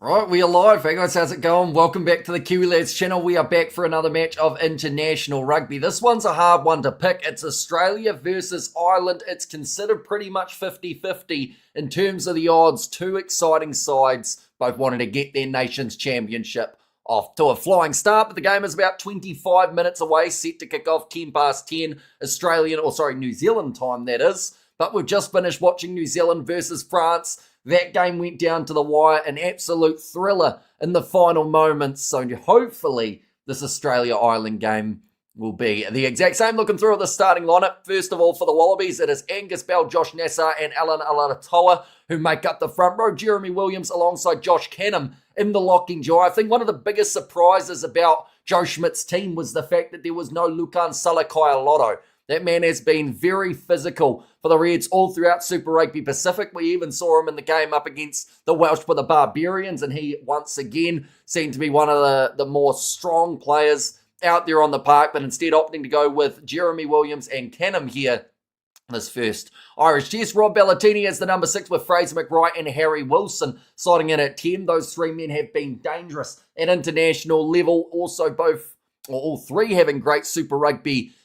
Right, we are live. Hey guys, how's it going? Welcome back to the Kiwi Lads channel. We are back for another match of international rugby. This one's a hard one to pick. It's Australia versus Ireland. It's considered pretty much 50-50 in terms of the odds. Two exciting sides, both wanting to get their nation's championship off to a flying start. But the game is about 25 minutes away, set to kick off 10 past 10 New Zealand time, that is. But we've just finished watching New Zealand versus France. That game went down to the wire, an absolute thriller in the final moments. So hopefully this Australia-Ireland game will be the exact same. Looking through at the starting lineup, first of all for the Wallabies, it is Angus Bell, Josh Nassar and Alan Alatoa who make up the front row. Jeremy Williams alongside Josh Canham in the locking jaw. I think one of the biggest surprises about Joe Schmidt's team was the fact that there was no Lukan Salakaia-Lotto. That man has been very physical for the Reds all throughout Super Rugby Pacific. We even saw him in the game up against the Welsh with the Barbarians, and he once again seemed to be one of the more strong players out there on the park, but instead opting to go with Jeremy Williams and Canham here this first Irish test. Rob Ballatini as the number 6 with Fraser McRae and Harry Wilson slotting in at 10. Those three men have been dangerous at international level. Also all three having great Super Rugby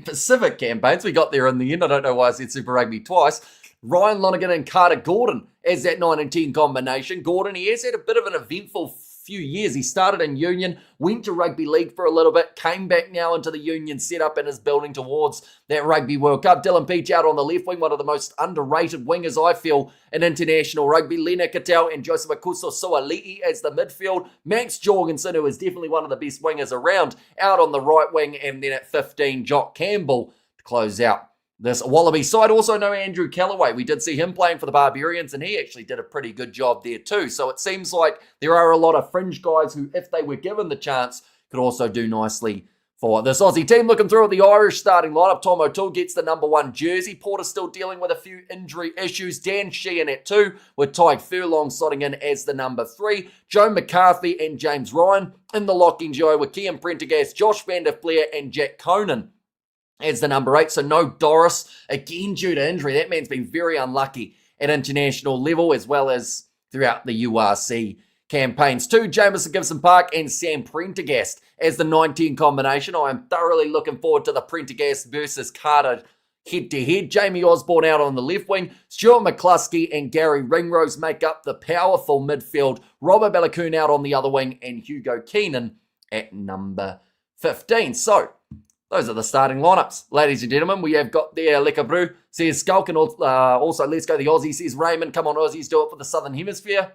Pacific campaigns. We got there in the end. I don't know why I said Super Rugby twice. Ryan Lonergan and Carter Gordon as that 9 and 10 combination. Gordon, he has had a bit of an eventful few years. He started in Union, went to Rugby League for a little bit, came back now into the Union setup and is building towards that Rugby World Cup. Dylan Peach out on the left wing, one of the most underrated wingers, I feel, in international rugby. Lena Cattell and Joseph Akuso Soali'i as the midfield. Max Jorgensen, who is definitely one of the best wingers around, out on the right wing. And then at 15, Jock Campbell to close out this Wallaby side. Also no Andrew Callaway. We did see him playing for the Barbarians, and he actually did a pretty good job there too. So it seems like there are a lot of fringe guys who, if they were given the chance, could also do nicely for this Aussie team. Looking through at the Irish starting lineup, Tom O'Toole gets the number 1 jersey. Porter still dealing with a few injury issues. Dan Sheehan at 2, with Tyke Furlong slotting in as the number 3. Joe McCarthy and James Ryan in the locking duo with Kian Prendergast, Josh van der Fleer and Jack Conan as the number 8. So no Doris, again due to injury. That man's been very unlucky at international level as well as throughout the URC campaigns. 2, Jamison Gibson Park and Sam Prendergast as the 19 combination. I am thoroughly looking forward to the Prendergast versus Carter head-to-head. Jamie Osborne out on the left wing. Stuart McCluskey and Gary Ringrose make up the powerful midfield. Robert Balakoon out on the other wing and Hugo Keenan at number 15. So those are the starting lineups. Ladies and gentlemen, we have got there Leka Brew, says Skulk, and also let's go the Aussie, says Raymond. Come on, Aussies, do it for the Southern Hemisphere.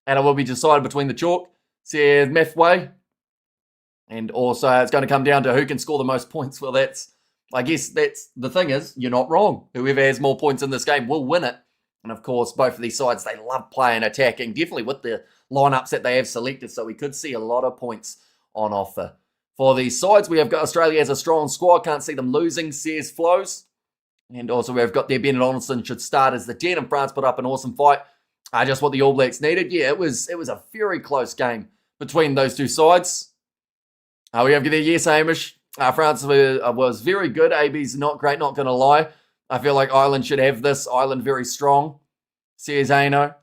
And it will be decided between the chalk, says Methway. And also it's going to come down to who can score the most points. Well, I guess that's the thing is, you're not wrong. Whoever has more points in this game will win it. And of course, both of these sides, they love playing attacking, definitely with the lineups that they have selected. So we could see a lot of points on offer. For these sides, we have got Australia as a strong squad. Can't see them losing, says Flows. And also we've got there Bennett Onelson should start as the 10, and France put up an awesome fight. Just what the All Blacks needed. Yeah, it was a very close game between those two sides. We have there, yes, Hamish. France was very good. AB's not great, not going to lie. I feel like Ireland should have this. Ireland very strong, says Aino.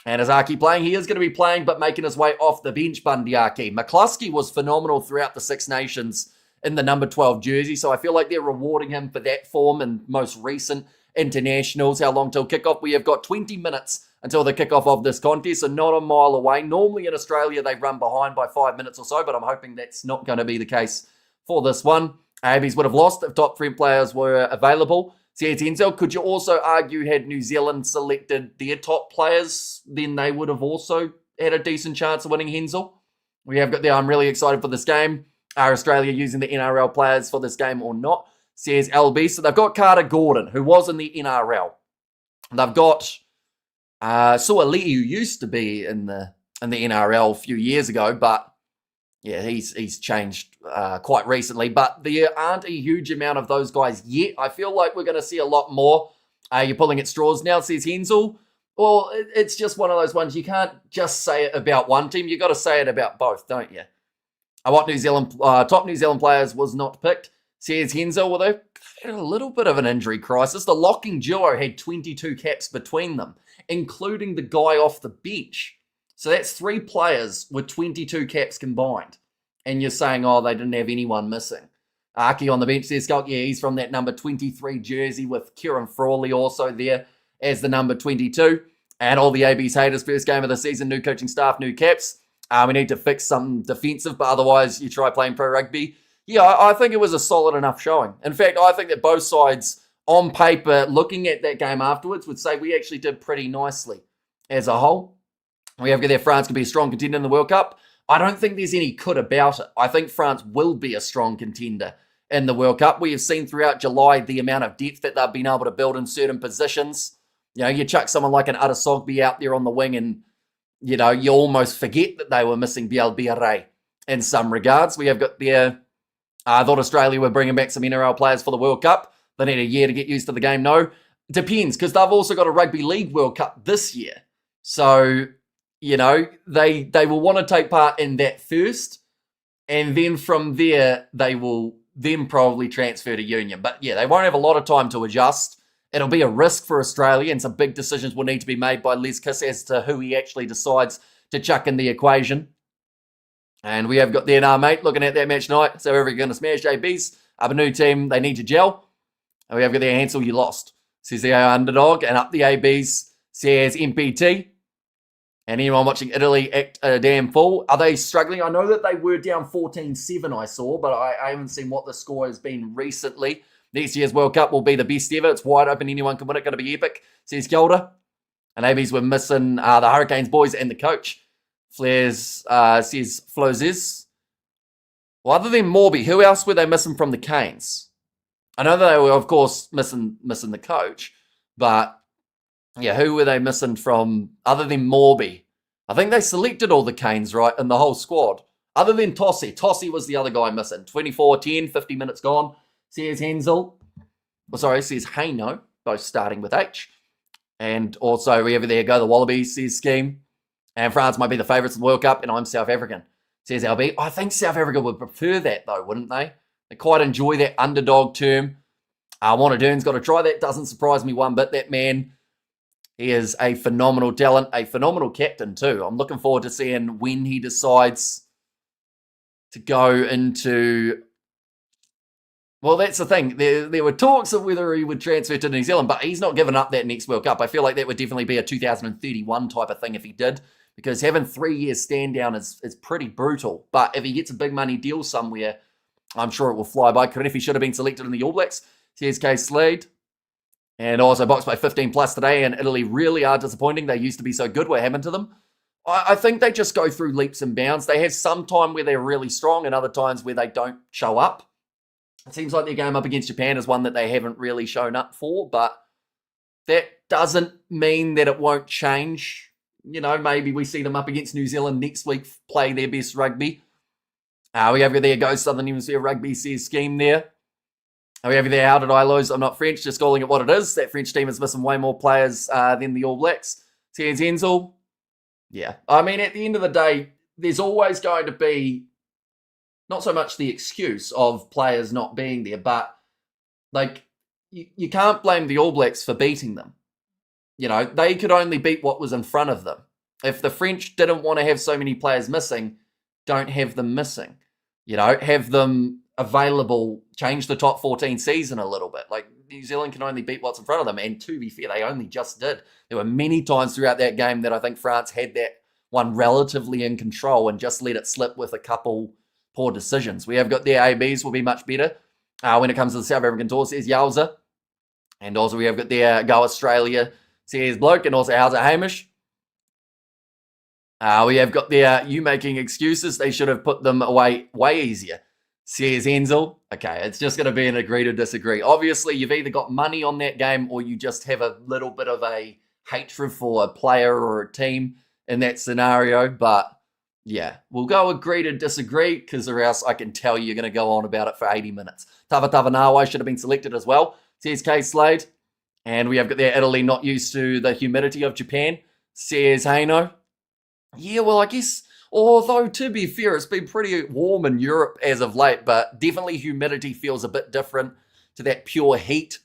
And is Aki playing? He is going to be playing, but making his way off the bench, Bundy Aki. McCluskey was phenomenal throughout the Six Nations in the number 12 jersey, so I feel like they're rewarding him for that form in most recent internationals. How long till kickoff? We have got 20 minutes until the kickoff of this contest, so not a mile away. Normally in Australia, they run behind by 5 minutes or so, but I'm hoping that's not going to be the case for this one. Abies would have lost if top 3 players were available. See, Enzo, could you also argue had New Zealand selected their top players, then they would have also had a decent chance of winning Hensel? We have got there, I'm really excited for this game. Are Australia using the NRL players for this game or not? Says LB. So they've got Carter Gordon, who was in the NRL. They've got Suali'i, who used to be in the NRL a few years ago, but yeah, he's changed quite recently, but there aren't a huge amount of those guys yet. I feel like we're going to see a lot more. You're pulling at straws now, says Hensel. Well, it's just one of those ones. You can't just say it about one team. You've got to say it about both, don't you? What top New Zealand players was not picked, Says Henzo, well, they've had a little bit of an injury crisis. The locking duo had 22 caps between them, including the guy off the bench. So that's 3 players with 22 caps combined. And you're saying, oh, they didn't have anyone missing. Aki on the bench says, Scott, yeah, he's from that number 23 jersey with Kieran Frawley also there as the number 22. And all the AB's haters, first game of the season, new coaching staff, new caps. We need to fix something defensive, but otherwise you try playing pro rugby. Yeah, I think it was a solid enough showing. In fact, I think that both sides, on paper, looking at that game afterwards, would say we actually did pretty nicely as a whole. We have there France could be a strong contender in the World Cup. I don't think there's any could about it. I think France will be a strong contender in the World Cup. We have seen throughout July the amount of depth that they've been able to build in certain positions. You know, you chuck someone like an Adesogbi out there on the wing and, you know, you almost forget that they were missing Biel Biarre in some regards. We have got there... I thought Australia were bringing back some NRL players for the World Cup. They need a year to get used to the game. No, depends, because they've also got a Rugby League World Cup this year. So, you know, they will want to take part in that first. And then from there, they will then probably transfer to Union. But yeah, they won't have a lot of time to adjust. It'll be a risk for Australia, and some big decisions will need to be made by Les Kiss as to who he actually decides to chuck in the equation. And we have got there now, mate, looking at that match tonight. So we're going to smash JBs. Up a new team, they need to gel. And we have got there, Hansel, you lost. Says the underdog. And up the ABs says MPT. And anyone watching Italy act a damn fool. Are they struggling? I know that they were down 14-7, I saw, but I haven't seen what the score has been recently. Next year's World Cup will be the best ever. It's wide open. Anyone can win it. Going to be epic, says Gilda. And ABs were missing the Hurricanes boys and the coach. Flares says Flozes. Well, other than Morby, who else were they missing from the Canes? I know they were, of course, missing the coach, but yeah, who were they missing from other than Morby? I think they selected all the Canes, right, in the whole squad. Other than Tossie. Tossie was the other guy missing. 24-10, 50 minutes gone. Says Hensel. Well, sorry, says Haino, both starting with H. And also, wherever there go, the Wallabies, says Scheme. And France might be the favourites in the World Cup, and I'm South African, says LB. I think South Africa would prefer that, though, wouldn't they? They quite enjoy that underdog term. Warner Dern's got to try that. Doesn't surprise me one bit. That man, he is a phenomenal talent, a phenomenal captain, too. I'm looking forward to seeing when he decides to go into... Well, that's the thing. There were talks of whether he would transfer to New Zealand, but he's not giving up that next World Cup. I feel like that would definitely be a 2031 type of thing if he did, because having 3 years stand down is pretty brutal. But if he gets a big money deal somewhere, I'm sure it will fly by. Karefi should have been selected in the All Blacks. CSK Slade. And also boxed by 15 plus today, and Italy really are disappointing. They used to be so good. What happened to them? I think they just go through leaps and bounds. They have some time where they're really strong and other times where they don't show up. It seems like their game up against Japan is one that they haven't really shown up for, but that doesn't mean that it won't change. You know, maybe we see them up against New Zealand next week, play their best rugby. We have there goes Southern Hemisphere Rugby, says Scheme there. We have there, how did I lose? I'm not French, just calling it what it is. That French team is missing way more players than the All Blacks, says Enzel. Yeah, I mean, at the end of the day, there's always going to be not so much the excuse of players not being there, but like you can't blame the All Blacks for beating them. You know, they could only beat what was in front of them. If the French didn't want to have so many players missing, don't have them missing. You know, have them available, change the top 14 season a little bit. Like, New Zealand can only beat what's in front of them, and to be fair, they only just did. There were many times throughout that game that I think France had that one relatively in control and just let it slip with a couple poor decisions. We have got their ABs will be much better when it comes to the South African tour, says Yowza. And also we have got their Go Australia, says Bloke, and also how's it, Hamish? We have got their you making excuses. They should have put them away way easier, says Enzel. Okay, it's just going to be an agree to disagree. Obviously, you've either got money on that game or you just have a little bit of a hatred for a player or a team in that scenario, but yeah, we'll go agree to disagree, because or else I can tell you're going to go on about it for 80 minutes. Tava Nawai should have been selected as well, says K Slade. And we have got there Italy not used to the humidity of Japan, says Haino. Yeah, well, I guess Although, to be fair, it's been pretty warm in Europe as of late, but definitely humidity feels a bit different to that pure heat.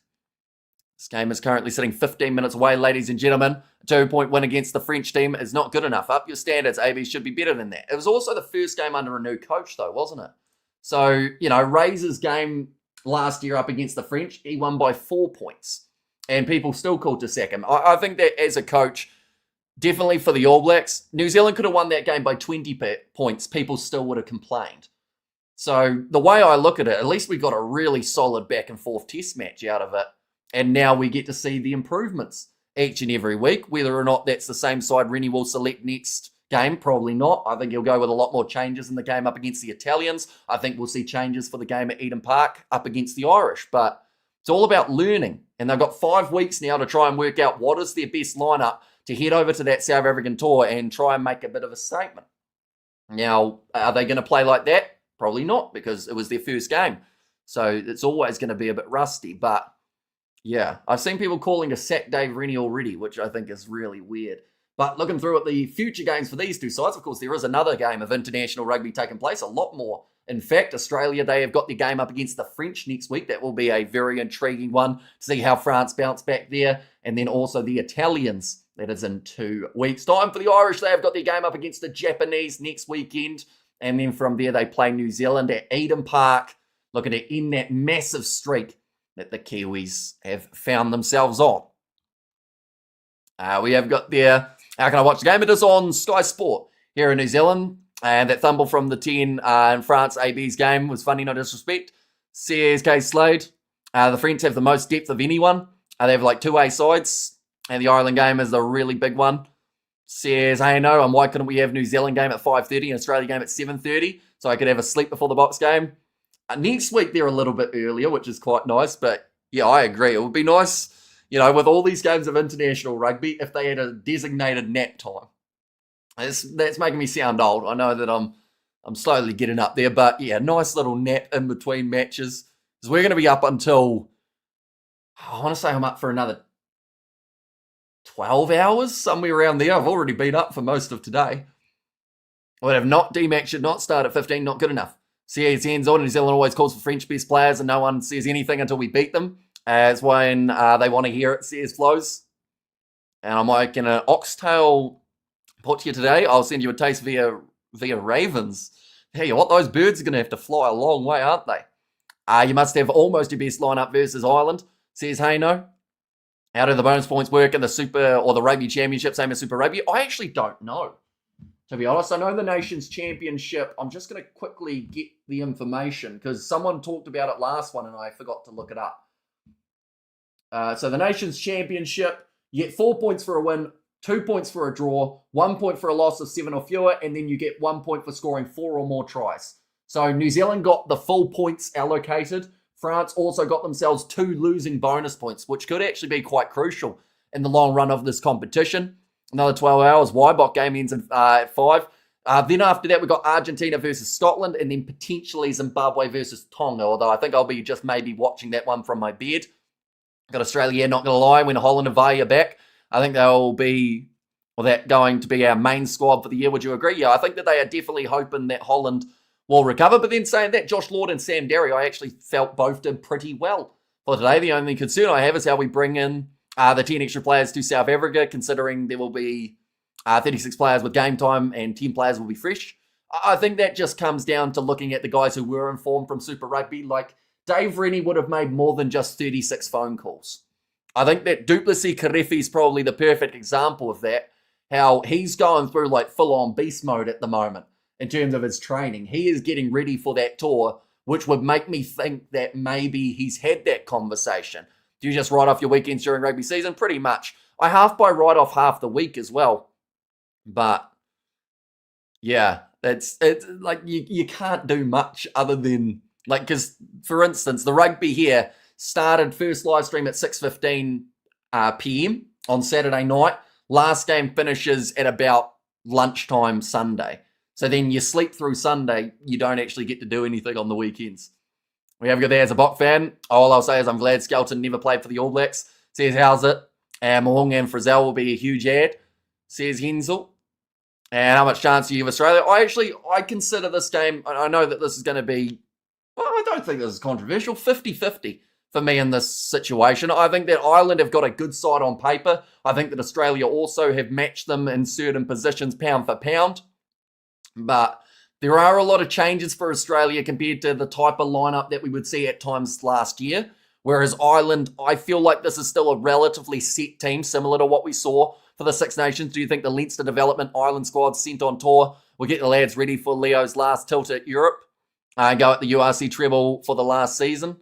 This game is currently sitting 15 minutes away, ladies and gentlemen. A 2-point win against the French team is not good enough. Up your standards, AB should be better than that. It was also the first game under a new coach, though, wasn't it? So, Razor's game last year up against the French, he won by 4 points. And people still called to sack him. I think that as a coach, definitely for the All Blacks, New Zealand could have won that game by 20 points. People still would have complained. So the way I look at it, at least we got a really solid back and forth test match out of it. And now we get to see the improvements each and every week. Whether or not that's the same side Rennie will select next game, probably not. I think he'll go with a lot more changes in the game up against the Italians. I think we'll see changes for the game at Eden Park up against the Irish. But it's all about learning. And they've got 5 weeks now to try and work out what is their best lineup to head over to that South African tour and try and make a bit of a statement. Now, are they going to play like that? Probably not, because it was their first game. So it's always going to be a bit rusty. But yeah, I've seen people calling a sack Dave Rennie already, which I think is really weird. But looking through at the future games for these two sides, of course, there is another game of international rugby taking place, a lot more. In fact, Australia, they have got their game up against the French next week. That will be a very intriguing one to see how France bounce back there. And then also the Italians. That is in 2 weeks' time. For the Irish, they have got their game up against the Japanese next weekend. And then from there, they play New Zealand at Eden Park, looking to end that massive streak that the Kiwis have found themselves on. We have got there, how can I watch the game? It is on Sky Sport here in New Zealand. And that thumble from the 10 in France AB's game was funny, no disrespect. CSK Slade. The French have the most depth of anyone. They have like 2 A sides. And the Ireland game is a really big one. Says, hey, no, and why couldn't we have New Zealand game at 5:30 and Australia game at 7:30 so I could have a sleep before the Box game? Next week, they're a little bit earlier, which is quite nice. But yeah, I agree. It would be nice, with all these games of international rugby, if they had a designated nap time. That's making me sound old. I know that I'm slowly getting up there. But yeah, nice little nap in between matches. Because we're going to be up until, I want to say I'm up for another 12 hours, somewhere around there. I've already been up for most of today. D-Mac should not start at 15, not good enough. CAZN's on. New Zealand always calls for French best players and no one says anything until we beat them. As when they want to hear it, says Flows. And I'm like, in an oxtail put to you today, I'll send you a taste via Ravens. Hey, what, those birds are going to have to fly a long way, aren't they? You must have almost your best lineup versus Ireland, says Hayno. How do the bonus points work in the Super or the Rugby Championship, same as Super Rugby? I actually don't know, to be honest. I know the Nations Championship. I'm just going to quickly get the information because someone talked about it last one and I forgot to look it up. So the Nations Championship, you get 4 points for a win, 2 points for a draw, 1 point for a loss of 7 or fewer, and then you get 1 point for scoring 4 or more tries. So New Zealand got the full points allocated. France also got themselves 2 losing bonus points, which could actually be quite crucial in the long run of this competition. Another 12 hours. Wybok game ends at 5. Then after that, we've got Argentina versus Scotland, and then potentially Zimbabwe versus Tonga, although I think I'll be just maybe watching that one from my bed. Got Australia, not going to lie, when Holland and Valle are back. I think they'll be, that going to be our main squad for the year. Would you agree? Yeah, I think that they are definitely hoping that Holland will recover. But then saying that, Josh Lord and Sam Derry, I actually felt both did pretty well for today. The only concern I have is how we bring in the 10 extra players to South Africa, considering there will be 36 players with game time and 10 players will be fresh. I think that just comes down to looking at the guys who were informed from Super Rugby. Like, Dave Rennie would have made more than just 36 phone calls. I think that Duplessis Karefi is probably the perfect example of that, how he's going through like full-on beast mode at the moment in terms of his training. He is getting ready for that tour, which would make me think that maybe he's had that conversation. Do you just write off your weekends during rugby season? Pretty much. I write off half the week as well. But yeah, it's like you can't do much other than, like, because for instance, the rugby here started first live stream at 6:15 p.m. on Saturday night. Last game finishes at about lunchtime Sunday. So then you sleep through Sunday. You don't actually get to do anything on the weekends. We have got there as a Bok fan. All I'll say is I'm glad Skelton never played for the All Blacks. Says, how's it? Mahong and Frizzell will be a huge ad. Says Hensel. And how much chance do you give Australia? I consider this game, I know that this is going to be, well, I don't think this is controversial, 50-50 for me in this situation. I think that Ireland have got a good side on paper. I think that Australia also have matched them in certain positions pound for pound. But there are a lot of changes for Australia compared to the type of lineup that we would see at times last year. Whereas Ireland, I feel like this is still a relatively set team, similar to what we saw for the Six Nations. Do you think the Leinster Development Ireland squad sent on tour will get the lads ready for Leo's last tilt at Europe? Go at the URC treble for the last season?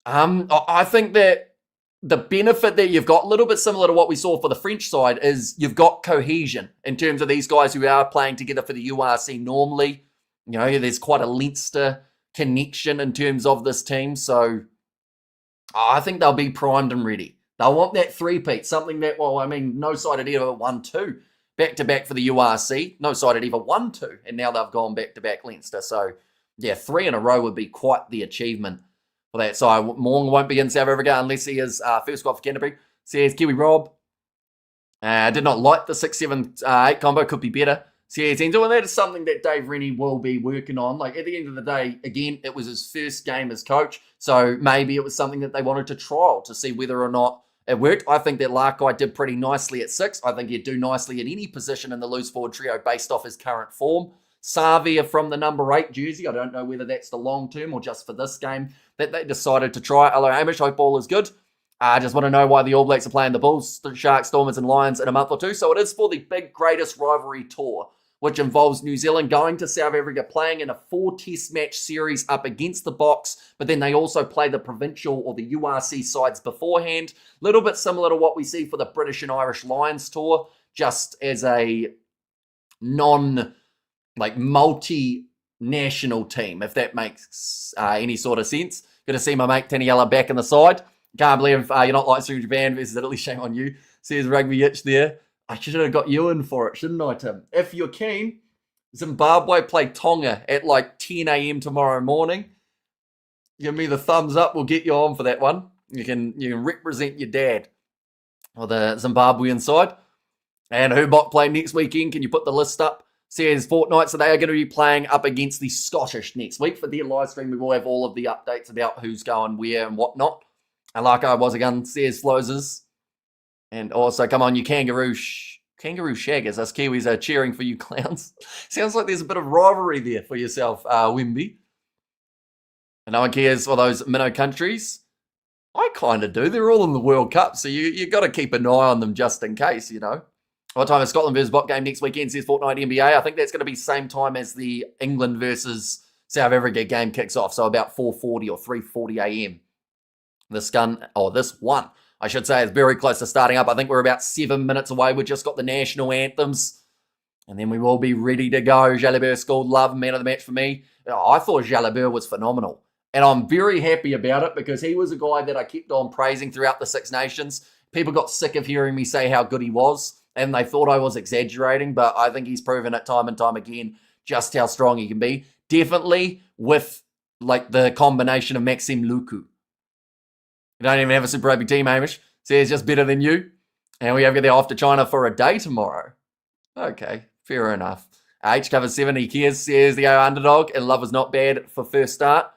I think that the benefit that you've got, a little bit similar to what we saw for the French side, is you've got cohesion in terms of these guys who are playing together for the URC normally. You know, there's quite a Leinster connection in terms of this team. So I think they'll be primed and ready. They'll want that three-peat, something that, well, I mean, no side had ever won two back-to-back for the URC. No side had ever won two, and now they've gone back-to-back Leinster. So, yeah, 3 in a row would be quite the achievement for that side. Morgan won't be in South Africa unless he is first squad for Canterbury. Says Kiwi Rob. Did not like the 6-7-8 combo. Could be better. Says Enzo, and that is something that Dave Rennie will be working on. Like, at the end of the day, again, it was his first game as coach. So maybe it was something that they wanted to trial to see whether or not it worked. I think that Larkai did pretty nicely at 6. I think he'd do nicely in any position in the loose forward trio based off his current form. Savia from the number 8 jersey. I don't know whether that's the long term or just for this game that they decided to try. Hello, Hamish. Hope all is good. I just want to know why the All Blacks are playing the Bulls, Sharks, Stormers, and Lions in a month or two. So it is for the big greatest rivalry tour, which involves New Zealand going to South Africa, playing in a 4-test match series up against the Box, but then they also play the provincial or the URC sides beforehand. A little bit similar to what we see for the British and Irish Lions tour, just as a multi-national team, if that makes any sort of sense. Good to see my mate Taniela back in the side. Can't believe you're not like through Japan versus Italy. Shame on you. Says Rugby Itch there. I should have got you in for it, shouldn't I, Tim? If you're keen, Zimbabwe play Tonga at like 10 a.m. tomorrow morning. Give me the thumbs up. We'll get you on for that one. You can represent your dad or the Zimbabwean side. And Hubok play next weekend. Can you put the list up? Says fortnight, so they are going to be playing up against the Scottish next week. For their live stream, we will have all of the updates about who's going where and whatnot. And like I was again, says Flozes. And also, come on, you kangaroo shaggers. Us Kiwis are cheering for you clowns. Sounds like there's a bit of rivalry there for yourself, Wimby. And no one cares for those minnow countries. I kind of do. They're all in the World Cup, so you got to keep an eye on them just in case, you know. What time is Scotland versus Bot game next weekend? Says Fortnite NBA. I think that's going to be same time as the England versus South Africa game kicks off, so about 4:40 or 3:40 a.m. This one, I should say, is very close to starting up. I think we're about 7 minutes away. We've just got the national anthems, and then we will be ready to go. Jalabert scored love, man of the match for me. I thought Jalabert was phenomenal, and I'm very happy about it because he was a guy that I kept on praising throughout the Six Nations. People got sick of hearing me say how good he was, and they thought I was exaggerating, but I think he's proven it time and time again just how strong he can be. Definitely with like the combination of Maxime Luku. You don't even have a Super Rugby team, Hamish. Says just better than you. And we have to get off to China for a day tomorrow. Okay, fair enough. H covers 7. He cares, says the underdog. And love was not bad for first start.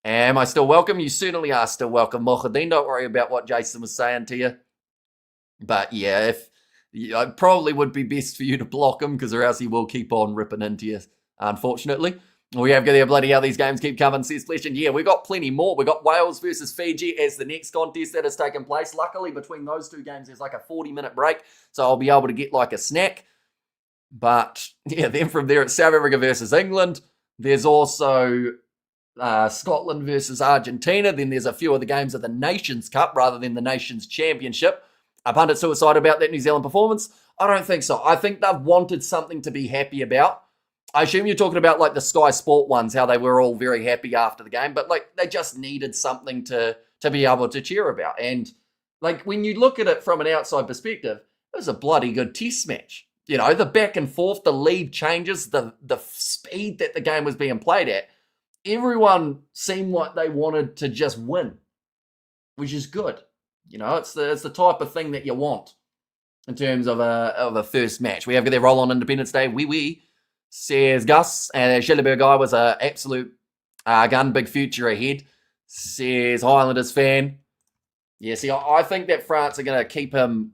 Am I still welcome? You certainly are still welcome, Mohadeen. Don't worry about what Jason was saying to you. But yeah, it probably would be best for you to block him because or else he will keep on ripping into you, unfortunately. We have got there, bloody hell, these games keep coming, says Flesh. And yeah, we got plenty more. We got Wales versus Fiji as the next contest that has taken place. Luckily, between those two games, there's like a 40-minute break, so I'll be able to get like a snack. But yeah, then from there, it's South Africa versus England. There's also Scotland versus Argentina. Then there's a few of the games of the Nations Cup rather than the Nations Championship. A pundit suicide about that New Zealand performance? I don't think so. I think they've wanted something to be happy about. I assume you're talking about like the Sky Sport ones, how they were all very happy after the game, but like they just needed something to be able to cheer about. And like when you look at it from an outside perspective, it was a bloody good test match. You know, the back and forth, the lead changes, the speed that the game was being played at. Everyone seemed like they wanted to just win, which is good. You know, it's the type of thing that you want. in terms of a first match. We have got their roll on Independence Day. Oui, says Gus. And Schillerberg guy was an absolute gun, big future ahead, says Highlanders fan. Yeah, see, I think that France are going to keep him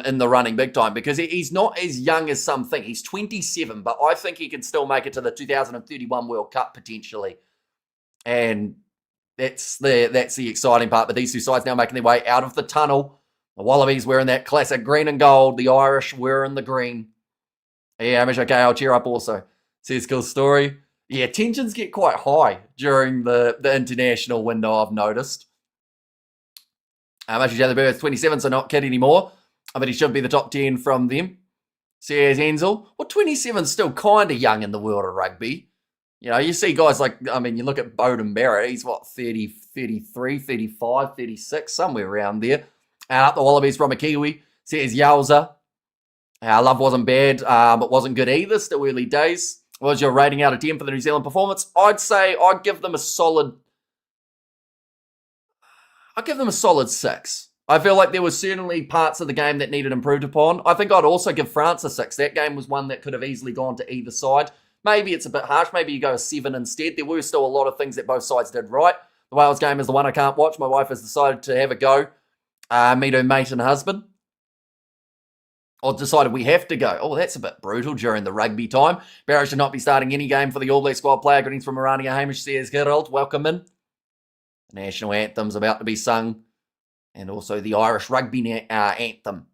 in the running big time because he's not as young as some think. He's 27, but I think he can still make it to the 2031 World Cup potentially. And that's the exciting part. But these two sides now making their way out of the tunnel. The Wallabies wearing that classic green and gold. The Irish wearing the green. Yeah, Mish, okay, I'll cheer up also. Says Cool Story. Yeah, tensions get quite high during the international window, I've noticed. Much Jatherberg is 27, so not kid anymore. But he should be the top 10 from them. Says Hensel. Well, 27's still kind of young in the world of rugby. You know, you see guys like, I mean, you look at Bowden Barrett, he's what, 30, 33, 35, 36, somewhere around there. And up the Wallabies from a Kiwi, says Yowza. Love wasn't bad, but wasn't good either, still early days. What was your rating out of 10 for the New Zealand performance? I'd say I'd give them a solid 6. I feel like there were certainly parts of the game that needed improved upon. I think I'd also give France a 6. That game was one that could have easily gone to either side. Maybe it's a bit harsh. Maybe you go a 7 instead. There were still a lot of things that both sides did right. The Wales game is the one I can't watch. My wife has decided to have a go. Meet her mate and husband. Or decided we have to go. Oh, that's a bit brutal during the rugby time. Barrow should not be starting any game for the All Black squad player. Greetings from Irania Hamish says, Gerald, welcome in. The national anthem's about to be sung. And also the Irish rugby anthem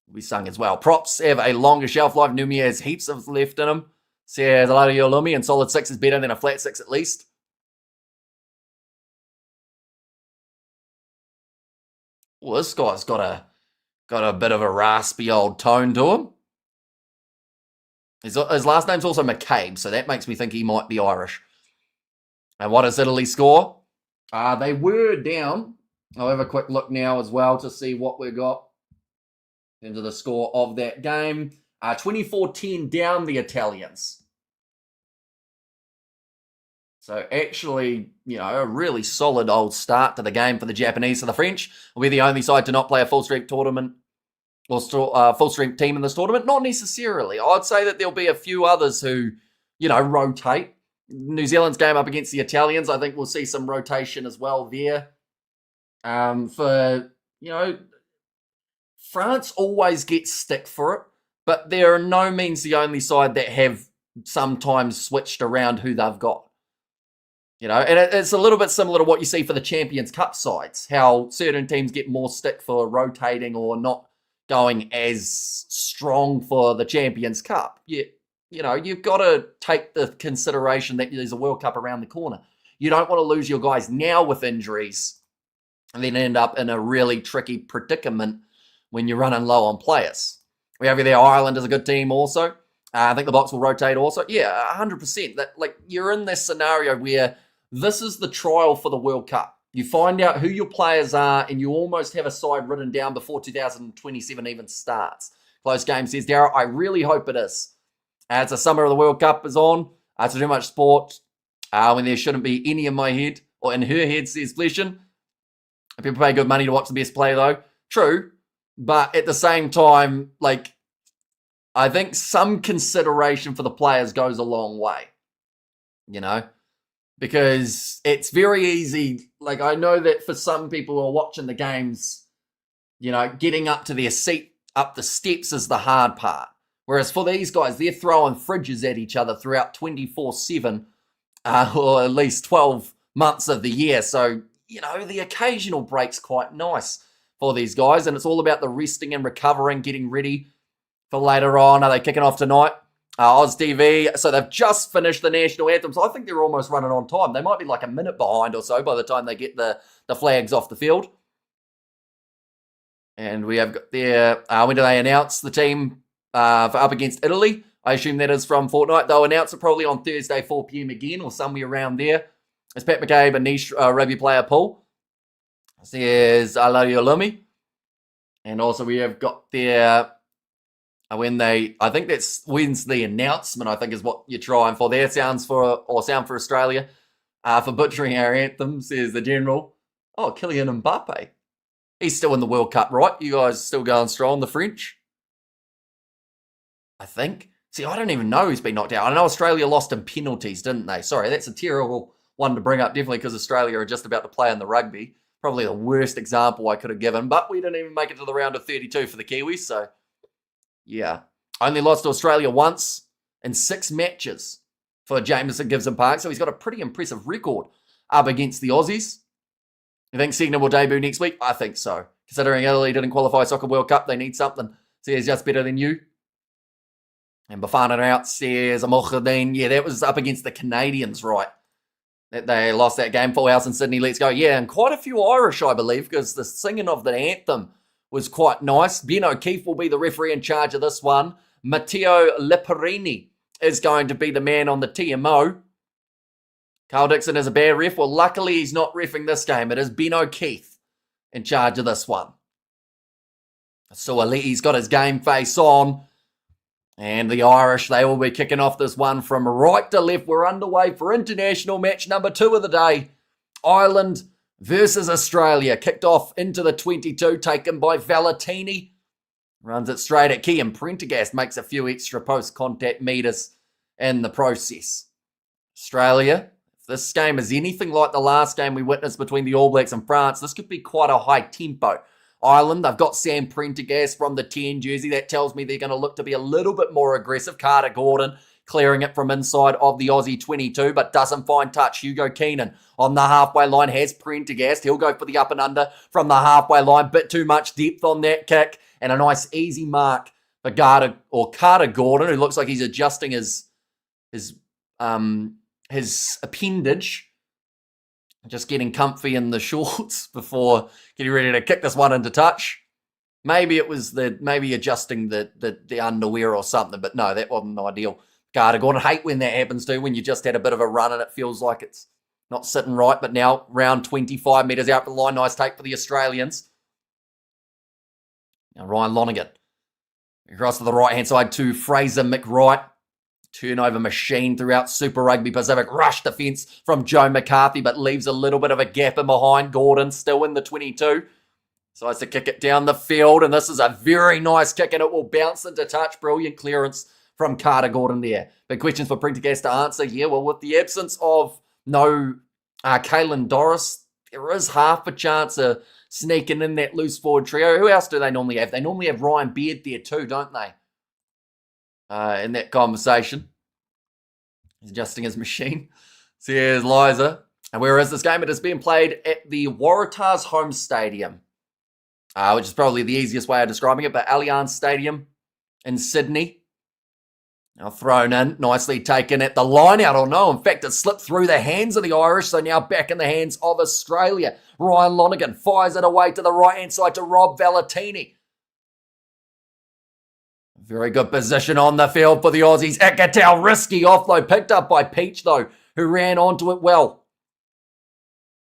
will be sung as well. Props have a longer shelf life. Numi has heaps of left in them. Says Alario Lumi, and solid 6 is better than a flat 6 at least. Well, this guy's got a bit of a raspy old tone to him. His last name's also McCabe, so that makes me think he might be Irish. And what does Italy score? They were down. I'll have a quick look now as well to see what we got into the score of that game. 24-10 down the Italians. So actually, you know, a really solid old start to the game for the Japanese. So the French will be the only side to not play a full-strength tournament or full-strength team in this tournament. Not necessarily. I'd say that there'll be a few others who, you know, rotate. New Zealand's game up against the Italians, I think we'll see some rotation as well there. For, you know, France always gets stick for it, but they're no means the only side that have sometimes switched around who they've got. You know, and it's a little bit similar to what you see for the Champions Cup sides, how certain teams get more stick for rotating or not going as strong for the Champions Cup. You know, you've got to take the consideration that there's a World Cup around the corner. You don't want to lose your guys now with injuries and then end up in a really tricky predicament when you're running low on players. We have there, Ireland is a good team also. I think the box will rotate also. Yeah, 100%. That, like, you're in this scenario where this is the trial for the World Cup. You find out who your players are, and you almost have a side written down before 2027 even starts. Close game, says Darrell. I really hope it is. As the summer of the World Cup is on, it's too much sport when there shouldn't be any in my head, or in her head, says Fleshin. People pay good money to watch the best play, though. True, but at the same time, like, I think some consideration for the players goes a long way, you know, because it's very easy. Like, I know that for some people who are watching the games, you know, getting up to their seat, up the steps is the hard part. Whereas for these guys, they're throwing fridges at each other throughout 24/7, or at least 12 months of the year. So, you know, the occasional break's quite nice for these guys. And it's all about the resting and recovering, getting ready for later on. Are they kicking off tonight? Oz TV. So they've just finished the national anthem. So I think they're almost running on time. They might be like a minute behind or so by the time they get the flags off the field. And we have got there. When do they announce the team for up against Italy? I assume that is from Fortnite. They'll announce it probably on Thursday, 4 p.m. again, or somewhere around there. It's Pat McCabe, a niche rugby player pool. Says Alario Lumi. And also we have got there I think that's when's the announcement, I think is what you're trying for there. Sound for Australia. For butchering our anthem, says the general. Oh, Kylian Mbappe. He's still in the World Cup, right? You guys still going strong, the French? I think. See, I don't even know who's been knocked out. I know Australia lost in penalties, didn't they? Sorry, that's a terrible one to bring up, definitely because Australia are just about to play in the rugby. Probably the worst example I could have given, but we didn't even make it to the round of 32 for the Kiwis, so yeah. Only lost to Australia once in 6 matches for Jameson Gibson Park, so he's got a pretty impressive record up against the Aussies. You think Segner will debut next week? I think so. Considering Italy didn't qualify Soccer World Cup, they need something. So he's just better than you. And Bafana out says, Amokhadin, yeah, that was up against the Canadians, right? That they lost that game. Full house in Sydney, let's go. Yeah, and quite a few Irish, I believe, because the singing of the anthem was quite nice. Ben O'Keefe will be the referee in charge of this one. Matteo Liparini is going to be the man on the TMO. Carl Dixon is a bad ref. Well, luckily he's not reffing this game. It is Ben O'Keefe in charge of this one. So Ali's got his game face on. And the Irish, they will be kicking off this one from right to left. We're underway for international match number 2 of the day. Ireland versus Australia. Kicked off into the 22, taken by Valentini. Runs it straight at key, and Prendergast makes a few extra post-contact meters in the process. Australia, if this game is anything like the last game we witnessed between the All Blacks and France, this could be quite a high tempo. Ireland, they've got Sam Prendergast from the 10 jersey. That tells me they're going to look to be a little bit more aggressive. Carter Gordon clearing it from inside of the Aussie 22, but doesn't find touch. Hugo Keenan on the halfway line has Prendergast. He'll go for the up and under from the halfway line. Bit too much depth on that kick, and a nice easy mark for Carter Gordon, who looks like he's adjusting his appendage. Just getting comfy in the shorts before getting ready to kick this one into touch. Maybe it was maybe adjusting the underwear or something, but no, that wasn't ideal. Carter Gordon, hate when that happens too, when you just had a bit of a run and it feels like it's not sitting right, but now round 25 metres out for the line. Nice take for the Australians. Now Ryan Lonergan. Across to the right-hand side to Fraser McWright. Turnover machine throughout Super Rugby Pacific. Rush defence from Joe McCarthy, but leaves a little bit of a gap in behind. Gordon still in the 22. Decides to kick it down the field, and this is a very nice kick, and it will bounce into touch. Brilliant clearance from Carter Gordon there. Big questions for Prendergast to answer. Yeah, well, with the absence of no Caelan Doris, there is half a chance of sneaking in that loose forward trio. Who else do they normally have? They normally have Ryan Beard there too, don't they? In that conversation. He's adjusting his machine. So here's Liza. And where is this game? It is being played at the Waratahs home stadium, which is probably the easiest way of describing it, but Allianz Stadium in Sydney. Now thrown in, nicely taken at the line out, or no, in fact it slipped through the hands of the Irish, so now back in the hands of Australia. Ryan Lonergan fires it away to the right-hand side to Rob Valentini. Very good position on the field for the Aussies. Ikatel, risky offload, picked up by Peach though, who ran onto it well.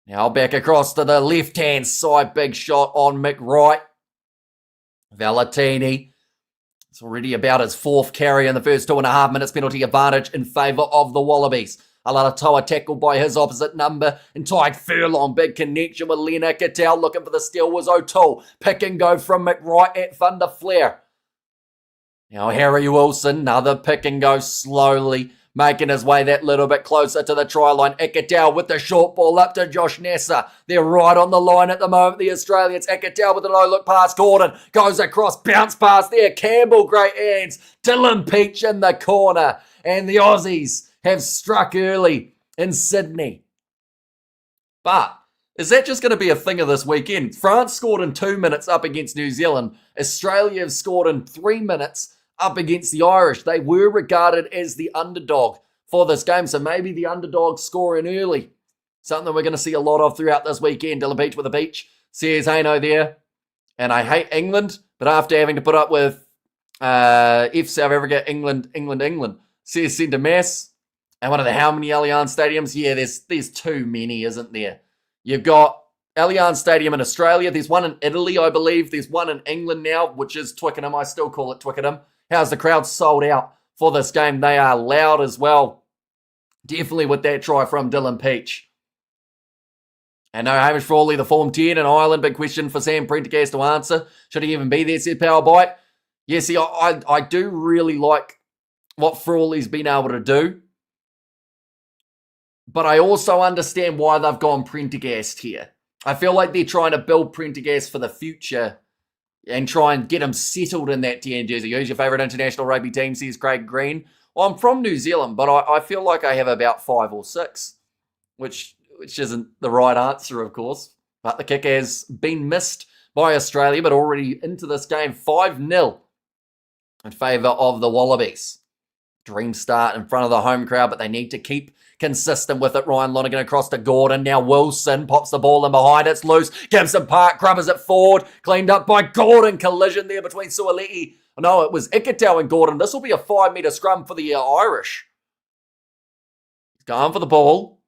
Now back across to the left-hand side, big shot on McWright. Valentini. It's already about his 4th carry in the first 2.5 minutes, penalty advantage in favour of the Wallabies. Alatoa tackled by his opposite number, and Tyke Furlong, big connection with Len Ikatel, looking for the steal was O'Toole. Pick and go from McWright at Thunder Flare. Now Harry Wilson, another pick and go slowly, making his way that little bit closer to the try line. Ikatel with the short ball up to Josh Nasser. They're right on the line at the moment, the Australians. Ikatel with a low look pass. Gordon goes across, bounce pass there. Campbell, great hands. Dylan Peach in the corner. And the Aussies have struck early in Sydney. But is that just going to be a thing of this weekend? France scored in 2 minutes up against New Zealand. Australia have scored in 3 minutes up against the Irish. They were regarded as the underdog for this game, so maybe the underdog scoring early. Something we're going to see a lot of throughout this weekend. Dylan Peach with a beach. Says Haino there. And I hate England, but after having to put up with if South Africa, England, says Centre Mass. And one of the how many Allianz Stadiums? Yeah, there's too many, isn't there? You've got Allianz Stadium in Australia. There's one in Italy, I believe. There's one in England now, which is Twickenham. I still call it Twickenham. How's the crowd sold out for this game? They are loud as well. Definitely with that try from Dylan Peach. And no Hamish Frawley, the form 10 in Ireland. Big question for Sam Prendergast to answer. Should he even be there, said Power Bite. Yeah, see, I do really like what Frawley's been able to do. But I also understand why they've gone Prendergast here. I feel like they're trying to build Prendergast for the future and try and get him settled in that 10 jersey. Who's your favourite international rugby team, says Craig Green. Well, I'm from New Zealand, but I feel like I have about 5 or 6, which isn't the right answer, of course. But the kick has been missed by Australia, but already into this game, 5-0 in favour of the Wallabies. Dream start in front of the home crowd, but they need to keep consistent with it. Ryan Lonergan across to Gordon. Now Wilson pops the ball in behind. It's loose. Gibson Park crubbers it forward. Cleaned up by Gordon. Collision there between Suoliti. No, it was Ikitau and Gordon. This will be a 5-metre scrum for the Irish. He's going for the ball.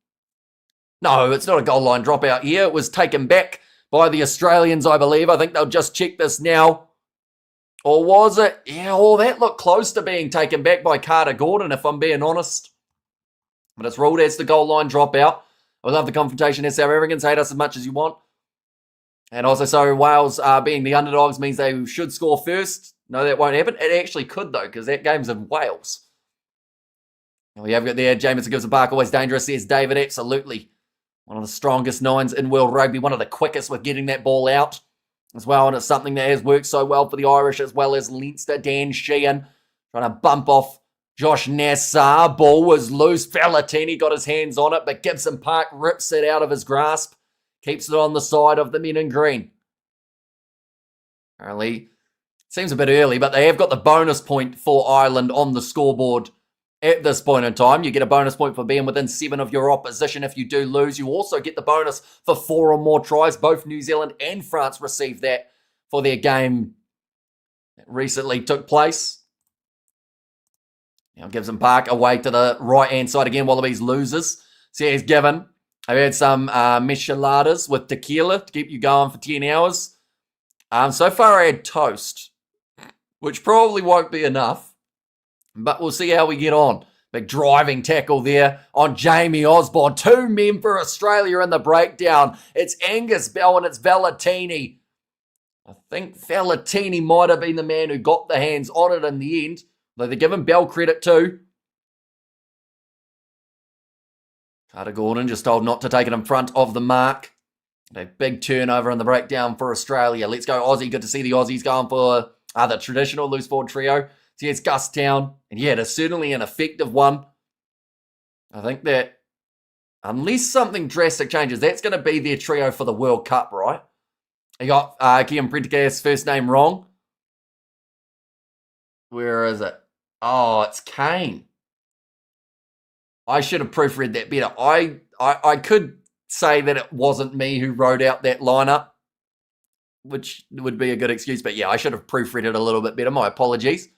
No, it's not a goal line dropout here. It was taken back by the Australians, I believe. I think they'll just check this now. Or was it? Yeah, that looked close to being taken back by Carter Gordon, if I'm being honest. But it's ruled as the goal line dropout. I love the confrontation as South Africans. Hate us as much as you want. And also, so Wales being the underdogs means they should score first. No, that won't happen. It actually could, though, because that game's in Wales. And we have got there, Jamison Gibson Park, always dangerous, says David. Absolutely. One of the strongest nines in world rugby. One of the quickest with getting that ball out as well. And it's something that has worked so well for the Irish as well as Leinster. Dan Sheehan trying to bump off Josh Nassar. Ball was loose. Valentini got his hands on it, but Gibson Park rips it out of his grasp. Keeps it on the side of the men in green. Apparently, seems a bit early, but they have got the bonus point for Ireland on the scoreboard at this point in time. You get a bonus point for being within 7 of your opposition. If you do lose, you also get the bonus for 4 or more tries. Both New Zealand and France received that for their game that recently took place. Now Gibson Park away to the right-hand side again. Wallabies losers. So he's given. I've had some micheladas with tequila to keep you going for 10 hours. So far I had toast, which probably won't be enough, but we'll see how we get on. Big driving tackle there on Jamie Osborne. 2 men for Australia in the breakdown. It's Angus Bell and it's Valentini. I think Valentini might have been the man who got the hands on it in the end, though they're giving Bell credit too. Carter Gordon just told not to take it in front of the mark. A big turnover in the breakdown for Australia. Let's go Aussie. Good to see the Aussies going for the traditional loose forward trio. So it's Gus Town. And yeah, it's certainly an effective one. I think that unless something drastic changes, that's going to be their trio for the World Cup, right? You got Kian Prendergast's first name wrong. Where is it? Oh, it's Kane. I should have proofread that better. I could say that it wasn't me who wrote out that lineup, which would be a good excuse. But yeah, I should have proofread it a little bit better. My apologies.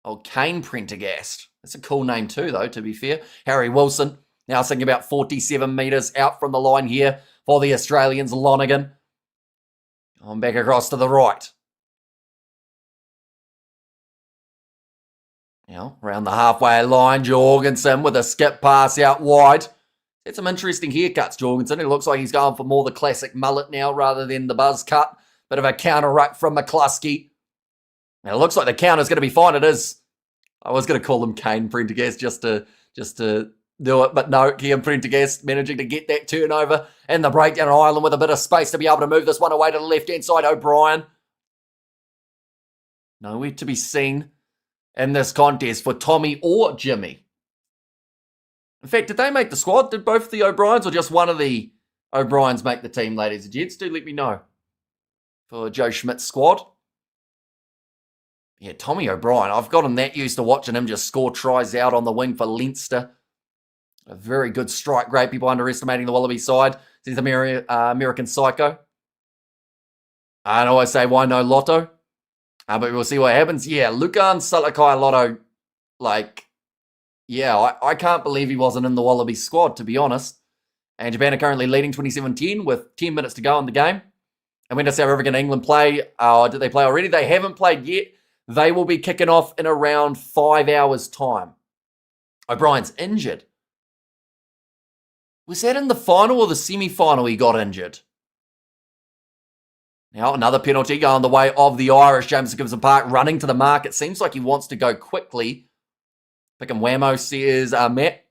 Oh, Kane Prendergast. That's a cool name too, though, to be fair. Harry Wilson, now sitting about 47 metres out from the line here for the Australians. Lonergan on back across to the right. Now, around the halfway line, Jorgensen with a skip pass out wide. Had some interesting haircuts, Jorgensen. It looks like he's going for more the classic mullet now rather than the buzz cut. Bit of a counter ruck from McCluskey. Now, it looks like the counter's going to be fine. It is. I was going to call him Kane Prendergast just to do it, but no, Kian Prendergast managing to get that turnover and the breakdown on Ireland with a bit of space to be able to move this one away to the left-hand side. O'Brien. Nowhere to be seen in this contest for Tommy or Jimmy. In fact, did they make the squad? Did both the O'Briens or just one of the O'Briens make the team, ladies and gents? Do let me know. For Joe Schmidt's squad. Yeah, Tommy O'Brien. I've gotten that used to watching him just score tries out on the wing for Leinster. A very good strike. Great people underestimating the Wallaby side. He's the American Psycho. I always say, why no Lotto? But we'll see what happens. Yeah, Lukan Salakai Lotto, I can't believe he wasn't in the Wallaby squad, to be honest. And Japan are currently leading 27-10 with 10 minutes to go in the game. And when does South Africa and England play? Did they play already? They haven't played yet. They will be kicking off in around 5 hours' time. O'Brien's injured. Was that in the final or the semi-final he got injured? Now, another penalty going the way of the Irish. James Gibson Park running to the mark. It seems like he wants to go quickly. Pick him whammo, says Matt.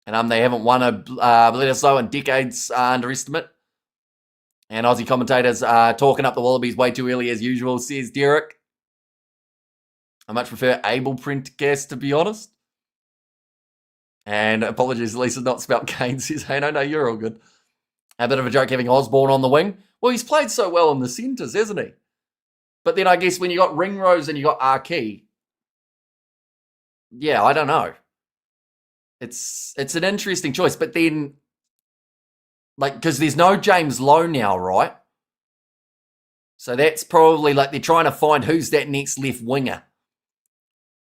And they haven't won a Bledisloe in decades, underestimate. And Aussie commentators talking up the Wallabies way too early as usual, says Derek. I much prefer Abel Prendergast, to be honest. And apologies, Lisa, not spelt Kane, says, hey, no, you're all good. A bit of a joke having Osborne on the wing. Well, he's played so well in the centres, hasn't he? But then I guess when you got Ringrose and you got Arkey, yeah, I don't know. It's an interesting choice. But then, like, because there's no James Lowe now, right? So that's probably like they're trying to find who's that next left winger.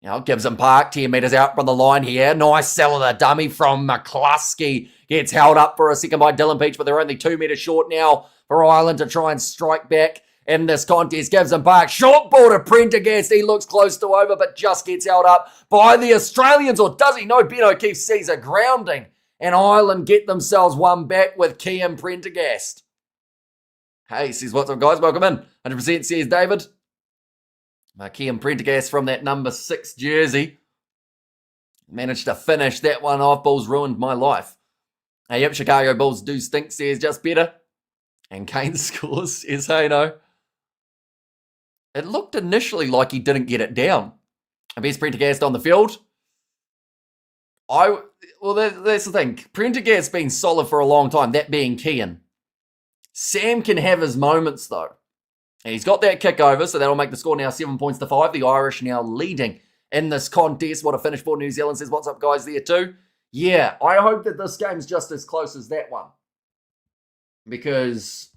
You know, Gibson Park, 10 metres out from the line here. Nice sell of the dummy from McCluskey. Gets held up for a second by Dylan Peach, but they're only 2 metres short now for Ireland to try and strike back in this contest. Gibson Park, short ball to Prendergast. He looks close to over, but just gets held up by the Australians. Or does he? No, Ben O'Keefe sees a grounding. And Ireland get themselves one back with Kian Prendergast. Hey, says, what's up, guys? Welcome in. 100% says David. Kian Prendergast from that number 6 jersey. Managed to finish that one off. Bulls ruined my life. Yep, Chicago Bulls do stink, says just better. And Kane scores, says hey no. It looked initially like he didn't get it down. Best Prendergast on the field. That's the thing. Prendergast's been solid for a long time, that being Kian. Sam can have his moments though. And he's got that kick over, so that'll make the score now 7 points to 5. The Irish now leading in this contest. What a finish for New Zealand, says what's up guys there too. Yeah, I hope that this game's just as close as that one. Because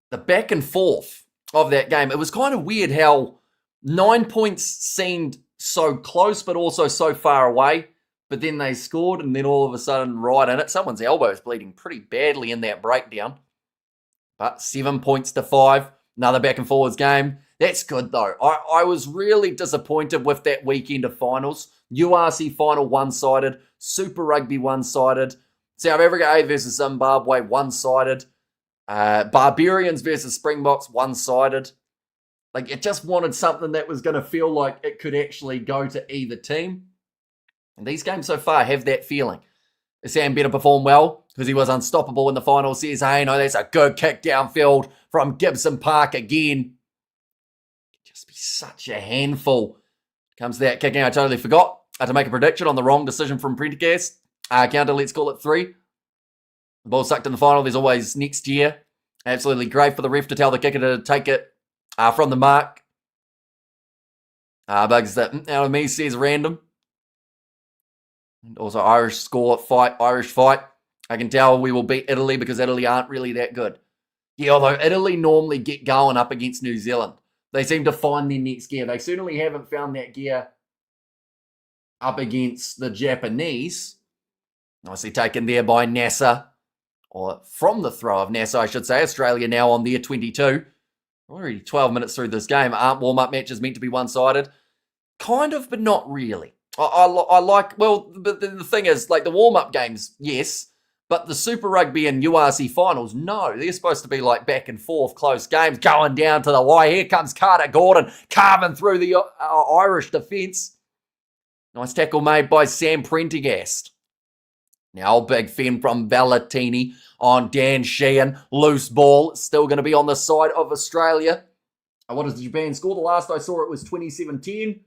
the back and forth of that game, it was kind of weird how 9 points seemed so close but also so far away. But then they scored and then all of a sudden right in it. Someone's elbow is bleeding pretty badly in that breakdown. But 7 points to 5. Another back and forwards game. That's good though. I was really disappointed with that weekend of finals. URC final one-sided. Super Rugby one-sided. South Africa A versus Zimbabwe one-sided. Barbarians versus Springboks one-sided. Like it just wanted something that was going to feel like it could actually go to either team. And these games so far have that feeling. Sam better perform well because he was unstoppable in the final. Says, hey, no, that's a good kick downfield from Gibson Park again. Just be such a handful. Comes that kicking. I totally forgot to make a prediction on the wrong decision from Prendergast. Counter, let's call it 3. The ball sucked in the final. There's always next year. Absolutely great for the ref to tell the kicker to take it from the mark. Bugs that out of me says random. And also Irish score, Irish fight. I can tell we will beat Italy because Italy aren't really that good. Yeah, although Italy normally get going up against New Zealand. They seem to find their next gear. They certainly haven't found that gear up against the Japanese. Nicely taken there by NASA. Or from the throw of NASA, I should say. Australia now on their 22. Already 12 minutes through this game. Aren't warm-up matches meant to be one-sided? Kind of, but not really. I like, well, but the thing is, like the warm-up games, yes, but the Super Rugby and URC finals, no. They're supposed to be like back and forth, close games, going down to the wire. Here comes Carter Gordon, carving through the Irish defence. Nice tackle made by Sam Prendergast. Now, big fin from Valentini on Dan Sheehan. Loose ball, still going to be on the side of Australia. What is the Japan score? The last I saw it was 27-10.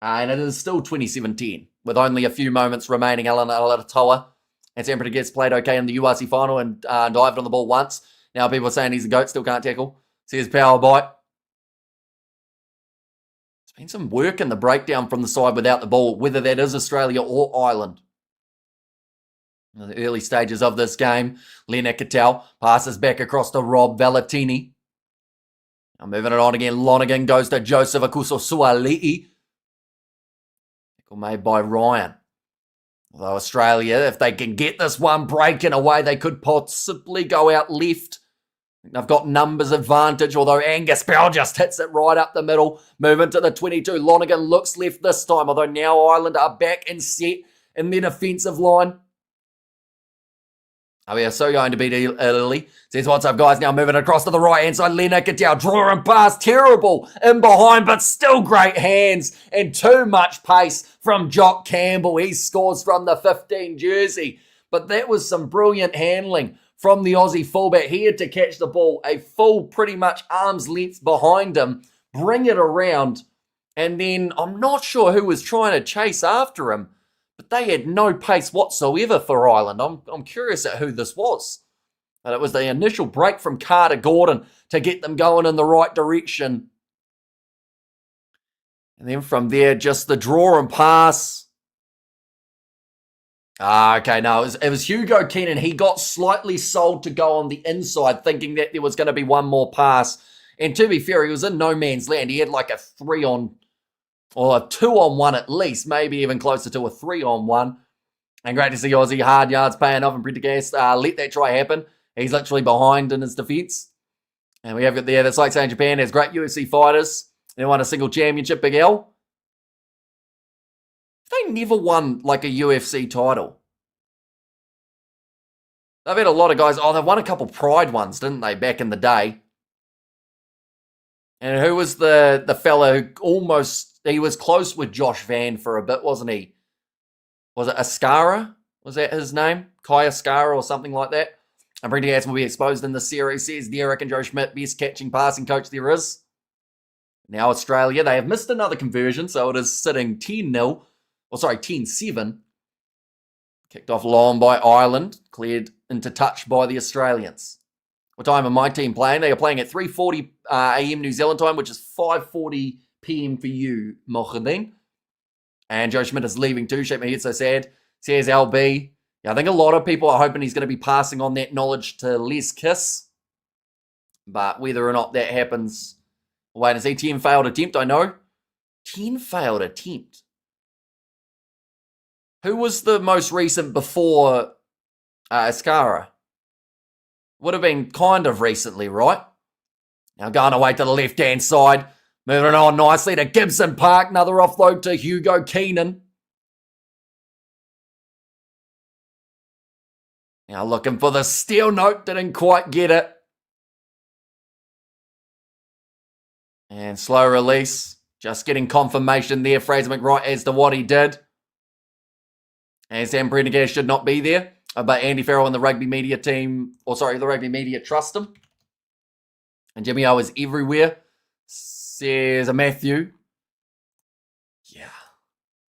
And it is still 27-10, with only a few moments remaining. Alan Alatoa and Sam Prendergast played okay in the URC final and dived on the ball once. Now people are saying he's a goat, still can't tackle. Says power bite. There's been some work in the breakdown from the side without the ball, whether that is Australia or Ireland. In the early stages of this game, Lena Cattell passes back across to Rob Valentini. Now moving it on again, Lonergan goes to Joseph Akuso-Suali'i. Made by Ryan. Although Australia, if they can get this one breaking away, they could possibly go out left. They've got numbers advantage, although Angus Bell just hits it right up the middle. Moving to the 22. Lonergan looks left this time, although now Ireland are back and set. in their defensive line. Oh, we are so going to beat Italy. Says, what's up, guys? Now moving across to the right-hand side. Leonard Cattell, drawing past. Terrible in behind, but still great hands and too much pace from Jock Campbell. He scores from the 15 jersey. But that was some brilliant handling from the Aussie fullback. He had to catch the ball a full pretty much arm's length behind him, bring it around, and then I'm not sure who was trying to chase after him. But they had no pace whatsoever for Ireland. I'm curious at who this was. But it was the initial break from Carter Gordon to get them going in the right direction. And then from there, just the draw and pass. Okay, no, it was Hugo Keenan. He got slightly sold to go on the inside, thinking that there was going to be one more pass. And to be fair, he was in no man's land. He had like a 2-on-1 at least, maybe even closer to a 3-on-1. And great to see Aussie hard yards paying off and Prendergast let that try happen. He's literally behind in his defence. And we have got there, that's like saying Japan has great UFC fighters. They won a single championship, Big L. They never won like a UFC title. They've had a lot of guys, they won a couple Pride ones, didn't they, back in the day? And who was the fella who he was close with Josh Van for a bit, wasn't he? Was it Ascara? Was that his name? Kai Ascara or something like that? And Prendergast will be exposed in the series, says Derek and Joe Schmidt, best catching passing coach there is. Now Australia, they have missed another conversion, so it is sitting 10-7. Kicked off long by Ireland, cleared into touch by the Australians. What time are my team playing? They are playing at 3:40 a.m. New Zealand time, which is 5:40 p.m. for you, Mohadin. And Joe Schmidt is leaving too. Shake my head so sad. Says LB. Yeah, I think a lot of people are hoping he's going to be passing on that knowledge to Les Kiss. But whether or not that happens, wait and see. 10 failed attempt, I know. 10 failed attempt. Who was the most recent before Ascara? Would have been kind of recently, right? Now going away to the left-hand side. Moving on nicely to Gibson Park. Another offload to Hugo Keenan. Now looking for the steal. Note, didn't quite get it. And slow release. Just getting confirmation there, Fraser McWright, as to what he did. And Sam Prendergast should not be there. But Andy Farrell and the rugby media team, the rugby media trust him. And Jimmy O is everywhere. Says a Matthew. Yeah.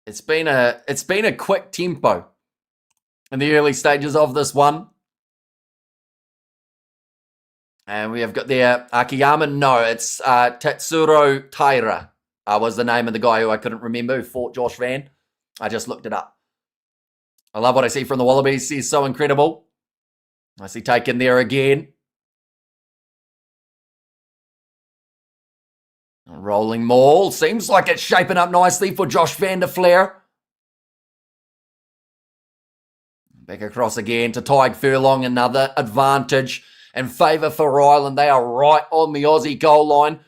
It's been a quick tempo in the early stages of this one. And we have got there Akiyama. No, it's Tatsuro Taira was the name of the guy who I couldn't remember who fought Josh Van. I just looked it up. I love what I see from the Wallabies. He's so incredible. I see taken there again. Rolling maul. Seems like it's shaping up nicely for Josh Van der Flair. Back across again to Tyg Furlong. Another advantage and favour for Ireland. They are right on the Aussie goal line.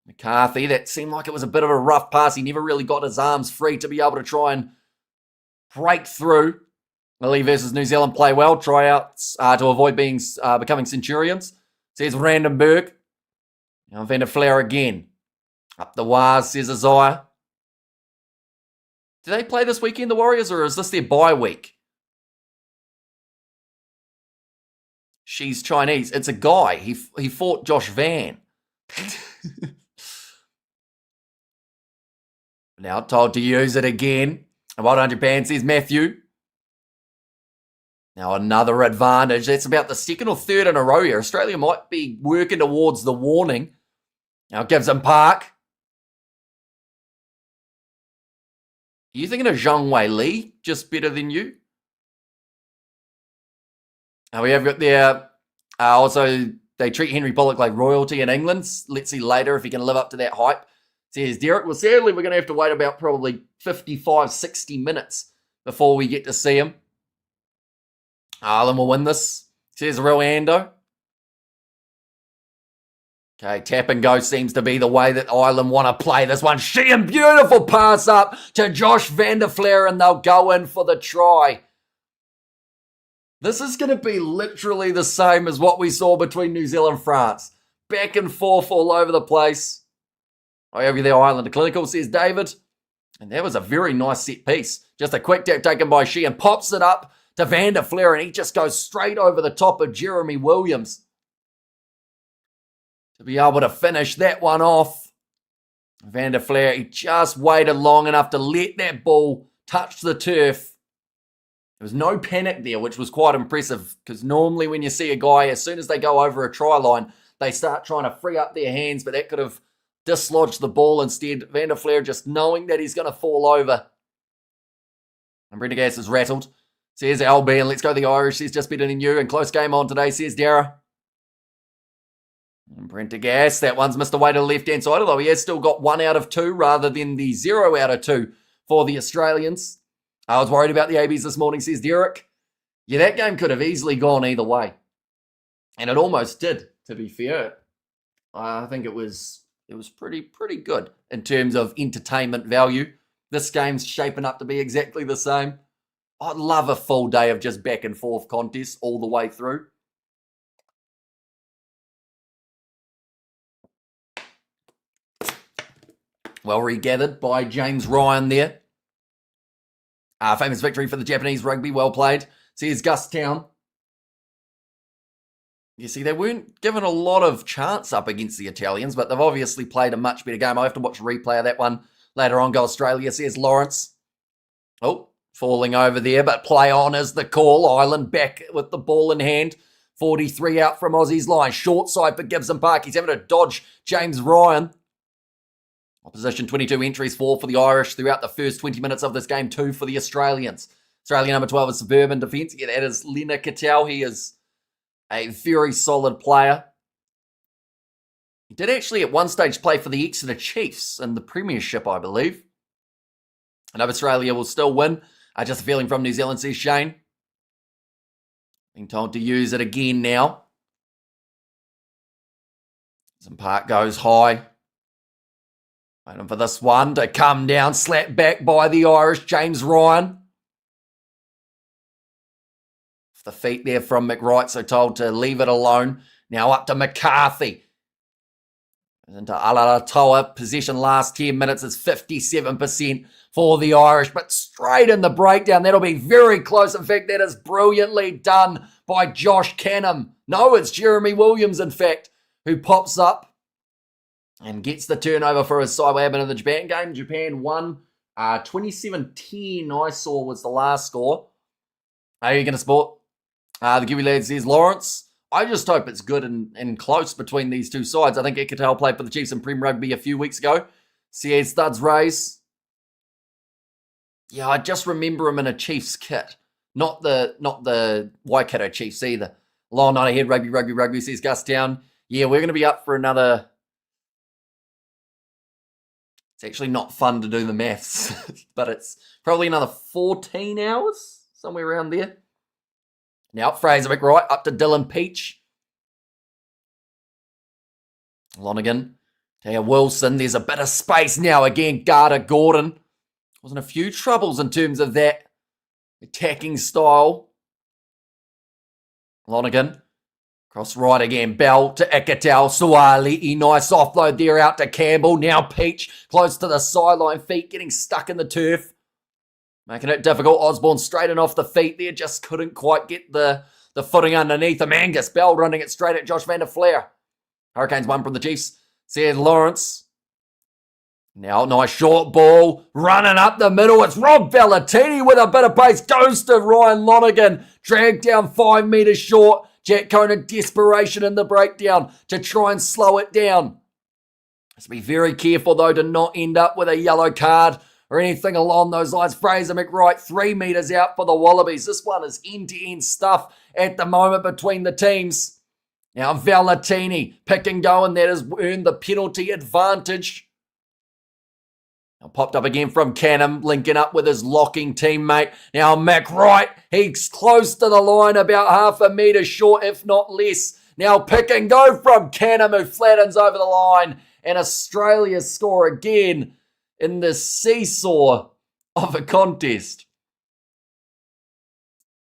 McCarthy, that seemed like it was a bit of a rough pass. He never really got his arms free to be able to try and break through. Italy versus New Zealand play well. Tryouts to avoid becoming Centurions. Says Randenberg. Now Van der Flair again. Up the wires, says Isaiah. Do they play this weekend, the Warriors, or is this their bye week? She's Chinese. It's a guy. He fought Josh Van. Now told to use it again. And well done, Japan, says Matthew. Now another advantage. That's about the second or third in a row here. Australia might be working towards the warning. Now Gibson Park. Are you thinking of Zhang Wei Li just better than you? Now we have got there, also they treat Henry Pollock like royalty in England. Let's see later if he can live up to that hype. Says Derek, well sadly we're going to have to wait about probably 55, 60 minutes before we get to see him. Ireland will win this, says Real Ando. Okay, tap and go seems to be the way that Ireland want to play this one. Sheehan, beautiful pass up to Josh van der Flair, and they'll go in for the try. This is going to be literally the same as what we saw between New Zealand and France. Back and forth all over the place. Over there, Ireland are clinical, says David. And that was a very nice set piece. Just a quick tap taken by Sheehan. Pops it up to van der Flair, and he just goes straight over the top of Jeremy Williams to be able to finish that one off. Van der Flair, he just waited long enough to let that ball touch the turf. There was no panic there, which was quite impressive, because normally when you see a guy, as soon as they go over a try line, they start trying to free up their hands, but that could have dislodged the ball instead. Van der Flair just knowing that he's going to fall over. And Brendergast is rattled. Says LB, and let's go the Irish. He's just better than you, and close game on today, says Dara. And Brendergast, that one's missed away to the left-hand side, although he has still got 1 out of 2 rather than the 0 out of 2 for the Australians. I was worried about the ABs this morning, says Derek. Yeah, that game could have easily gone either way. And it almost did, to be fair. I think it was pretty good in terms of entertainment value. This game's shaping up to be exactly the same. I'd love a full day of just back and forth contests all the way through. Well regathered by James Ryan there. Famous victory for the Japanese rugby, well played. Says Gus Town. You see, they weren't given a lot of chance up against the Italians, but they've obviously played a much better game. I'll have to watch a replay of that one later on. Go Australia, says Lawrence. Oh, falling over there, but play on is the call. Ireland back with the ball in hand. 43 out from Aussie's line. Short side for Gibson Park. He's having to dodge James Ryan. Opposition 22 entries, 4 for the Irish throughout the first 20 minutes of this game, 2 for the Australians. Australia number 12 is Suburban Defence. Yeah, that is Lena Cattell. He is a very solid player. He did actually at one stage play for the Exeter Chiefs in the Premiership, I believe. I know Australia will still win. Just a feeling from New Zealand, says Shane. Being told to use it again now. Some Park goes high. Waiting for this one to come down, slapped back by the Irish, James Ryan. Off the feet there from McWright, so told to leave it alone. Now up to McCarthy. Into Alatoa, possession last 10 minutes is 57% for the Irish, but straight in the breakdown. That'll be very close. In fact, that is brilliantly done by Josh Canham. No, it's Jeremy Williams, in fact, who pops up and gets the turnover for his side. What happened in the Japan game? Japan won 27-10, I saw, was the last score. Are you going to support the Kiwi lad, says Lawrence. I just hope it's good and close between these two sides. I think Ikatel played for the Chiefs in Prem Rugby a few weeks ago. CA studs raise. Yeah, I just remember him in a Chiefs kit. Not the Waikato Chiefs either. Long night ahead, rugby, says Gus Town. Yeah, we're going to be up for another... It's actually not fun to do the maths, but it's probably another 14 hours, somewhere around there. Now, Fraser McWright up to Dylan Peach. Lonergan. Taya Wilson. There's a bit of space now. Again, Garter Gordon. Wasn't a few troubles in terms of that attacking style. Lonergan. Cross right again. Bell to Ikatel. Suali'i. Nice offload there out to Campbell. Now Peach close to the sideline. Feet getting stuck in the turf. Making it difficult. Osborne straight in off the feet there. Just couldn't quite get the footing underneath him. Angus Bell running it straight at Josh van der Flair. Hurricanes won from the Chiefs. Said Lawrence. Now nice short ball. Running up the middle. It's Rob Valentini with a bit of pace. Goes to Ryan Lonergan. Dragged down 5 metres short. Jack Conan desperation in the breakdown to try and slow it down. Let's be very careful though to not end up with a yellow card or anything along those lines. Fraser McWright 3 metres out for the Wallabies. This one is end-to-end stuff at the moment between the teams. Now Valentini pick and go, and that has earned the penalty advantage. Now popped up again from Canham, linking up with his locking teammate. Now McWright, he's close to the line, about half a metre short, if not less, Now pick and go from Canham, who flattens over the line. And Australia score again in the seesaw of a contest.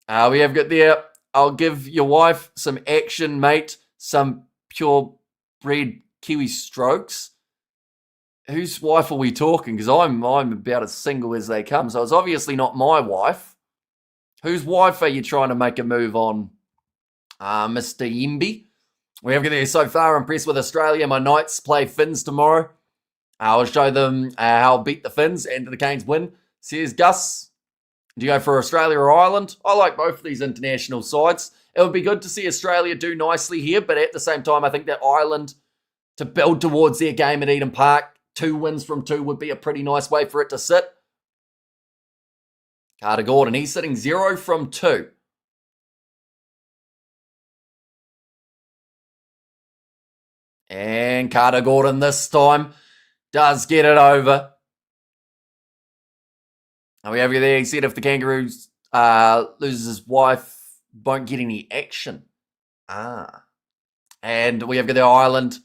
We have got there, I'll give your wife some action, mate. Some purebred Kiwi strokes. Whose wife are we talking? Because I'm about as single as they come. So it's obviously not my wife. Whose wife are you trying to make a move on, Mr. Yimby? We have got there so far impressed with Australia. My Knights play Finns tomorrow. I'll show them how I'll beat the Finns and the Canes win. Says Gus. Do you go for Australia or Ireland? I like both of these international sides. It would be good to see Australia do nicely here, but at the same time, I think that Ireland, to build towards their game at Eden Park, 2 wins from 2 would be a pretty nice way for it to sit. Carter Gordon, he's sitting 0 from 2. And Carter Gordon this time does get it over. And we have you there. He said if the Kangaroos loses his wife, won't get any action. And we have got the Ireland.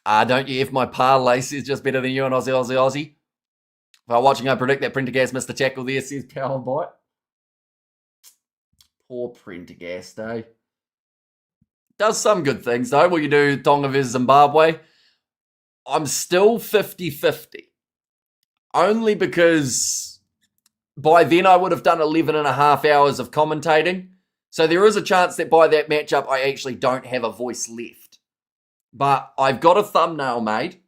Don't you if my parlay says just better than you and Aussie. While watching, I predict that Prendergast missed the tackle there, says Power Bite. Poor Prendergast, eh? Does some good things, though. Will you do Tonga vs Zimbabwe? I'm still 50-50. Only because by then I would have done 11 and a half hours of commentating. So there is a chance that by that matchup I actually don't have a voice left. But I've got a thumbnail made.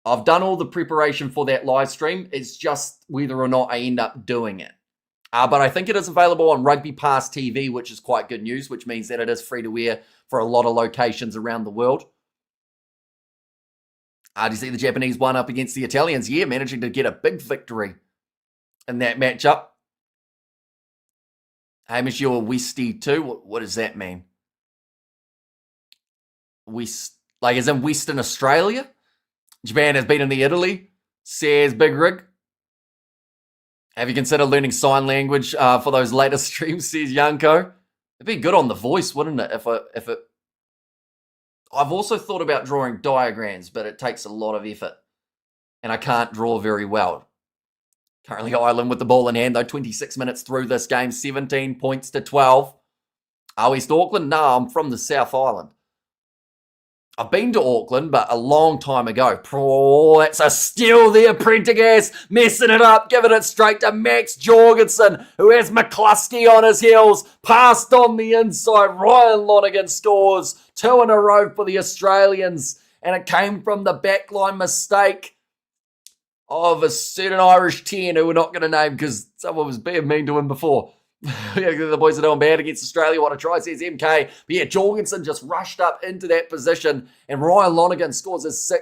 I've done all the preparation for that live stream. It's just whether or not I end up doing it. But I think it is available on Rugby Pass TV, which is quite good news, which means that it is free to air for a lot of locations around the world. Do you see the Japanese one up against the Italians? Yeah, managing to get a big victory in that matchup. Hamish, you're Westy too. What does that mean? West, like as in Western Australia? Japan has beaten the Italy, says Big Rig. Have you considered learning sign language for those later streams, says Yanko? It'd be good on the voice, wouldn't it? If it. I've also thought about drawing diagrams, but it takes a lot of effort. And I can't draw very well. Currently Ireland with the ball in hand, though, 26 minutes through this game, 17 points to 12. West Auckland? No, I'm from the South Island. I've been to Auckland, but a long time ago. Oh, that's a steal there, Prendergast, messing it up, giving it straight to Max Jorgensen, who has McCluskey on his heels, passed on the inside. Ryan Lonergan scores 2 in a row for the Australians, and it came from the backline mistake of a certain Irish 10 who we're not going to name because someone was being mean to him before. The boys are doing bad against Australia. What a try, says MK. But yeah, Jorgensen just rushed up into that position, and Ryan Lonergan scores his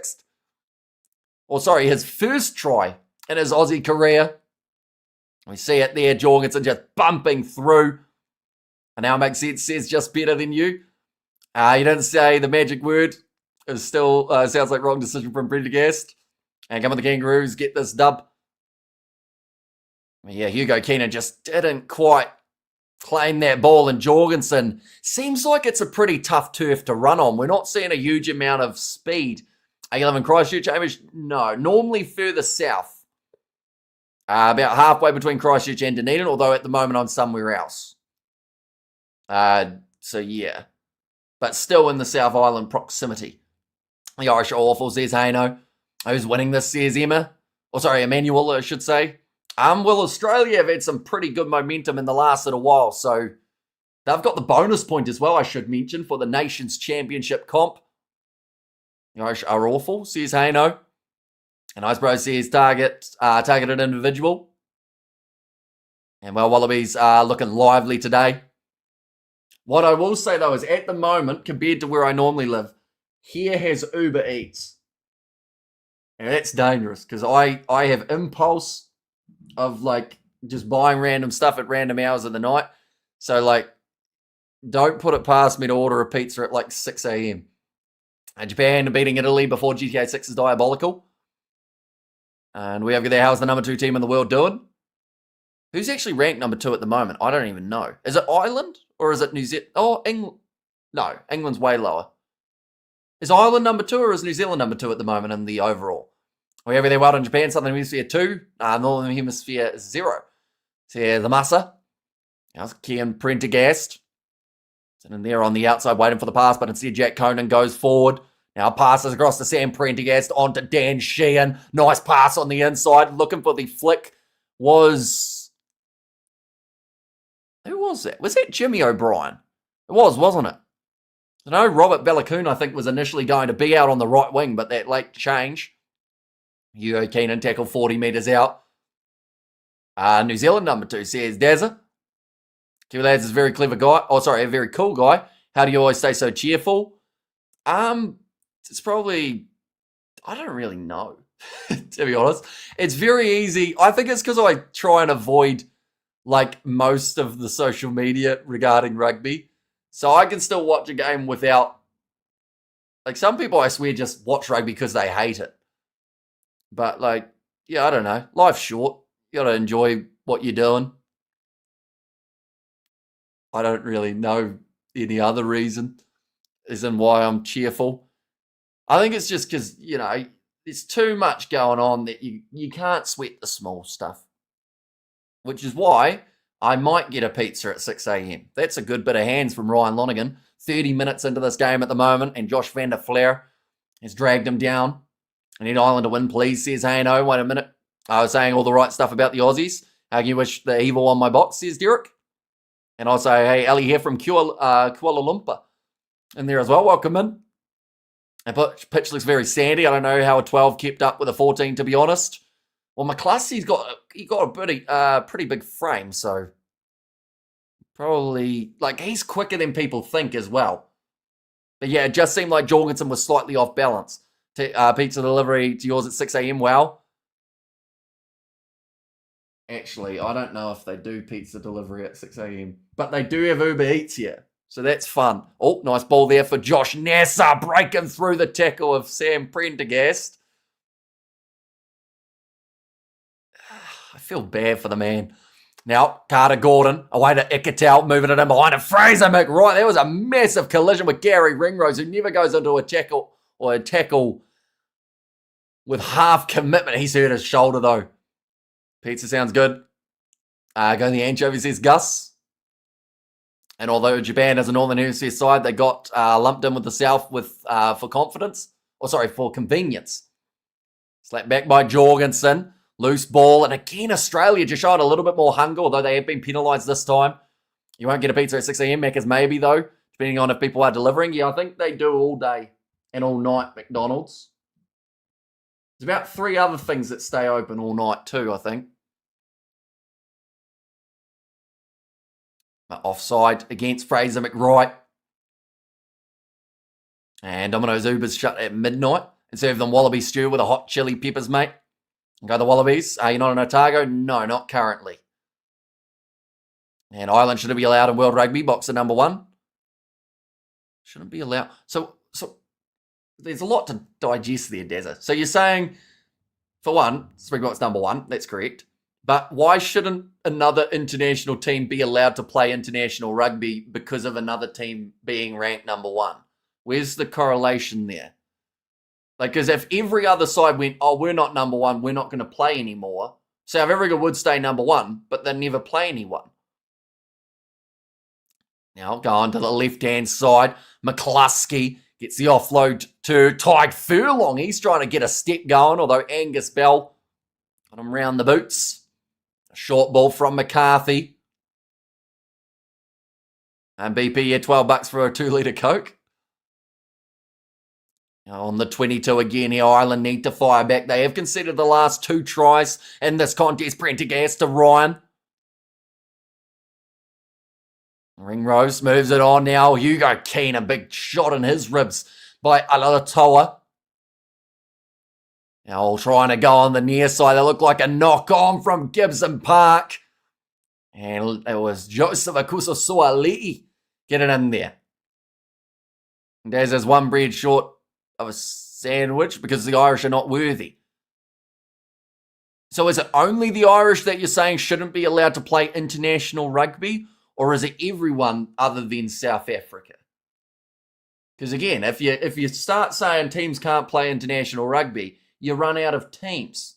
his first try in his Aussie career. We see it there, Jorgensen just bumping through. And now it makes sense, says just better than you. You didn't say the magic word. It still sounds like wrong decision from Prendergast. And come on, the Kangaroos, get this dub. Yeah, Hugo Keenan just didn't quite claim that ball, and Jorgensen seems like it's a pretty tough turf to run on. We're not seeing a huge amount of speed. Are you living in Christchurch, Hamish? No, normally further south. About halfway between Christchurch and Dunedin, although at the moment I'm somewhere else. So yeah, but still in the South Island proximity. The Irish are awful, says Haino. Who's winning this, says Emma. Emmanuel, I should say. Well, Australia have had some pretty good momentum in the last little while, so they've got the bonus point as well, I should mention, for the Nations Championship comp. The Irish are awful, says Haino. And Icebro says targeted individual. And well, Wallabies are looking lively today. What I will say, though, is at the moment, compared to where I normally live, here has Uber Eats. And that's dangerous, because I have impulse of like just buying random stuff at random hours of the night. So like, don't put it past me to order a pizza at like 6 a.m. Japan beating Italy before GTA 6 is diabolical. And we have there, how's the number 2 team in the world doing? Who's actually ranked number 2 at the moment? I don't even know. Is it Ireland or is it New Zealand? Oh, England. No, England's way lower. Is Ireland number 2 or is New Zealand number 2 at the moment in the overall? We have there well in Japan, Southern Hemisphere 2, Northern Hemisphere 0. So yeah, the Massa. How's Kian Prendergast? Sitting there on the outside waiting for the pass, but instead Jack Conan goes forward. Now passes across to Sam Prendergast onto Dan Sheehan. Nice pass on the inside. Looking for the flick was... Who was that? Was that Jimmy O'Brien? It was, wasn't it? I know Robert Balakoon, I think, was initially going to be out on the right wing, but that late change. Hugo Keenan tackled 40 metres out. New Zealand number 2 says Dazza. Kiwi Lads is a very clever guy. Oh, sorry, a very cool guy. How do you always stay so cheerful? It's probably, I don't really know, to be honest. It's very easy. I think it's because I try and avoid, like, most of the social media regarding rugby. So I can still watch a game without, like, some people I swear just watch rugby because they hate it. But, like, yeah, I don't know. Life's short. You got to enjoy what you're doing. I don't really know any other reason as in why I'm cheerful. I think it's just because, you know, there's too much going on that you can't sweat the small stuff. Which is why I might get a pizza at 6 a.m. That's a good bit of hands from Ryan Lonergan. 30 minutes into this game at the moment, and Josh van der Flair has dragged him down. I need Ireland to win, please, says Hey No. Wait a minute. I was saying all the right stuff about the Aussies. How can you wish the evil on my box, says Derek. And also, hey, Ali here from Kuala Lumpur in there as well. Welcome in. The pitch looks very sandy. I don't know how a 12 kept up with a 14, to be honest. Well, McCluskey's got a pretty big frame, so probably, like, he's quicker than people think as well. But yeah, it just seemed like Jorgensen was slightly off balance. Pizza delivery to yours at 6 a.m. Wow. Actually, I don't know if they do pizza delivery at 6 a.m. But they do have Uber Eats here. So that's fun. Oh, nice ball there for Josh Nasser, breaking through the tackle of Sam Prendergast. I feel bad for the man. Now, Carter Gordon, away to Iketal, moving it in behind him. Fraser McWright. There was a massive collision with Gary Ringrose, who never goes into a tackle with half commitment. He's hurt his shoulder, though. Pizza sounds good. Go the anchovy, says Gus. And although Japan has a Northern Hemisphere side, they got lumped in with the South for confidence. For convenience. Slapped back by Jorgensen. Loose ball. And again, Australia just showed a little bit more hunger, although they have been penalised this time. You won't get a pizza at 6 a.m. Macca's maybe, though, depending on if people are delivering. Yeah, I think they do all day and all night, McDonald's. There's about 3 other things that stay open all night too, I think. Offside against Fraser McWright. And Domino's Uber's shut at midnight. And serve them Wallaby stew with a hot chili peppers, mate. Go the Wallabies. Are you not an Otago? No, not currently. And Ireland shouldn't be allowed in World Rugby. Boxer number 1. Shouldn't be allowed. So there's a lot to digest there, Dazza. So you're saying, for one, Springboks number 1. That's correct. But why shouldn't another international team be allowed to play international rugby because of another team being ranked number 1? Where's the correlation there? Like, because if every other side went, oh, we're not number 1, we're not going to play anymore. South Africa would stay number 1, but they'd never play anyone. Now, go on to the left-hand side. McCluskey gets the offload to Tyke Furlong. He's trying to get a step going, although Angus Bell got him round the boots. A short ball from McCarthy. And BP here, $12 for a 2-litre Coke. Now on the 22 again here, Ireland need to fire back. They have conceded the last 2 tries in this contest. Prendergast to Ryan. Ringrose moves it on now. Hugo Keane, a big shot in his ribs by Alatoa. Now all trying to go on the near side. They look like a knock on from Gibson Park. And it was Joseph Akuso-Suali'i getting in there. And there's one bread short of a sandwich because the Irish are not worthy. So is it only the Irish that you're saying shouldn't be allowed to play international rugby? Or is it everyone other than South Africa? Because again, if you start saying teams can't play international rugby, you run out of teams.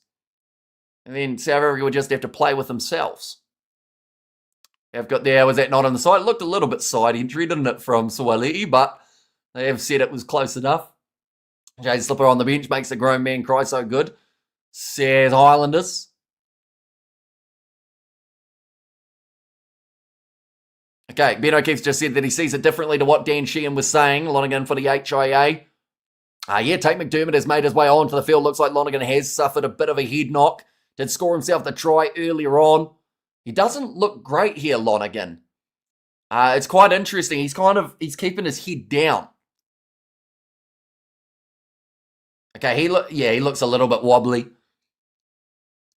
And then South Africa would just have to play with themselves. I've got there, was that not on the side? It looked a little bit side entry, didn't it, from Suaalii, but they have said it was close enough. Jay Slipper on the bench makes a grown man cry so good. Says Highlanders. Okay, Ben O'Keefe's just said that he sees it differently to what Dan Sheehan was saying. Lonergan for the HIA. Tate McDermott has made his way onto the field. Looks like Lonergan has suffered a bit of a head knock. Did score himself the try earlier on. He doesn't look great here, Lonergan. It's quite interesting. He's keeping his head down. Okay, he looks a little bit wobbly.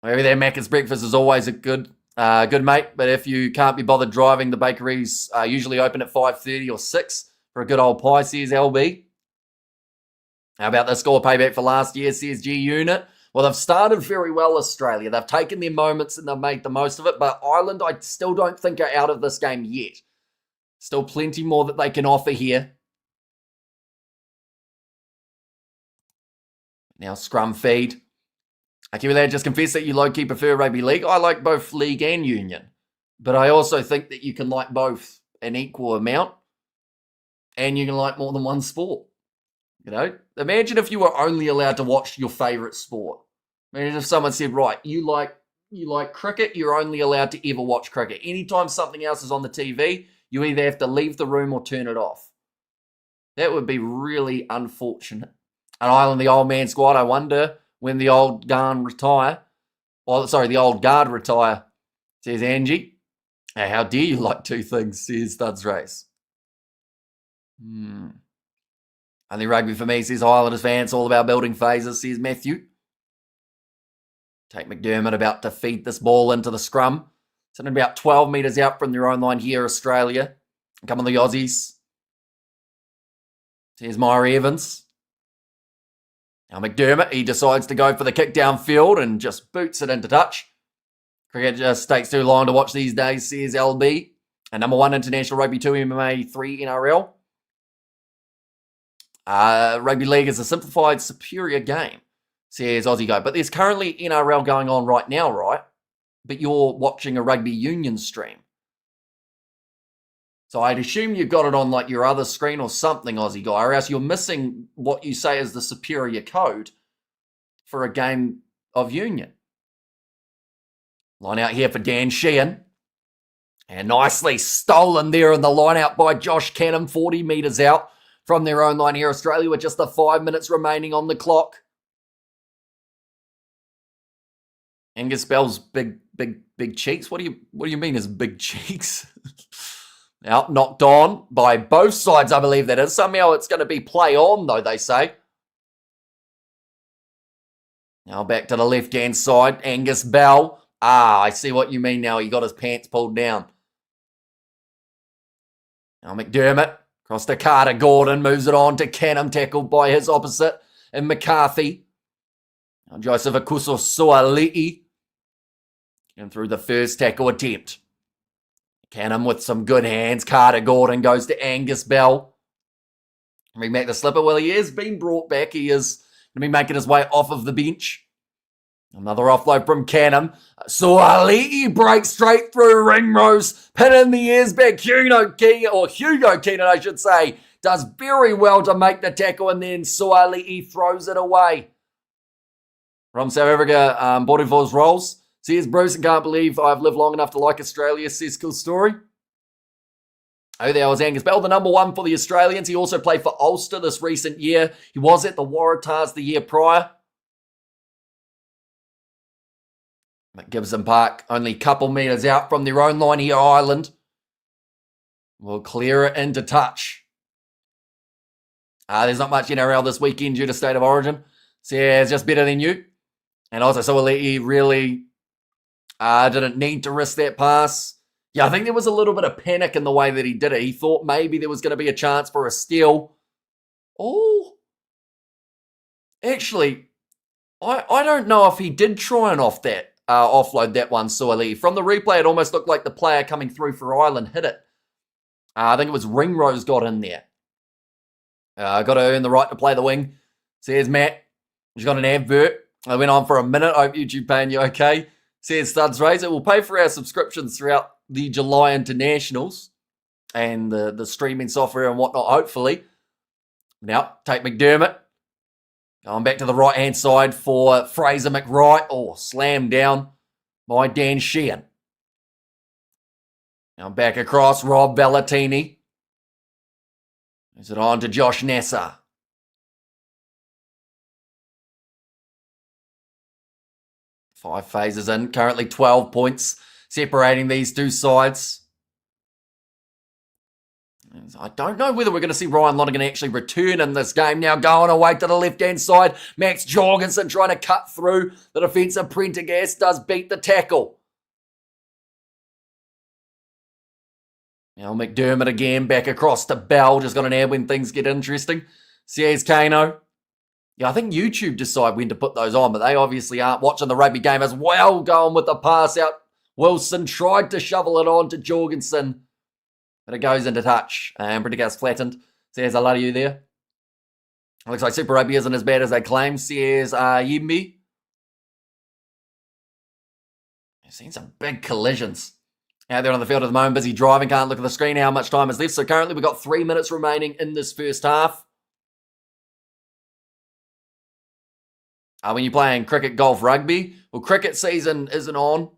Maybe their Macca's breakfast is always a good mate, but if you can't be bothered driving, the bakeries usually open at 5:30 or 6 for a good old pie, says LB. How about the score payback for last year, says G Unit? Well, they've started very well, Australia. They've taken their moments and they've made the most of it, but Ireland, I still don't think are out of this game yet. Still plenty more that they can offer here. Now scrum feed. Lad, just confess that you low-key prefer rugby league. I like both league and union, but I also think that you can like both an equal amount, and you can like more than one sport. You know, imagine if you were only allowed to watch your favourite sport. Imagine if someone said, right, you like cricket, you're only allowed to ever watch cricket. Anytime something else is on the TV, you either have to leave the room or turn it off. That would be really unfortunate. And Ireland, the old man squad, I wonder when the old guard retire. The old guard retire, says Angie. Hey, how dare you like two things, says Studs Race. Only rugby for me, says Highlanders fans. All about building phases, says Matthew. Tate McDermott about to feed this ball into the scrum. Sitting about 12 metres out from their own line here, Australia. Come on, the Aussies. Says Myra Evans. Now McDermott, he decides to go for the kick downfield and just boots it into touch. Cricket just takes too long to watch these days, says LB. And number 1 international rugby 2 MMA 3 NRL. Rugby league is a simplified, superior game, says Aussie Guy. But there's currently NRL going on right now, right? But you're watching a rugby union stream. So I'd assume you've got it on like your other screen or something, Aussie Guy, or else you're missing what you say is the superior code for a game of union. Line out here for Dan Sheehan. And nicely stolen there in the line out by Josh Cannon, 40 metres out from their own line here, Australia, with just the 5 minutes remaining on the clock. Angus Bell's big cheeks. What do you mean his big cheeks? Now, knocked on by both sides, I believe that is. Somehow it's going to be play on, though, they say. Now back to the left-hand side. Angus Bell. I see what you mean now. He got his pants pulled down. Now McDermott. Across to Carter Gordon. Moves it on to Canham. Tackled by his opposite. And McCarthy. Now Joseph Akuso Suaalii. And through the first tackle attempt. Canham with some good hands. Carter Gordon goes to Angus Bell. Bring back the slipper. Well, he has been brought back. He is going to be making his way off of the bench. Another offload from Canham. Suaalii breaks straight through Ringrose. Pin in the ears back. Hugo Keenan, I should say, does very well to make the tackle, and then Suaalii throws it away. From South Africa, Borderfors rolls. Says Bruce, and can't believe I've lived long enough to like Australia, says Cool Story. Oh, there was Angus Bell, the number 1 for the Australians. He also played for Ulster this recent year. He was at the Waratahs the year prior. Gibson Park, only a couple metres out from their own line here, Ireland. Will clear it into touch. There's not much NRL this weekend due to State of Origin. Says just better than you. And also, Suaalii really didn't need to risk that pass. Yeah, I think there was a little bit of panic in the way that he did it. He thought maybe there was going to be a chance for a steal. Oh. Actually, I don't know if he did try and offload that one, Suaalii. From the replay, it almost looked like the player coming through for Ireland hit it. I think it was Ringrose got in there. Got to earn the right to play the wing, says Matt. He's got an advert. I went on for a minute. I hope YouTube paying you okay. Says Studs Razor. We'll pay for our subscriptions throughout the July internationals and the streaming software and whatnot, hopefully. Now, take McDermott. Going back to the right-hand side for Fraser McWright. Oh, slammed down by Dan Sheehan. Now back across, Rob Valentini. Is it on to Josh Nasser? Five phases in, currently 12 points separating these two sides. I don't know whether we're going to see Ryan Lonergan actually return in this game. Now going away to the left-hand side. Max Jorgensen trying to cut through the defence of Prendergast does beat the tackle. Now McDermott again back across to Bell. Just got an air when things get interesting. Says Kano. Yeah, I think YouTube decide when to put those on, but they obviously aren't watching the rugby game as well. Going with the pass out. Wilson tried to shovel it on to Jorgensen, but it goes into touch. And Prendergast flattened. Says, I love you there. Looks like Super Rugby isn't as bad as they claim. Says Yimby. I've seen some big collisions out there on the field at the moment. Busy driving, can't look at the screen how much time is left. So currently we've got 3 minutes remaining in this first half. When you're playing cricket, golf, rugby, well, cricket season isn't on.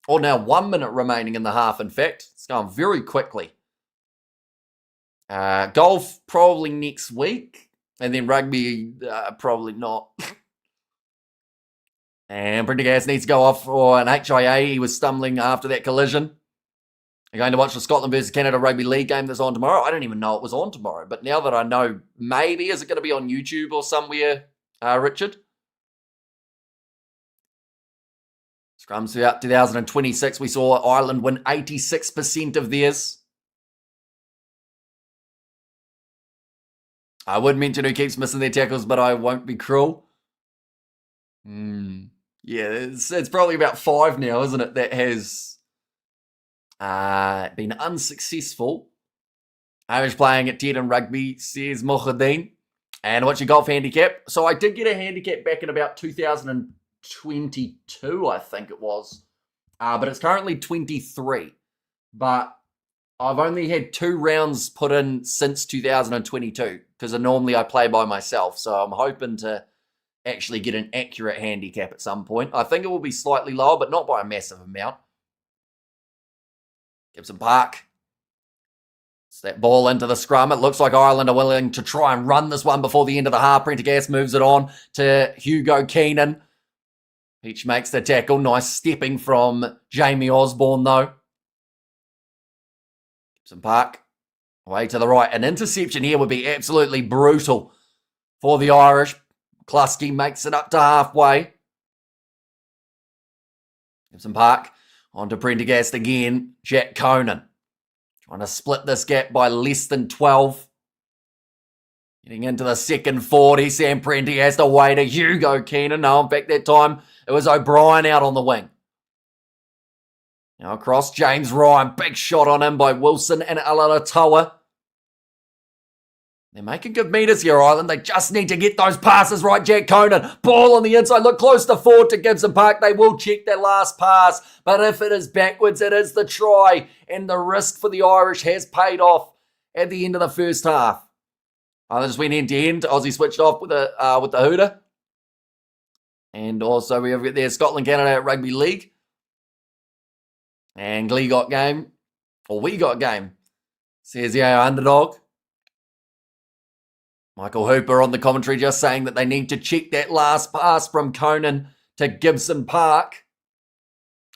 Or now 1 minute remaining in the half, in fact. It's going very quickly. Golf probably next week. And then rugby, probably not. And Prendergast needs to go off for an HIA. He was stumbling after that collision. You're going to watch the Scotland versus Canada Rugby League game that's on tomorrow. I didn't even know it was on tomorrow. But now that I know, maybe, is it going to be on YouTube or somewhere, Richard? Scrums throughout 2026, we saw Ireland win 86% of theirs. I would mention who keeps missing their tackles, but I won't be cruel. Yeah, it's probably about 5 now, isn't it, that has been unsuccessful. Irish playing at 10 in rugby, says Mohadeen. And what's your golf handicap? So I did get a handicap back in about 2022, I think it was. But it's currently 23. But I've only had 2 rounds put in since 2022 because normally I play by myself. So I'm hoping to actually get an accurate handicap at some point. I think it will be slightly lower, but not by a massive amount. Gibson Park. It's that ball into the scrum. It looks like Ireland are willing to try and run this one before the end of the half. Prendergast moves it on to Hugo Keenan. Peach makes the tackle. Nice stepping from Jamie Osborne, though. Gibson Park. Away to the right. An interception here would be absolutely brutal for the Irish. Kluski makes it up to halfway. Gibson Park. On to Prendergast again. Jack Conan. Trying to split this gap by less than 12. Getting into the second 40. Sam Prendergast away to Hugo Keenan. No, in fact, that time it was O'Brien out on the wing. Now across, James Ryan. Big shot on him by Wilson and Alalatoa. They're making good meters here, Ireland. They just need to get those passes right. Jack Conan, ball on the inside. Look close to forward to Gibson Park. They will check their last pass. But if it is backwards, it is the try. And the risk for the Irish has paid off at the end of the first half. They just went end to end. Aussie switched off with the hooter. And also we have got there Scotland, Canada Rugby League. And Glee got game. Or we got game. Says the underdog. Michael Hooper on the commentary just saying that they need to check that last pass from Conan to Gibson Park.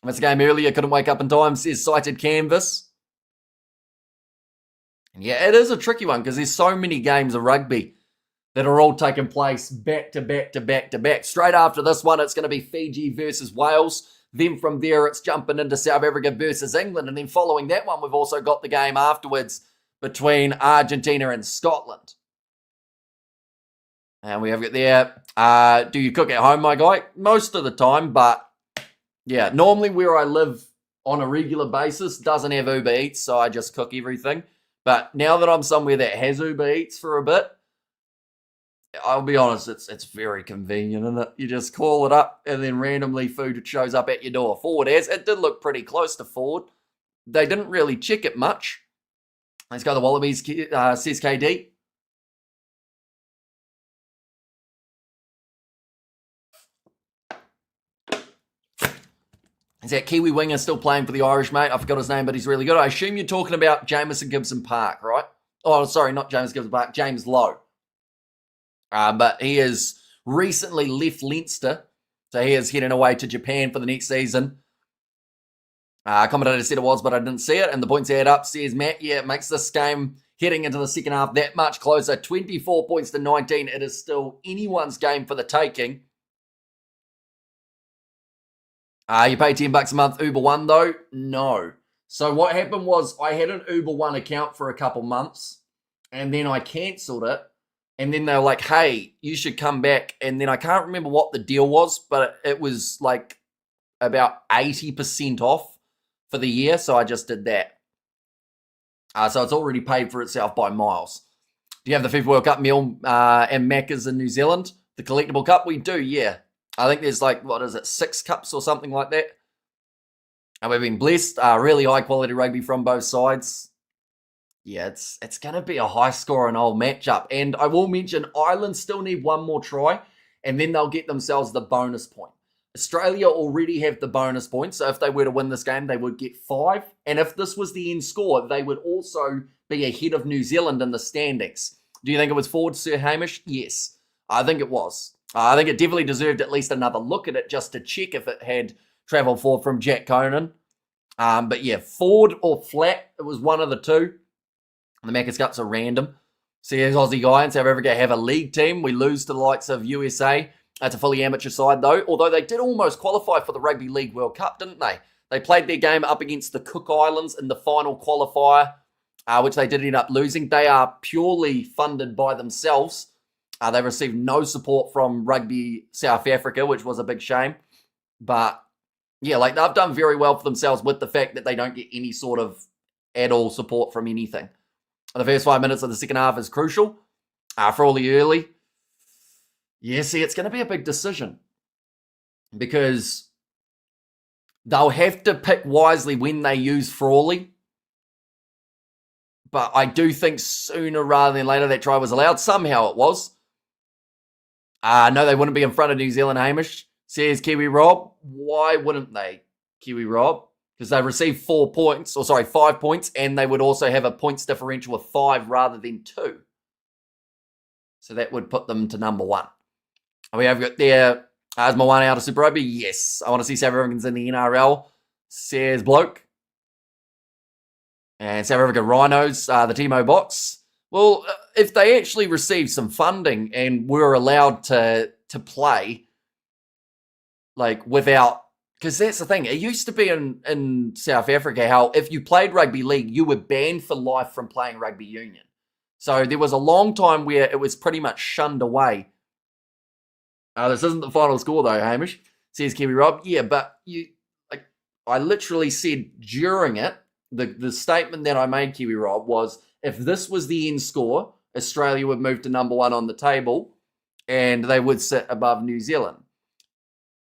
Missed the game earlier, couldn't wake up in time, says Sighted Canvas. And yeah, it is a tricky one because there's so many games of rugby that are all taking place back to back to back to back. Straight after this one, it's going to be Fiji versus Wales. Then from there, it's jumping into South Africa versus England. And then following that one, we've also got the game afterwards between Argentina and Scotland. And we have it there. Do you cook at home, my guy? Most of the time, but yeah, normally where I live on a regular basis doesn't have Uber Eats, so I just cook everything. But now that I'm somewhere that has Uber Eats for a bit, I'll be honest, it's very convenient, isn't it? You just call it up and then randomly food shows up at your door. Forward as it did look pretty close to forward. They didn't really check it much. Let's go the Wallabies, says KD. Is that Kiwi winger still playing for the Irish, mate? I forgot his name, but he's really good. I assume you're talking about Jamison Gibson Park, right? Oh, sorry, not James Gibson Park, James Lowe. But he has recently left Leinster, so he is heading away to Japan for the next season. Commentator said it was, but I didn't see it. And the points add up, says Matt. Yeah, it makes this game heading into the second half that much closer. 24 points to 19. It is still anyone's game for the taking. You pay $10 a month. Uber One, though? No. So what happened was I had an Uber One account for a couple months, and then I cancelled it. And then they were like, hey, you should come back. And then I can't remember what the deal was, but it was like about 80% off for the year, so I just did that. So it's already paid for itself by miles. Do you have the FIFA World Cup meal and Macca's in New Zealand? The collectible cup? We do, yeah. I think there's 6 cups or something like that. And we've been blessed. Really high quality rugby from both sides. Yeah, it's going to be a high scoring old matchup. And I will mention Ireland still need one more try, and then they'll get themselves the bonus point. Australia already have the bonus points, so if they were to win this game, they would get 5. And if this was the end score, they would also be ahead of New Zealand in the standings. Do you think it was forward, Sir Hamish? Yes, I think it was. I think it definitely deserved at least another look at it just to check if it had travelled forward from Jack Conan. But yeah, forward or flat, it was one of the two. The Macca's Cups are random. See, as Aussie guy in South Africa have a league team. We lose to the likes of USA. That's a fully amateur side, though. Although they did almost qualify for the Rugby League World Cup, didn't they? They played their game up against the Cook Islands in the final qualifier, which they did end up losing. They are purely funded by themselves. They received no support from Rugby South Africa, which was a big shame. But, yeah, they've done very well for themselves with the fact that they don't get any sort of at all support from anything. The first 5 minutes of the second half is crucial for all the early. Yeah, see, it's going to be a big decision because they'll have to pick wisely when they use Frawley. But I do think sooner rather than later that try was allowed. Somehow it was. No, they wouldn't be in front of New Zealand, Hamish, says Kiwi Rob. Why wouldn't they, Kiwi Rob? Because they received 5 points, and they would also have a points differential of 5 rather than 2. So that would put them to number 1. We have got there, is my one out of Super Rugby? Yes. I want to see South Africans in the NRL, says Bloke. And South Africa Rhinos, the Timo box. Well, if they actually received some funding and were allowed to play, without... Because that's the thing. It used to be in South Africa how if you played rugby league, you were banned for life from playing rugby union. So there was a long time where it was pretty much shunned away. This isn't the final score though, Hamish, says Kiwi Rob. Yeah, but I literally said during it, the statement that I made, Kiwi Rob, was if this was the end score, Australia would move to number 1 on the table and they would sit above New Zealand.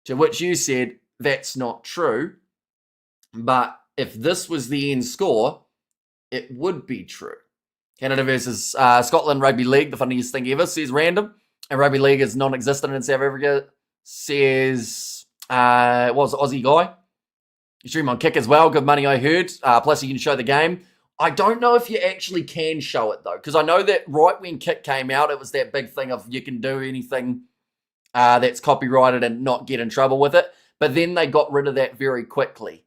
To which you said, that's not true. But if this was the end score, it would be true. Canada versus Scotland Rugby League, the funniest thing ever, says Random. And Rugby League is non-existent in South Africa, says, it was Aussie guy. You stream on Kick as well, good money I heard. Plus you can show the game. I don't know if you actually can show it though, because I know that right when Kick came out, it was that big thing of you can do anything that's copyrighted and not get in trouble with it. But then they got rid of that very quickly.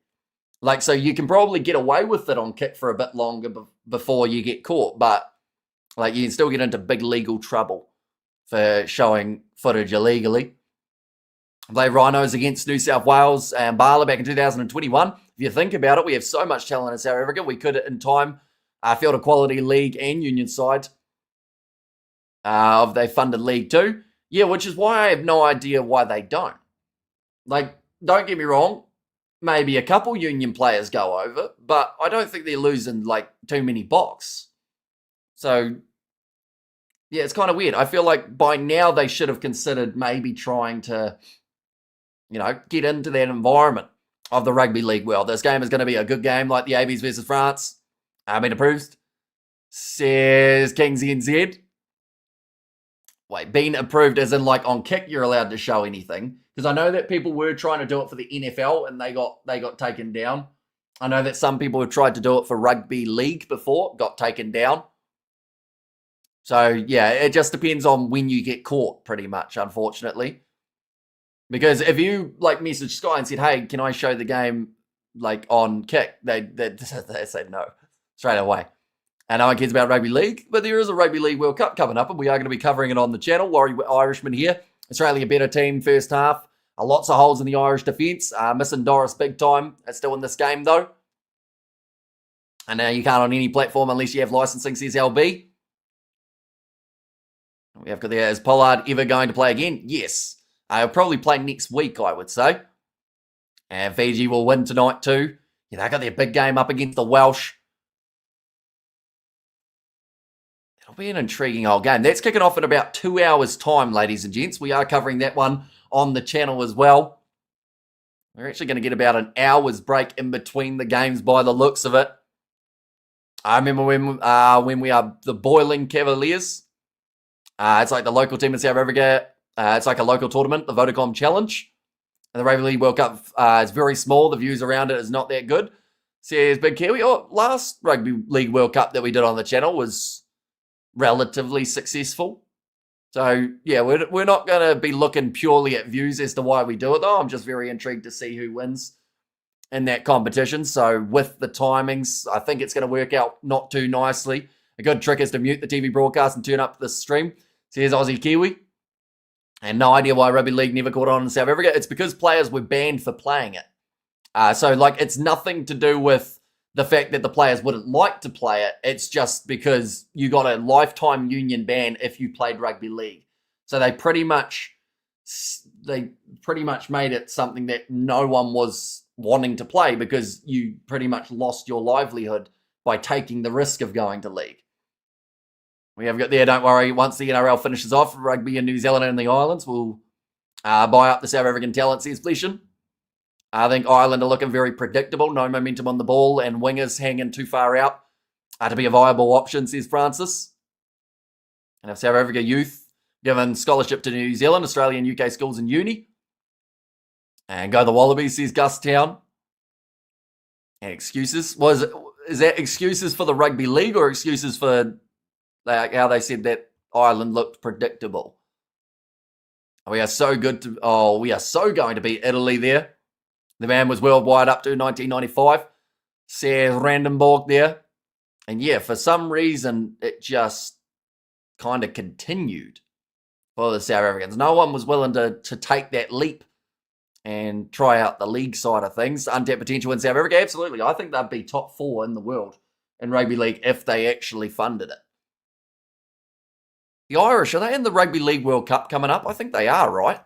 So you can probably get away with it on Kick for a bit longer before you get caught. But, you can still get into big legal trouble for showing footage illegally. Played Rhinos against New South Wales and Bala back in 2021. If you think about it, we have so much talent in South Africa. We could, in time, field a quality league and union side of their funded league too. Yeah, which is why I have no idea why they don't. Don't get me wrong, maybe a couple union players go over, but I don't think they're losing too many box. So, Yeah, it's kind of weird. I feel like by now they should have considered maybe trying to, get into that environment of the rugby league world. This game is going to be a good game like the ABs versus France. Approved, says Kings NZ. Wait, been approved as in like on Kick you're allowed to show anything? Because I know that people were trying to do it for the NFL and they got taken down. I know that some people have tried to do it for rugby league before, got taken down. So yeah, it just depends on when you get caught, pretty much, unfortunately. Because if you like message Sky and said, "Hey, can I show the game like on Kick?" They said no straight away. And no one cares about rugby league, but there is a Rugby League World Cup coming up, and we are going to be covering it on the channel. Warrior Irishman here. Australia better team first half. Lots of holes in the Irish defence. Missing Doris big time. It's still in this game though. And now you can't on any platform unless you have licensing, says LB. We have got there, is Pollard ever going to play again? Yes. He'll probably play next week, I would say. And Fiji will win tonight too. Yeah, they got their big game up against the Welsh. It'll be an intriguing old game. That's kicking off in about 2 hours' time, ladies and gents. We are covering that one on the channel as well. We're actually going to get about an hour's break in between the games by the looks of it. I remember when we are the Boiling Cavaliers. It's like the local team in South Africa. It's like a local tournament, the Vodacom Challenge. And the Rugby League World Cup is very small. The views around it is not that good. Says Big Kiwi. Last Rugby League World Cup that we did on the channel was relatively successful. So, yeah, we're not going to be looking purely at views as to why we do it, though. I'm just very intrigued to see who wins in that competition. So, with the timings, I think it's going to work out not too nicely. A good trick is to mute the TV broadcast and turn up the stream. Says Aussie Kiwi. And no idea why Rugby League never caught on in South Africa. It's because players were banned for playing it. So, it's nothing to do with the fact that the players wouldn't like to play it. It's just because you got a lifetime union ban if you played rugby league. So they pretty much made it something that no one was wanting to play because you pretty much lost your livelihood by taking the risk of going to league. We have got there, don't worry, once the NRL finishes off, rugby in New Zealand and the islands will buy up the South African talent, says Fleishan. I think Ireland are looking very predictable. No momentum on the ball and wingers hanging too far out to be a viable option, says Francis. And if South Africa youth given scholarship to New Zealand, Australia and UK schools and uni. And go the Wallabies, says Gus Town. And excuses. Is that excuses for the rugby league or excuses for how they said that Ireland looked predictable? We are so going to beat Italy there. The man was worldwide up to 1995. Says Randenborg there. And yeah, for some reason, it just kind of continued for the South Africans. No one was willing to take that leap and try out the league side of things. Untapped potential in South Africa? Absolutely. I think they'd be top 4 in the world in rugby league if they actually funded it. The Irish, are they in the Rugby League World Cup coming up? I think they are, right?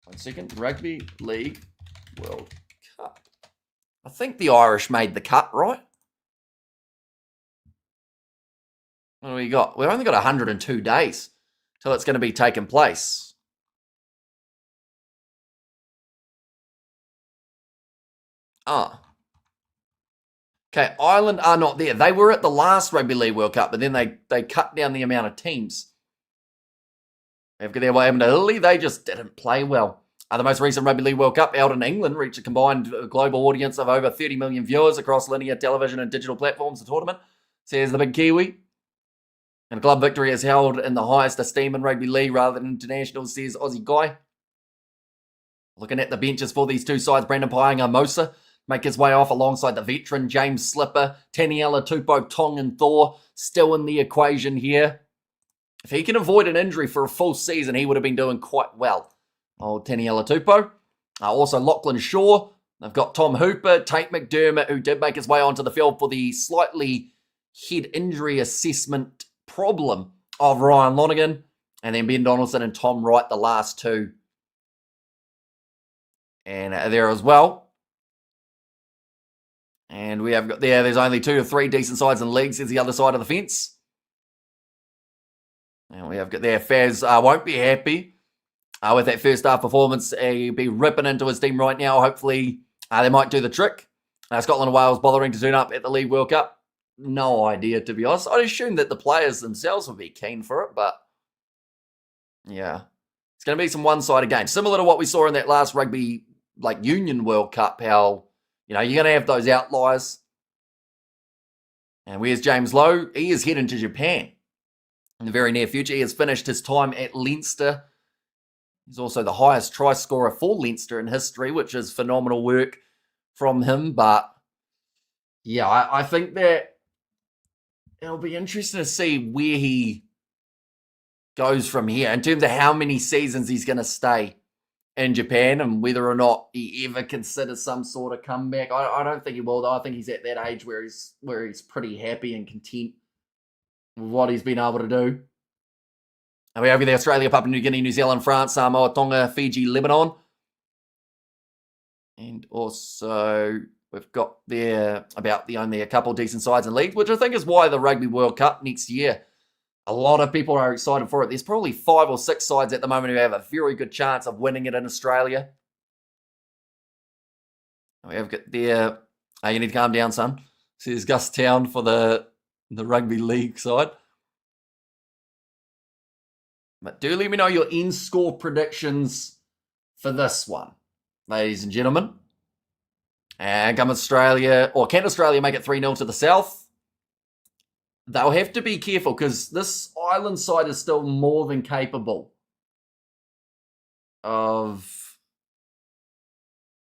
1 second. Rugby League World Cup. I think the Irish made the cut, right? What do we got? We've only got 102 days till it's going to be taking place. Okay, Ireland are not there. They were at the last Rugby League World Cup, but then they cut down the amount of teams. After their way happened to Italy, they just didn't play well. The most recent Rugby League World Cup out in England reached a combined global audience of over 30 million viewers across linear television and digital platforms. The tournament, says the Big Kiwi. And a club victory is held in the highest esteem in rugby league rather than international, says Aussie Guy. Looking at the benches for these two sides, Brandon Paenga-Mosa make his way off alongside the veteran James Slipper, Taniela Tupou, Tong and Thor still in the equation here. If he can avoid an injury for a full season, he would have been doing quite well. Old Taniela Tupou. Also Lachlan Shaw. They've got Tom Hooper, Tate McDermott, who did make his way onto the field for the slightly head injury assessment problem of Ryan Lonergan. And then Ben Donaldson and Tom Wright, the last two. And there as well. And we have got there's only 2 or 3 decent sides in the leagues. There's the other side of the fence. And we have got there, Faz won't be happy with that first half performance. He'll be ripping into his team right now. Hopefully they might do the trick. Scotland and Wales bothering to turn up at the League World Cup. No idea, to be honest. I'd assume that the players themselves would be keen for it, but yeah. It's going to be some one-sided games. Similar to what we saw in that last rugby Union World Cup, how, you're going to have those outliers. And where's James Lowe? He is heading to Japan in the very near future. He has finished his time at Leinster. He's also the highest try scorer for Leinster in history, which is phenomenal work from him. But yeah, I think that it'll be interesting to see where he goes from here in terms of how many seasons he's going to stay in Japan and whether or not he ever considers some sort of comeback. I don't think he will, though. I think he's at that age where he's pretty happy and content with what he's been able to do. And we have the Australia, Papua New Guinea, New Zealand, France, Samoa, Tonga, Fiji, Lebanon. And also we've got there about only a couple of decent sides in leagues, which I think is why the Rugby World Cup next year, a lot of people are excited for it. There's probably 5 or 6 sides at the moment who have a very good chance of winning it in Australia. We have got there, you need to calm down, son. Says Gus Town for the Rugby League side. But do let me know your end score predictions for this one, ladies and gentlemen. And can Australia make it 3-0 to the South? They'll have to be careful because this Ireland side is still more than capable of...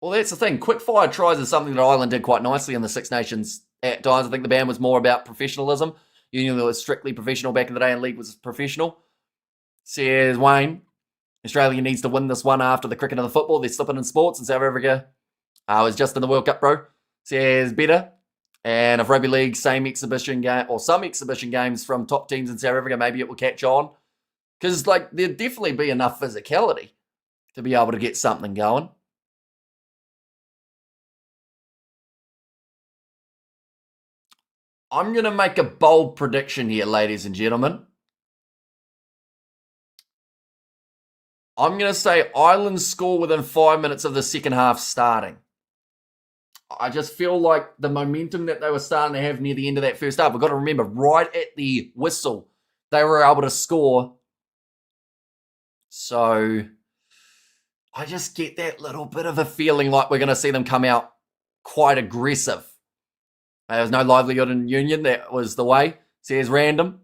Well, that's the thing. Quick-fire tries is something that Ireland did quite nicely in the Six Nations at times. I think the ban was more about professionalism. Union was strictly professional back in the day and League was professional. Says Wayne, Australia needs to win this one after the cricket and the football. They're slipping in sports in South Africa. I was just in the World Cup, bro. Says better. And if Rugby League, same exhibition game, or some exhibition games from top teams in South Africa, maybe it will catch on. Because, there'd definitely be enough physicality to be able to get something going. I'm going to make a bold prediction here, ladies and gentlemen. I'm going to say Ireland score within 5 minutes of the second half starting. I just feel like the momentum that they were starting to have near the end of that first half, we've got to remember, right at the whistle, they were able to score. So I just get that little bit of a feeling like we're going to see them come out quite aggressive. There was no livelihood in Union. That was the way. Says random.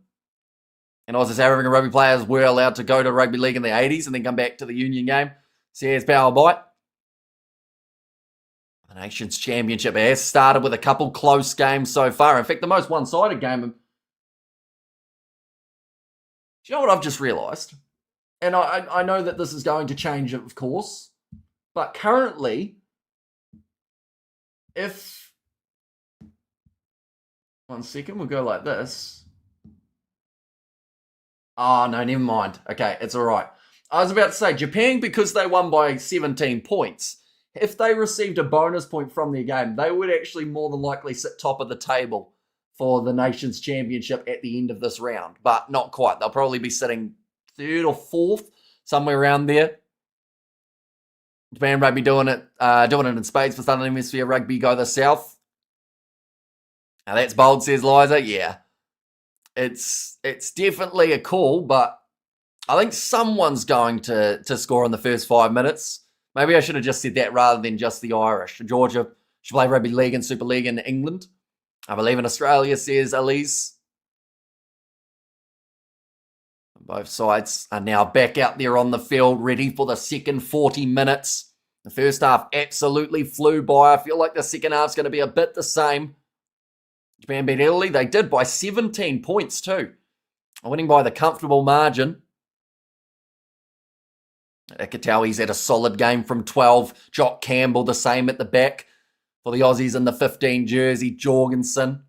And also South African rugby players were allowed to go to rugby league in the 80s and then come back to the Union game. Says power bite. The Nations Championship has started with a couple close games so far. In fact, the most one-sided game. Do you know what I've just realised? And I know that this is going to change, of course. But currently, if... One second, we'll go like this. Oh, no, never mind. Okay, it's all right. I was about to say, Japan, because they won by 17 points, if they received a bonus point from their game, they would actually more than likely sit top of the table for the Nations Championship at the end of this round. But not quite. They'll probably be sitting 3rd or 4th, somewhere around there. Japan Rugby doing it in spades for Southern Hemisphere Rugby go the South. Now that's bold, says Liza. Yeah. It's definitely a call, but I think someone's going to score in the first 5 minutes. Maybe I should have just said that rather than just the Irish. Georgia should play Rugby League and Super League in England. I believe in Australia, says Elise. Both sides are now back out there on the field, ready for the second 40 minutes. The first half absolutely flew by. I feel like the second half's going to be a bit the same. Japan beat Italy. They did by 17 points too. Winning by the comfortable margin. Ikatawi's had a solid game from 12. Jock Campbell the same at the back for the Aussies in the 15 jersey. Jorgensen.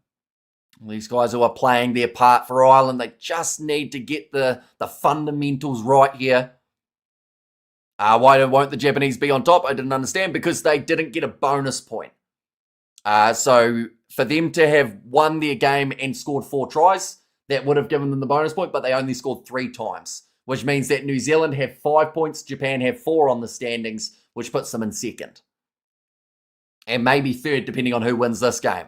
These guys who are playing their part for Ireland, they just need to get the fundamentals right here. Why won't the Japanese be on top? I didn't understand, because they didn't get a bonus point. So for them to have won their game and scored 4 tries, that would have given them the bonus point, but they only scored 3 times, which means that New Zealand have 5 points, Japan have 4 on the standings, which puts them in second. And maybe third, depending on who wins this game.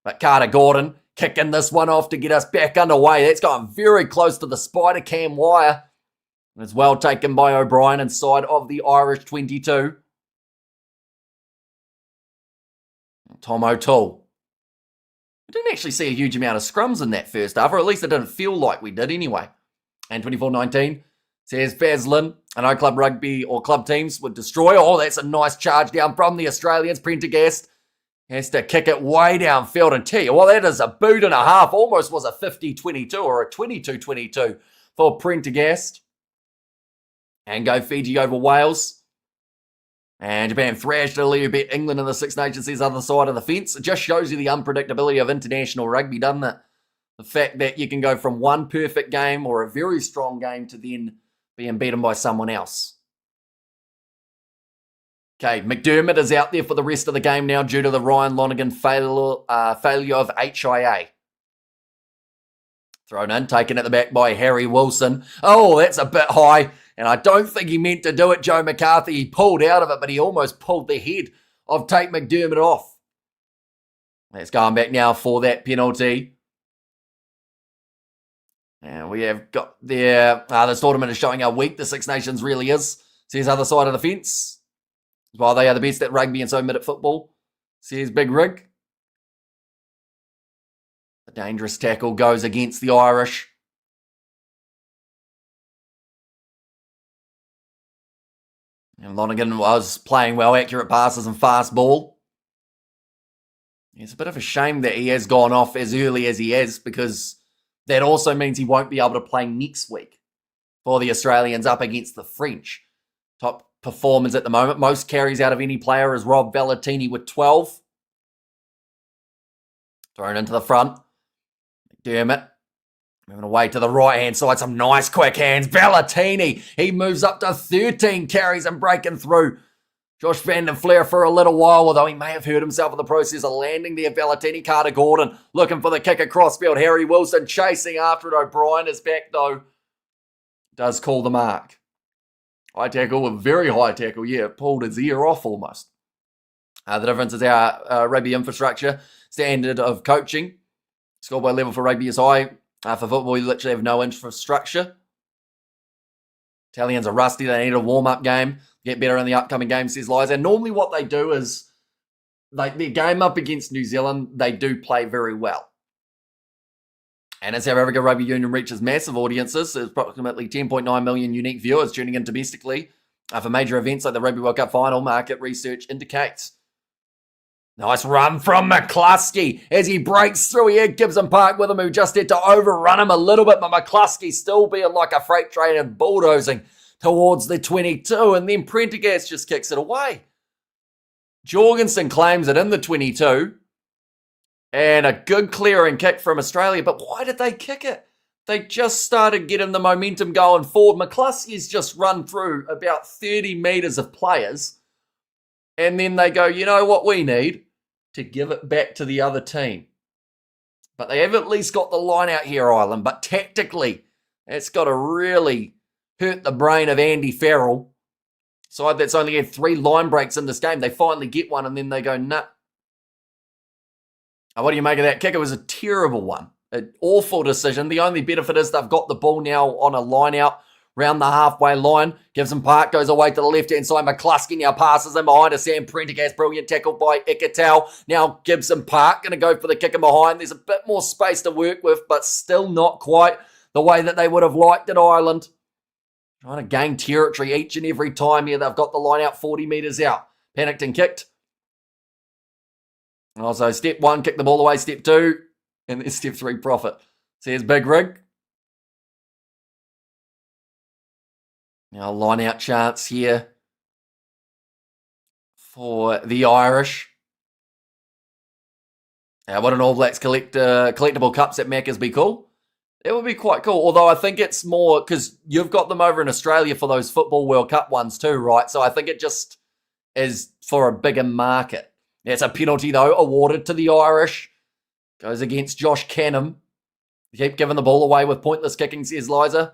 But Carter Gordon kicking this one off to get us back underway. That's gone very close to the spider cam wire. And it's well taken by O'Brien inside of the Irish 22. Tom O'Toole. We didn't actually see a huge amount of scrums in that first half, or at least it didn't feel like we did anyway. And 24-19 says Vaslin and our club rugby or club teams would destroy. Oh, that's a nice charge down from the Australians. Prendergast has to kick it way downfield and tell you, well, that is a boot and a half. Almost was a 50-22 or a 22-22 for Prendergast. And go Fiji over Wales. And Japan thrashed a little bit. England in the Six Nations says other side of the fence. It just shows you the unpredictability of international rugby, doesn't it? The fact that you can go from one perfect game or a very strong game to then being beaten by someone else. Okay, McDermott is out there for the rest of the game now due to the Ryan Lonergan failure of HIA. Thrown in, taken at the back by Harry Wilson. Oh, that's a bit high. And I don't think he meant to do it, Joe McCarthy. He pulled out of it, but he almost pulled the head of Tate McDermott off. Let's go on back now for that penalty. And we have got there. This tournament is showing how weak the Six Nations really is. Says other side of the fence. While they are the best at rugby and so mid at football. Says Big Rig. The dangerous tackle goes against the Irish. And Lonergan was playing well, accurate passes and fast ball. It's a bit of a shame that he has gone off as early as he has, because that also means he won't be able to play next week for the Australians up against the French. Top performers at the moment. Most carries out of any player is Rob Valentini with 12. Thrown into the front. McDermott. Moving away to the right-hand side. Some nice quick hands. Valentini. He moves up to 13 carries and breaking through. Josh Van den Fleer for a little while, although he may have hurt himself in the process of landing there. Valentini, Carter Gordon looking for the kick across field. Harry Wilson chasing after it. O'Brien is back, though. Does call the mark. High tackle, a very high tackle. Yeah, pulled his ear off almost. The difference is our rugby infrastructure, standard of coaching. Schoolboy level for rugby is high. For football, we literally have no infrastructure. Italians are rusty. They need a warm-up game. Get better in the upcoming game, says Lies. And normally what they do is, like their game up against New Zealand, they do play very well. And as South Africa Rugby Union reaches massive audiences, there's approximately 10.9 million unique viewers tuning in domestically for major events like the Rugby World Cup final, market research indicates. Nice run from McCluskey as he breaks through. He had Gibson Park with him, who just had to overrun him a little bit, but McCluskey still being like a freight train and bulldozing towards the 22, and then Prendergast just kicks it away. Jorgensen claims it in the 22, and a good clearing kick from Australia, but why did they kick it? They just started getting the momentum going forward. McCluskey's just run through about 30 metres of players, and then they go, you know what we need? To give it back to the other team. But they have at least got the line out here, Ireland. But tactically, it's got to really hurt the brain of Andy Farrell. Side that's only had 3 line breaks in this game. They finally get one and then they go, nah. What do you make of that kick? It was a terrible one. An awful decision. The only benefit is they've got the ball now on a line out round the halfway line. Gibson Park goes away to the left-hand side. McCluskey now passes in behind a Sam Prendergast. Brilliant tackle by Iketal. Now Gibson Park going to go for the kick in behind. There's a bit more space to work with, but still not quite the way that they would have liked it, Ireland. Trying to gain territory each and every time here. They've got the line out 40 metres out. Panicked and kicked. Also, step 1, kick the ball away. Step 2, and then step 3, profit. So here's Big Rig. Now, line out chance here for the Irish. Would an All Blacks collectible cups at Macca's be cool? It would be quite cool, although I think it's more because you've got them over in Australia for those Football World Cup ones too, right? So I think it just is for a bigger market. It's a penalty, though, awarded to the Irish. Goes against Josh Canham. Keep giving the ball away with pointless kicking, says Liza.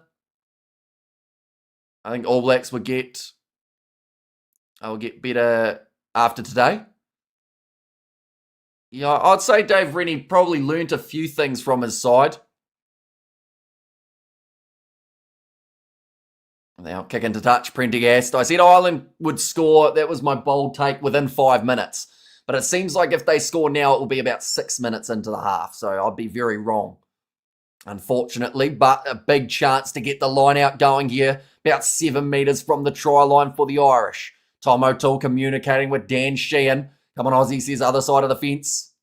I think All Blacks will get better after today. Yeah, I'd say Dave Rennie probably learnt a few things from his side. Now, kick into touch, Prendergast. I said Ireland would score. That was my bold take within 5 minutes. But it seems like if they score now, it will be about 6 minutes into the half. So I'd be very wrong, unfortunately. But a big chance to get the line out going here. About 7 metres from the try line for the Irish. Tom O'Toole communicating with Dan Sheehan. Come on, Aussie, says other side of the fence.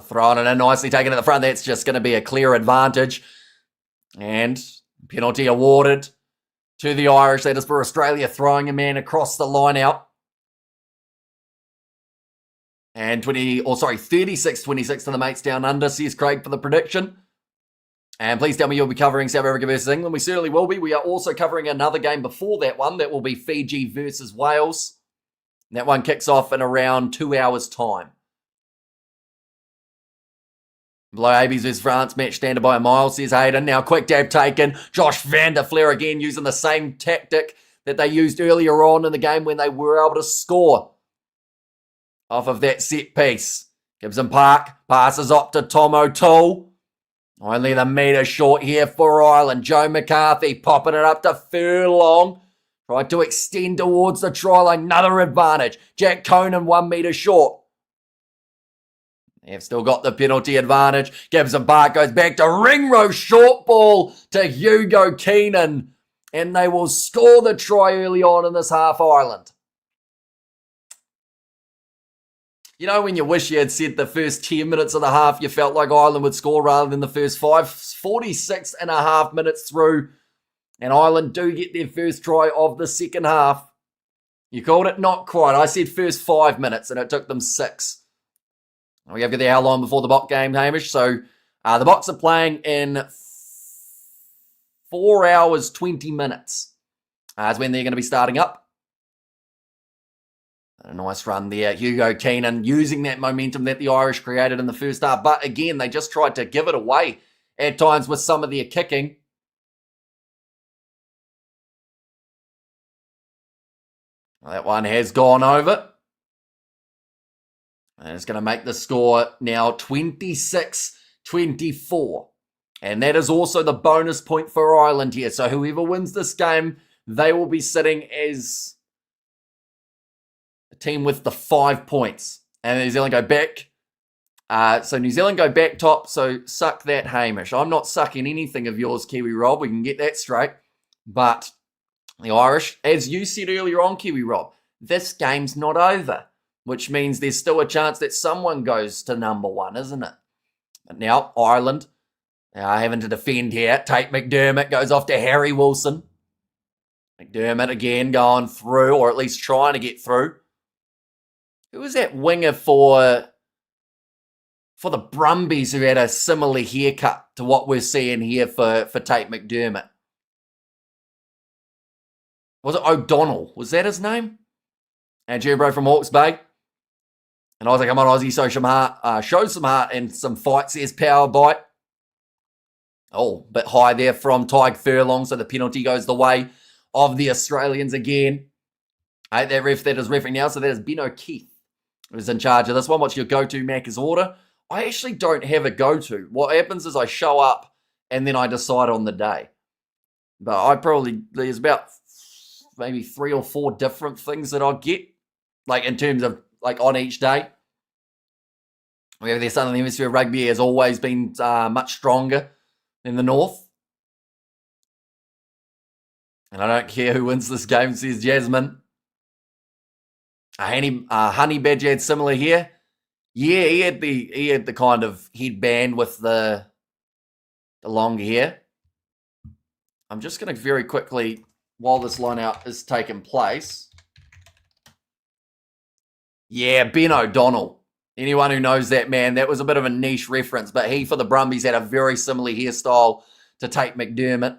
Throwing it in nicely, taking it to the front. That's just going to be a clear advantage. And penalty awarded to the Irish. That is for Australia throwing a man across the line out. And 36-26 to the mates down under, says Craig for the prediction. And please tell me you'll be covering South Africa versus England. We certainly will be. We are also covering another game before that one. That will be Fiji versus Wales. And that one kicks off in around 2 hours' time. Wallabies versus France match standard by a mile, says Hayden. Now quick dab taken. Josh van der Fleer again using the same tactic that they used earlier on in the game when they were able to score off of that set piece. Gibson Park passes up to Tom O'Toole. Only the metre short here for Ireland. Joe McCarthy popping it up to Furlong. Tried to extend towards the try line. Another advantage. Jack Conan 1 metre short. They've still got the penalty advantage. Gibson Park goes back to Ringrose. Short ball to Hugo Keenan. And they will score the try early on in this half, Ireland. You know when you wish you had said the first 10 minutes of the half you felt like Ireland would score rather than the first 5? 46 and a half minutes through. And Ireland do get their first try of the second half. You called it not quite. I said first 5 minutes and it took them 6. We have to get there how long before the Box game, Hamish? So the Box are playing in 4 hours, 20 minutes. That's when they're going to be starting up. A nice run there. Hugo Keenan using that momentum that the Irish created in the first half. But again, they just tried to give it away at times with some of their kicking. Well, that one has gone over. And it's going to make the score now 26-24. And that is also the bonus point for Ireland here. So whoever wins this game, they will be sitting as a team with the 5 points. And New Zealand go back. So New Zealand go back top. So suck that, Hamish. I'm not sucking anything of yours, Kiwi Rob. We can get that straight. But the Irish, as you said earlier on, Kiwi Rob, this game's not over. Which means there's still a chance that someone goes to number 1, isn't it? But now, Ireland, having to defend here. Tate McDermott goes off to Harry Wilson. McDermott again going through, or at least trying to get through. Who was that winger for the Brumbies who had a similar haircut to what we're seeing here for Tate McDermott? Was it O'Donnell? Was that his name? And Gerbro from Hawke's Bay. And I was like, come on, Aussie, show some heart and some fight, says Power Bite. Oh, bit high there from Tyg Furlong, so the penalty goes the way of the Australians again. That ref that is refereeing now, so that is Ben O'Keefe who's in charge of this one. What's your go-to Macca's order? I actually don't have a go-to. What happens is I show up and then I decide on the day. But there's about maybe 3 or 4 different things that I'll get, like in terms of like on each day. We have the Southern Hemisphere rugby has always been much stronger than the North. And I don't care who wins this game, says Jasmine. Honey Badger had similar here. Yeah, he had the kind of headband with the longer hair. I'm just going to very quickly, while this line out is taking place. Yeah, Ben O'Donnell. Anyone who knows that man, that was a bit of a niche reference, but he for the Brumbies had a very similar hairstyle to Tate McDermott.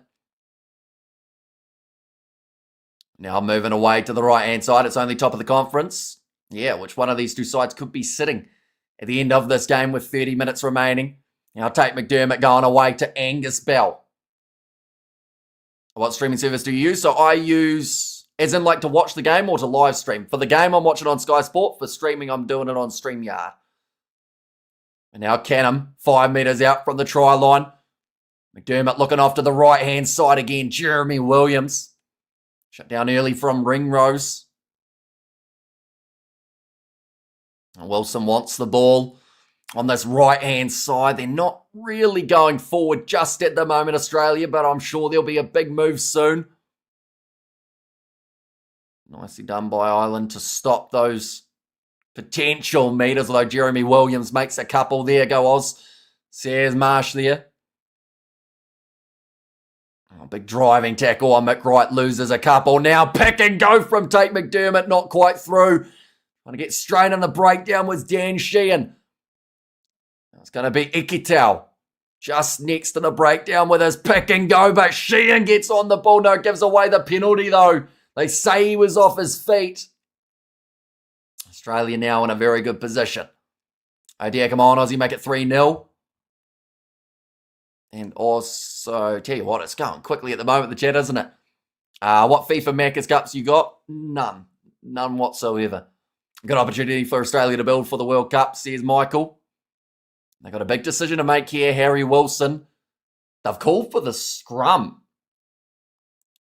Now moving away to the right-hand side, it's only top of the conference. Yeah, which one of these two sides could be sitting at the end of this game with 30 minutes remaining. Now Tate McDermott going away to Angus Bell. What streaming service do you use? So I use, as in like to watch the game or to live stream. For the game, I'm watching on Sky Sport. For streaming, I'm doing it on StreamYard. And now Canham, 5 metres out from the try line. McDermott looking off to the right-hand side again. Jeremy Williams. Shut down early from Ringrose. And Wilson wants the ball on this right-hand side. They're not really going forward just at the moment, Australia, but I'm sure there'll be a big move soon. Nicely done by Ireland to stop those potential meters, although Jeremy Williams makes a couple there. Go Oz, says Marsh there. Oh, big driving tackle on McWright, loses a couple. Now pick and go from Tate McDermott, not quite through. Trying to get straight on the breakdown was Dan Sheehan. It's going to be Ikitau just next to the breakdown with his pick and go, but Sheehan gets on the ball. No, gives away the penalty though. They say he was off his feet. Australia now in a very good position. Oh dear, come on, Aussie, make it 3-0. And also, tell you what, it's going quickly at the moment, the chat, isn't it? What FIFA Macca's Cups you got? None. None whatsoever. Good opportunity for Australia to build for the World Cup, says Michael. They've got a big decision to make here, Harry Wilson. They've called for the scrum.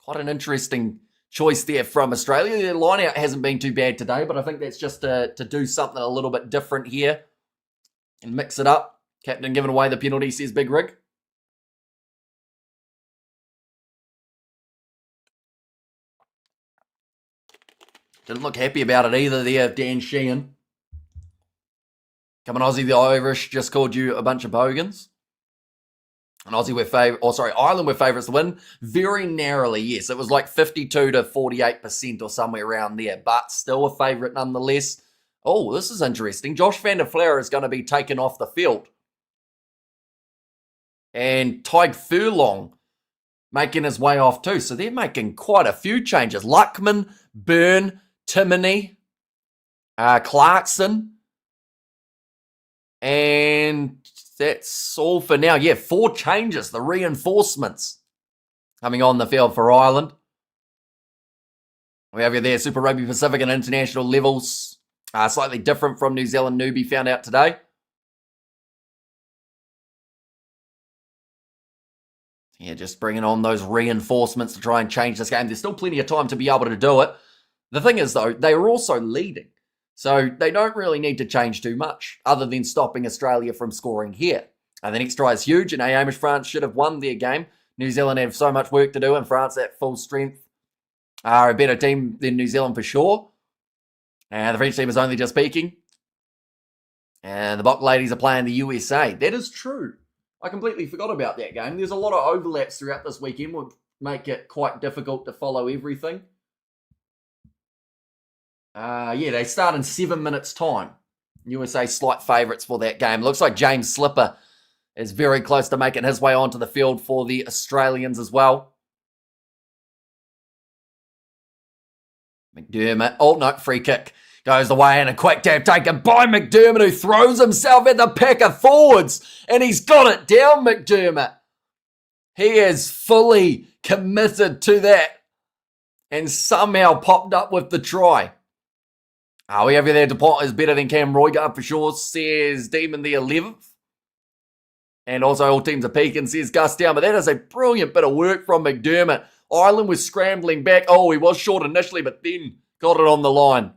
Quite an interesting choice there from Australia. Their line-out hasn't been too bad today, but I think that's just to do something a little bit different here and mix it up. Captain giving away the penalty, says Big Rig. Didn't look happy about it either there, Dan Sheehan. Come on, Aussie, the Irish just called you a bunch of bogans. And Aussie Ireland were favourites to win. Very narrowly, yes. It was like 52 to 48% or somewhere around there, but still a favourite nonetheless. Oh, this is interesting. Josh van der Flair is going to be taken off the field. And Tyg Furlong making his way off too. So they're making quite a few changes. Luckman, Byrne, Timoney, Clarkson. And that's all for now. Yeah, 4 changes, the reinforcements coming on the field for Ireland. We have you there, Super Rugby Pacific and international levels. Slightly different from New Zealand newbie, found out today. Yeah, just bringing on those reinforcements to try and change this game. There's still plenty of time to be able to do it. The thing is, though, they are also leading. So they don't really need to change too much other than stopping Australia from scoring here. And the next try is huge, and Amish France should have won their game. New Zealand have so much work to do, and France at full strength are a better team than New Zealand for sure. And the French team is only just peaking. And the Bok ladies are playing the USA. That is true. I completely forgot about that game. There's a lot of overlaps throughout this weekend, would make it quite difficult to follow everything. Yeah, they start in 7 minutes' time. USA slight favourites for that game. Looks like James Slipper is very close to making his way onto the field for the Australians as well. McDermott. Oh, no, free kick. Goes away and a quick tap taken by McDermott, who throws himself at the pack of forwards. And he's got it down, McDermott. He is fully committed to that. And somehow popped up with the try. We have you there, DuPont is better than Cam Roygaard for sure, says Demon the 11th. And also all teams are peaking, says Gus Down. But that is a brilliant bit of work from McDermott. Ireland was scrambling back. Oh, he was short initially, but then got it on the line.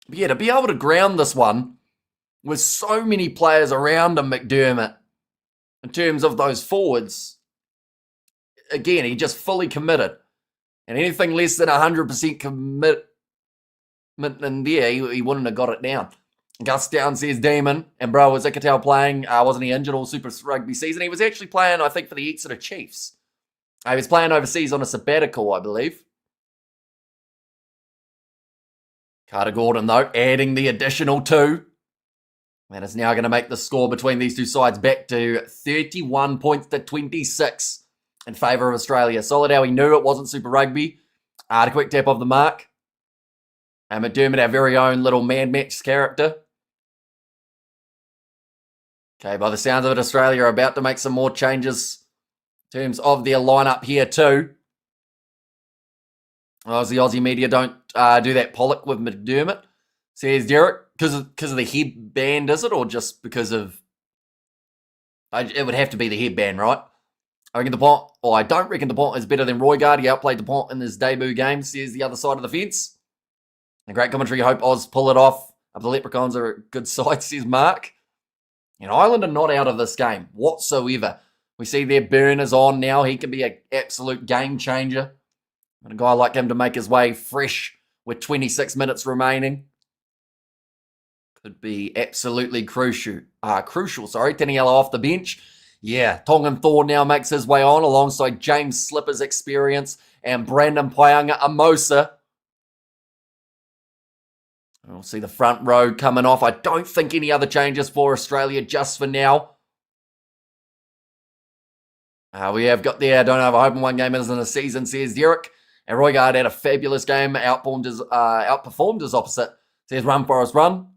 But yeah, to be able to ground this one with so many players around him, McDermott, in terms of those forwards, again, he just fully committed. And anything less than 100% commitment in there, he wouldn't have got it down. Gus Down says Damon. And bro, was Ikitau playing? Wasn't he injured all Super Rugby season? He was actually playing, I think, for the Exeter Chiefs. He was playing overseas on a sabbatical, I believe. Carter Gordon, though, adding the additional 2. And it's now going to make the score between these two sides back to 31 points to 26. In favour of Australia. Solid how he knew it wasn't Super Rugby. A quick tap of the mark. And McDermott, our very own little Mad Max character. Okay, by the sounds of it, Australia are about to make some more changes in terms of their lineup here too. As the Aussie media don't do that Pollock with McDermott, says Derek, because of the headband, is it? Or just because of... It would have to be the headband, right? I reckon Dupont, or I don't reckon Dupont is better than Roygaard. He outplayed Dupont in his debut game, says the other side of the fence. A great commentary, hope Oz pull it off. The Leprechauns are a good side, says Mark. And Ireland are not out of this game whatsoever. We see their burners on now. He can be an absolute game changer. And a guy like him to make his way fresh with 26 minutes remaining could be absolutely crucial. Taniela off the bench. Yeah, Tongan Thor now makes his way on alongside James Slipper's experience and Brandon Paianga Amosa. We'll see the front row coming off. I don't think any other changes for Australia just for now. We have got there, don't have a hope in one game in the season, says Derek. And Roygaard had a fabulous game, outperformed his opposite, says Run Forest Run.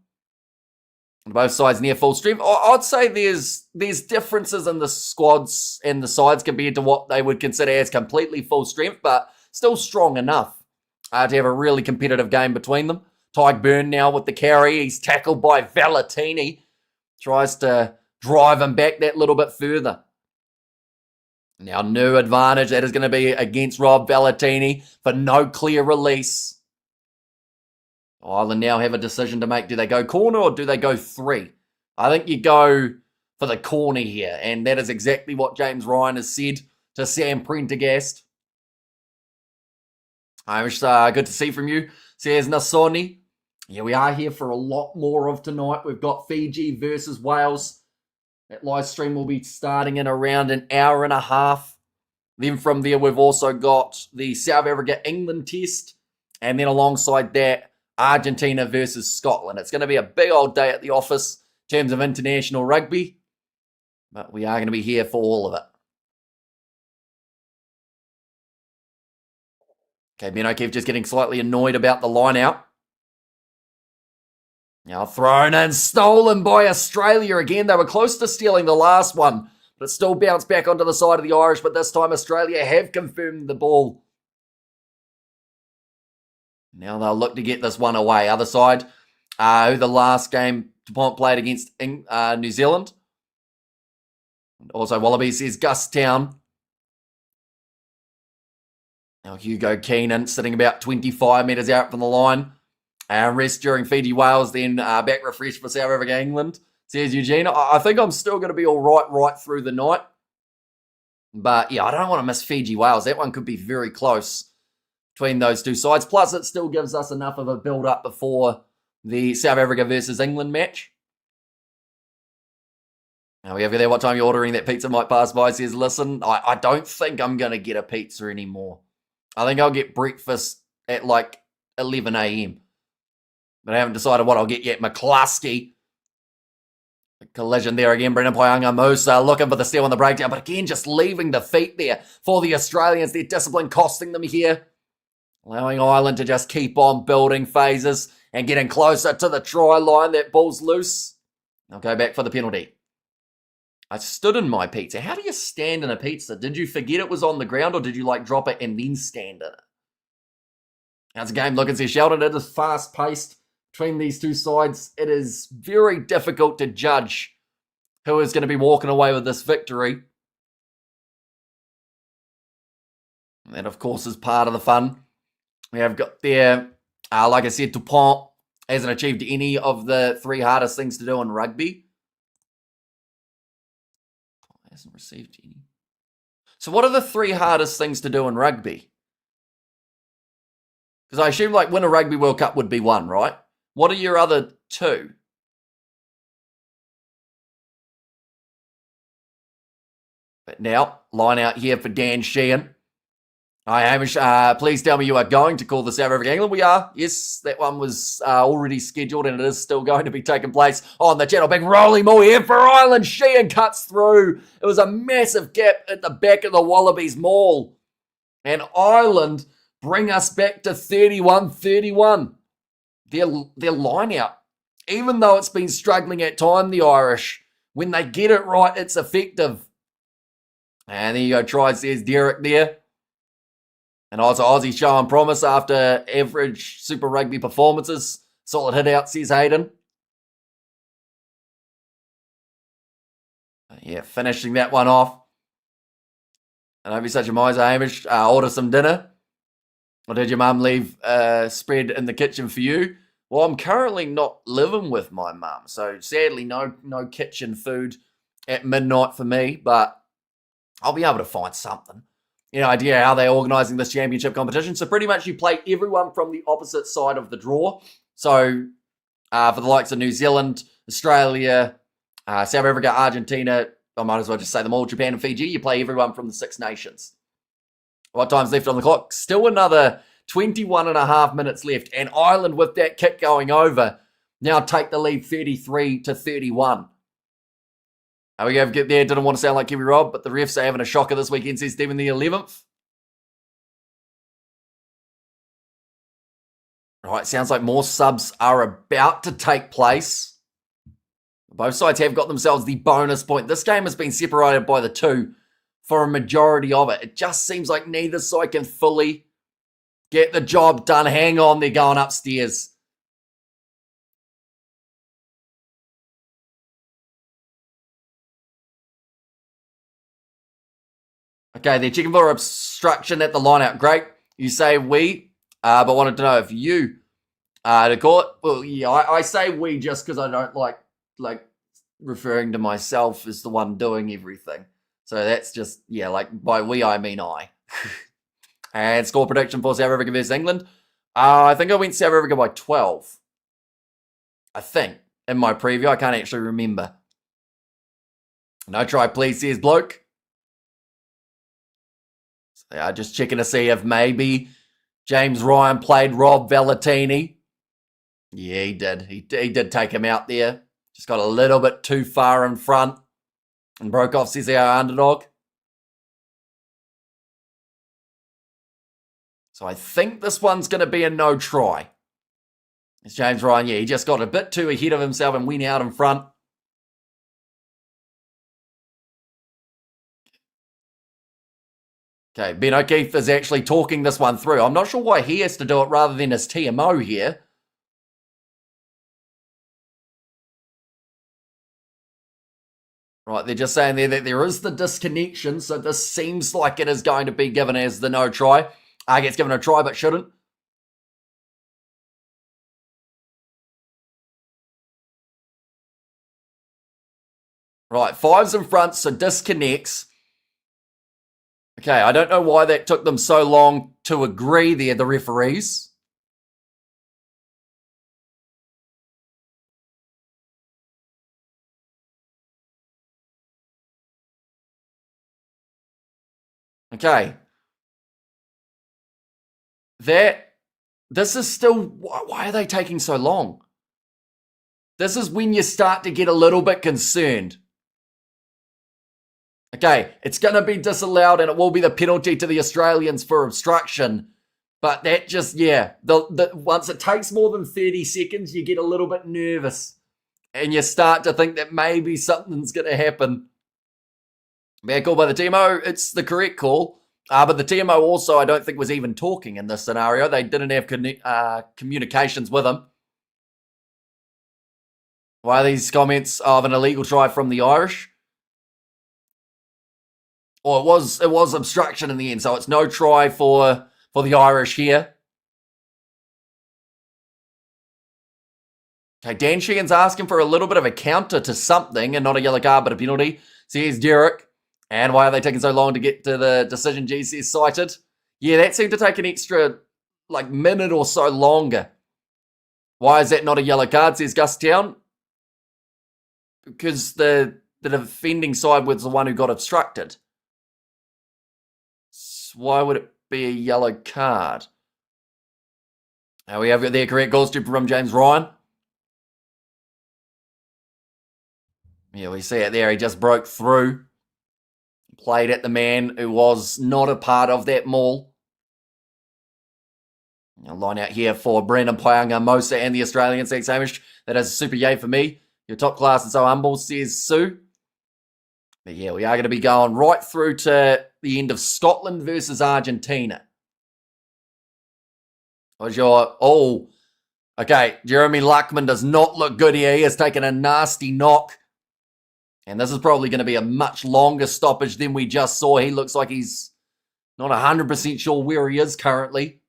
And both sides near full strength. I'd say there's differences in the squads and the sides compared to what they would consider as completely full strength, but still strong enough to have a really competitive game between them. Tyke Byrne now with the carry. He's tackled by Valentini. Tries to drive him back that little bit further. Now, new advantage. That is going to be against Rob Valentini for no clear release. Ireland now have a decision to make. Do they go corner or do they go three? I think you go for the corner here. And that is exactly what James Ryan has said to Sam Prendergast. Irish, good to see from you, says Nasoni. Yeah, we are here for a lot more of tonight. We've got Fiji versus Wales. That live stream will be starting in around an hour and a half. Then from there, we've also got the South Africa-England test. And then alongside that, Argentina versus Scotland. It's going to be a big old day at the office in terms of international rugby. But we are going to be here for all of it. Okay, Ben O'Keefe just getting slightly annoyed about the line out. Now thrown and stolen by Australia again. They were close to stealing the last one, but it still bounced back onto the side of the Irish. But this time Australia have confirmed the ball. Now they'll look to get this one away. Other side, who the last game DuPont played against New Zealand. Also Wallabies is Gus Town. Now Hugo Keenan sitting about 25 metres out from the line. Rest during Fiji-Wales, then back refreshed for South Africa, England. Says Eugene, I think I'm still going to be all right through the night. But yeah, I don't want to miss Fiji-Wales. That one could be very close between those two sides. Plus, it still gives us enough of a build-up before the South Africa versus England match. Now we have there, what time you're ordering that pizza might pass by. Says, listen, I don't think I'm going to get a pizza anymore. I think I'll get breakfast at like 11 a.m. But I haven't decided what I'll get yet. McCluskey. Collision there again. Brendan Paianga Musa looking for the steal on the breakdown. But again, just leaving the feet there for the Australians. Their discipline costing them here. Allowing Ireland to just keep on building phases and getting closer to the try line. That ball's loose. I'll go back for the penalty. I stood in my pizza. How do you stand in a pizza? Did you forget it was on the ground or did you like drop it and then stand in it? How's the game looking? Says Sheldon. It is fast paced. Between these two sides, it is very difficult to judge who is going to be walking away with this victory. And that, of course, is part of the fun. We have got there, like I said, Dupont hasn't achieved any of the three hardest things to do in rugby. Hasn't received any. So what are the three hardest things to do in rugby? Because I assume like win a Rugby World Cup would be one, right? What are your other two? But now, line out here for Dan Sheehan. Hi, Hamish. Please tell me you are going to call the South Africa England. We are. Yes, that one was already scheduled and it is still going to be taking place on the channel. Big rolling maul here for Ireland. Sheehan cuts through. It was a massive gap at the back of the Wallabies maul. And Ireland bring us back to 31-31. their line out, even though it's been struggling at time, the Irish, when they get it right, it's effective. And there you go, tries, there's Derek there. And also Aussie showing promise after average Super Rugby performances. Solid hit out, says Hayden. Yeah, finishing that one off. And don't be such a miser, Hamish. Order some dinner. Or did your mum leave spread in the kitchen for you? Well, I'm currently not living with my mum, so sadly no kitchen food at midnight for me, but I'll be able to find something. Idea how they're organising this championship competition. So pretty much you play everyone from the opposite side of the draw. So for the likes of New Zealand, Australia, South Africa, Argentina, I might as well just say them all, Japan and Fiji, you play everyone from the Six Nations. What time's left on the clock? Still another 21 and a half minutes left. And Ireland, with that kick going over, now take the lead 33-31. We go get there. Didn't want to sound like Kiwi Rob, but the refs are having a shocker this weekend, says Stephen the 11th. Right, sounds like more subs are about to take place. Both sides have got themselves the bonus point. This game has been separated by the two for a majority of it. It just seems like neither side can fully get the job done. Hang on, they're going upstairs. Okay, they're checking for obstruction at the line-out. Great. You say we, but wanted to know if you to call it. Well, yeah, I say we just because I don't like referring to myself as the one doing everything. So that's just, yeah, like by we, I mean I. And score prediction for South Africa versus England. I think I went South Africa by 12. I think, in my preview. I can't actually remember. No try, please, says Bloke. So, yeah, just checking to see if maybe James Ryan played Rob Valentini. Yeah, he did. He did take him out there. Just got a little bit too far in front. And Brokoff says they are underdog. So I think this one's going to be a no try. It's James Ryan. Yeah, he just got a bit too ahead of himself and went out in front. Okay, Ben O'Keefe is actually talking this one through. I'm not sure why he has to do it rather than his TMO here. Right, they're just saying there that there is the disconnection, so this seems like it is going to be given as the no try. Gets given a try, but shouldn't. Right, fives in front, so disconnects. Okay, I don't know why that took them so long to agree there, the referees. Okay. This is still, why are they taking so long? This is when you start to get a little bit concerned. Okay, it's going to be disallowed and it will be the penalty to the Australians for obstruction. But that just, yeah, once it takes more than 30 seconds, you get a little bit nervous. And you start to think that maybe something's going to happen. Bad call by the TMO. It's the correct call. But the TMO also, I don't think, was even talking in this scenario. They didn't have communications with him. Why are these comments of an illegal try from the Irish? Well, it was obstruction in the end, so it's no try for the Irish here. Okay, Dan Sheehan's asking for a little bit of a counter to something and not a yellow card, but a penalty. So here's Derek. And why are they taking so long to get to the decision GC cited? Yeah, that seemed to take an extra, minute or so longer. Why is that not a yellow card, says Gus Town? Because the defending side was the one who got obstructed. So why would it be a yellow card? Now we have got their correct goal strip from James Ryan. Yeah, we see it there. He just broke through. Played at the man who was not a part of that maul. Line out here for Brendan Payanga Mosa and the Australians. Thanks, Hamish. That is a super yay for me. You're top class and so humble, says Sue. But yeah, we are going to be going right through to the end of Scotland versus Argentina. What's your... Oh, okay. Jeremy Luckman does not look good here. He has taken a nasty knock. And this is probably going to be a much longer stoppage than we just saw. He looks like he's not 100% sure where he is currently.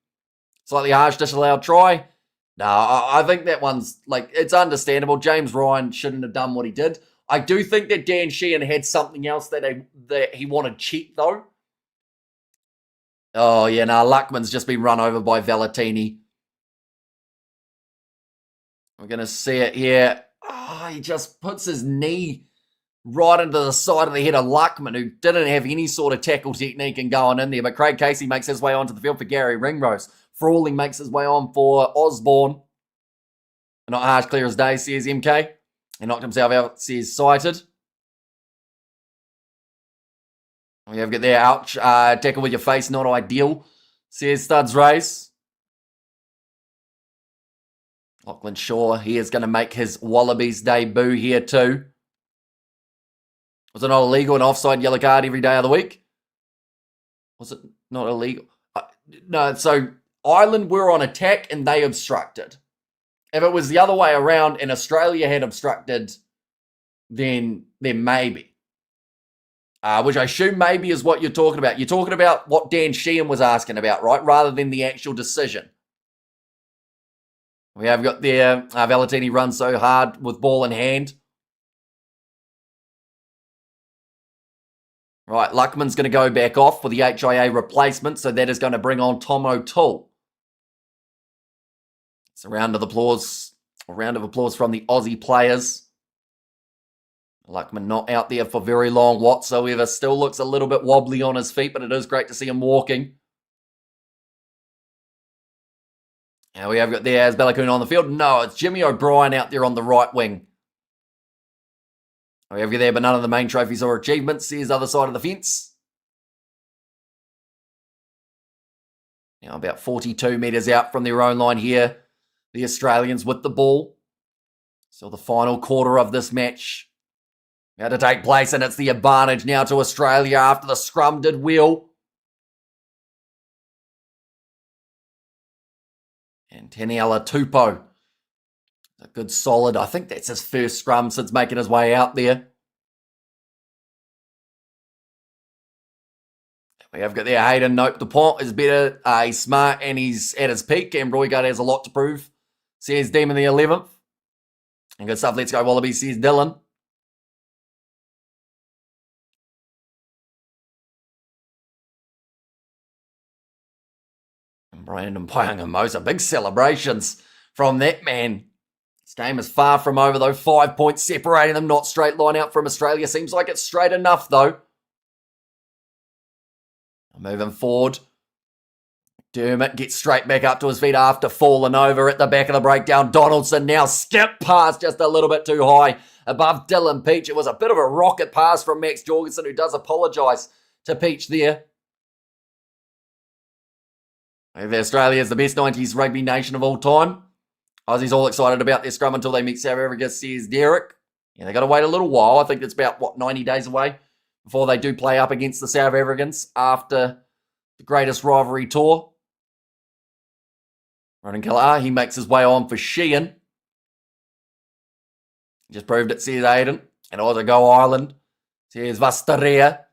Slightly harsh disallowed try. No, I think that one's, like, it's understandable. James Ryan shouldn't have done what he did. I do think that Dan Sheehan had something else that he wanted cheap, though. Oh, yeah, no, Luckman's just been run over by Valentini. We're going to see it here. Oh, he just puts his knee right into the side of the head of Luckman, who didn't have any sort of tackle technique and going in there. But Craig Casey makes his way onto the field for Gary Ringrose. Frawley makes his way on for Osborne. Not harsh, clear as day, says MK. He knocked himself out, says Cited. We have got there, ouch, tackle with your face, not ideal, says Studs Race. Lachlan Shaw, he is going to make his Wallabies debut here too. Was it not illegal, an offside yellow card every day of the week? Was it not illegal? No, so Ireland were on attack and they obstructed. If it was the other way around and Australia had obstructed, then maybe. Which I assume maybe is what you're talking about. You're talking about what Dan Sheehan was asking about, right? Rather than the actual decision. We have got there, Valentini runs so hard with ball in hand. Right, Luckman's going to go back off for the HIA replacement, so that is going to bring on Tom O'Toole. It's a round of applause from the Aussie players. Luckman not out there for very long whatsoever. Still looks a little bit wobbly on his feet, but it is great to see him walking. Now we have got there as Balakoon on the field. No, it's Jimmy O'Brien out there on the right wing. We have got there, but none of the main trophies or achievements. Here's the other side of the fence. Now about 42 metres out from their own line here. The Australians with the ball. So the final quarter of this match about to take place, and it's the advantage now to Australia after the scrum did well. And Taniela Tupou, a good solid, I think that's his first scrum since making his way out there. We have got there Hayden Nope Dupont is better, he's smart and he's at his peak, and Roygard has a lot to prove, says Demon the 11th. And good stuff, let's go Wallabies, says Dylan. And Brandon Payanga Mosa, big celebrations from that man. This game is far from over though, 5 points separating them, not straight line out from Australia. Seems like it's straight enough though. Moving forward. Dermott gets straight back up to his feet after falling over at the back of the breakdown. Donaldson now skipped past just a little bit too high above Dylan Peach. It was a bit of a rocket pass from Max Jorgensen, who does apologise to Peach there. Australia is the best 90s rugby nation of all time. Aussies all excited about their scrum until they meet South Africa, says Derek. Yeah, they got to wait a little while. I think it's about, 90 days away before they do play up against the South Africans after the greatest rivalry tour. Ronan Killar, he makes his way on for Sheehan. Just proved it, says Aiden. And also go Ireland, says Vasteria.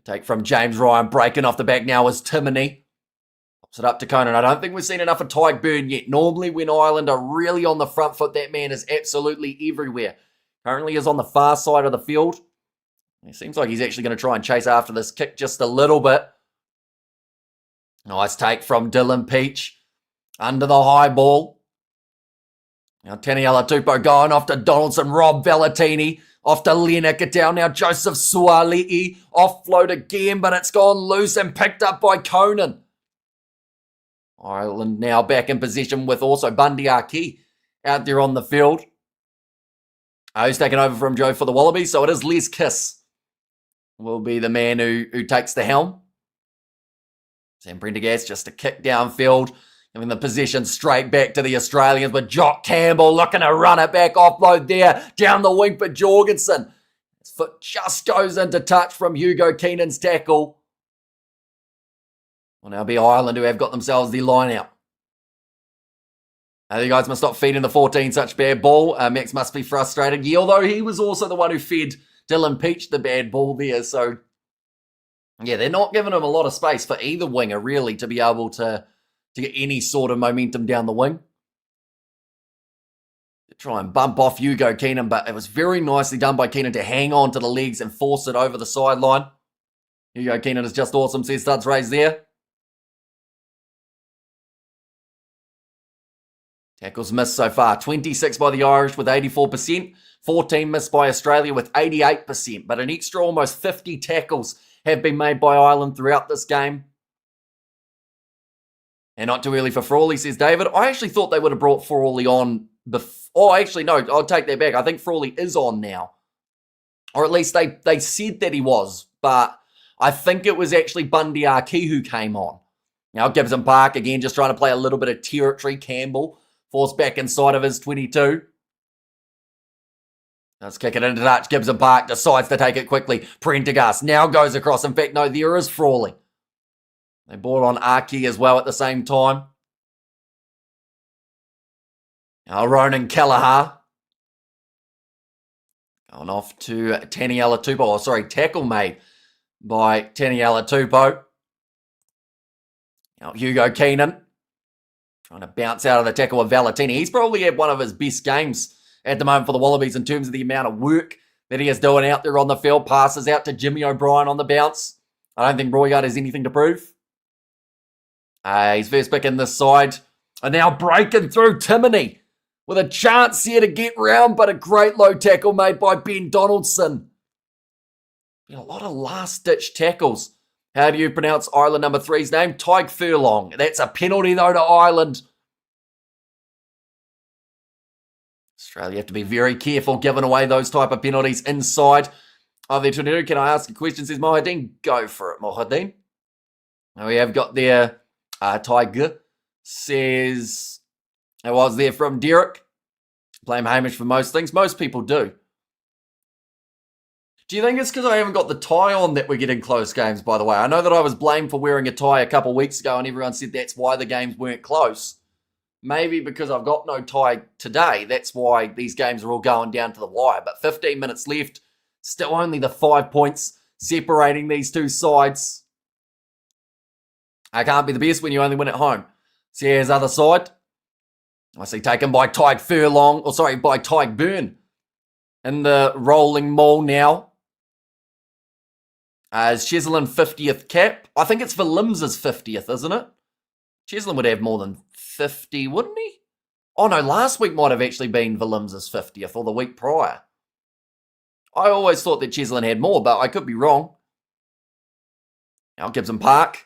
Take from James Ryan, breaking off the back now is Timoney. Pops it up to Conan. I don't think we've seen enough of Tyke Byrne yet. Normally when Ireland are really on the front foot, that man is absolutely everywhere. Currently is on the far side of the field. It seems like he's actually going to try and chase after this kick just a little bit. Nice take from Dylan Peach. Under the high ball. Now Taniela Tupou going off to Donaldson. Rob Valentini. Off to Lena Cattell. Now Joseph Suali'i. Offload again, but it's gone loose and picked up by Conan. Ireland now back in possession with also Bundy Aki out there on the field. Who's taken over from Joe for the Wallabies? So it is Les Kiss. Will be the man who takes the helm. Sam Prendergast just a kick downfield. I mean, the possession straight back to the Australians with Jock Campbell looking to run it back, offload there, down the wing for Jorgensen. His foot just goes into touch from Hugo Keenan's tackle. Will now be Ireland who have got themselves the line out. You guys must stop feeding the 14 such bad ball. Max must be frustrated. Yeah, although he was also the one who fed Dylan Peach the bad ball there. So, yeah, they're not giving him a lot of space for either winger, really, to be able to get any sort of momentum down the wing. They try and bump off Hugo Keenan, but it was very nicely done by Keenan to hang on to the legs and force it over the sideline. Hugo Keenan is just awesome, says Studs Rays there. Tackles missed so far. 26 by the Irish with 84%. 14 missed by Australia with 88%. But an extra almost 50 tackles have been made by Ireland throughout this game. And not too early for Frawley, says David. I actually thought they would have brought Frawley on before. Oh, actually, no, I'll take that back. I think Frawley is on now. Or at least they said that he was. But I think it was actually Bundy Arki who came on. Now, Gibson Park, again, just trying to play a little bit of territory. Campbell forced back inside of his 22. Let's kick it into touch. Gibson Park decides to take it quickly. Prendergast now goes across. In fact, no, there is Frawley. They brought on Arki as well at the same time. Now Ronan Kelleher. Going off to Taniela Tupou. Oh, sorry, tackle made by Taniela Tupou. Now Hugo Keenan. Trying to bounce out of the tackle of Valentini. He's probably had one of his best games at the moment for the Wallabies in terms of the amount of work that he is doing out there on the field. Passes out to Jimmy O'Brien on the bounce. I don't think Royard has anything to prove. He's first pick in this side. And now breaking through Timoney with a chance here to get round, but a great low tackle made by Ben Donaldson. A lot of last-ditch tackles. How do you pronounce Ireland number 3's name? Tyke Furlong. That's a penalty, though, to Ireland. Australia have to be very careful giving away those type of penalties inside of their 22. Can I ask a question, says Mohadeen? Go for it, Mohadeen. Now we have got there, Tiger says, it was there from Derek. Blame Hamish for most things. Most people do. Do you think it's because I haven't got the tie on that we're getting close games, by the way? I know that I was blamed for wearing a tie a couple weeks ago and everyone said that's why the games weren't close. Maybe because I've got no tie today, that's why these games are all going down to the wire. But 15 minutes left, still only the 5 points separating these two sides. I can't be the best when you only win at home. See his other side. I see taken by Tyke Furlong, by Tyke Byrne in the rolling maul now. Is Cheslin 50th cap? I think it's for Lims's 50th, isn't it? Cheslin would have more than 50, wouldn't he? Oh no, last week might have actually been Willems's 50th or the week prior. I always thought that Cheslin had more, but I could be wrong. Now Gibson Park.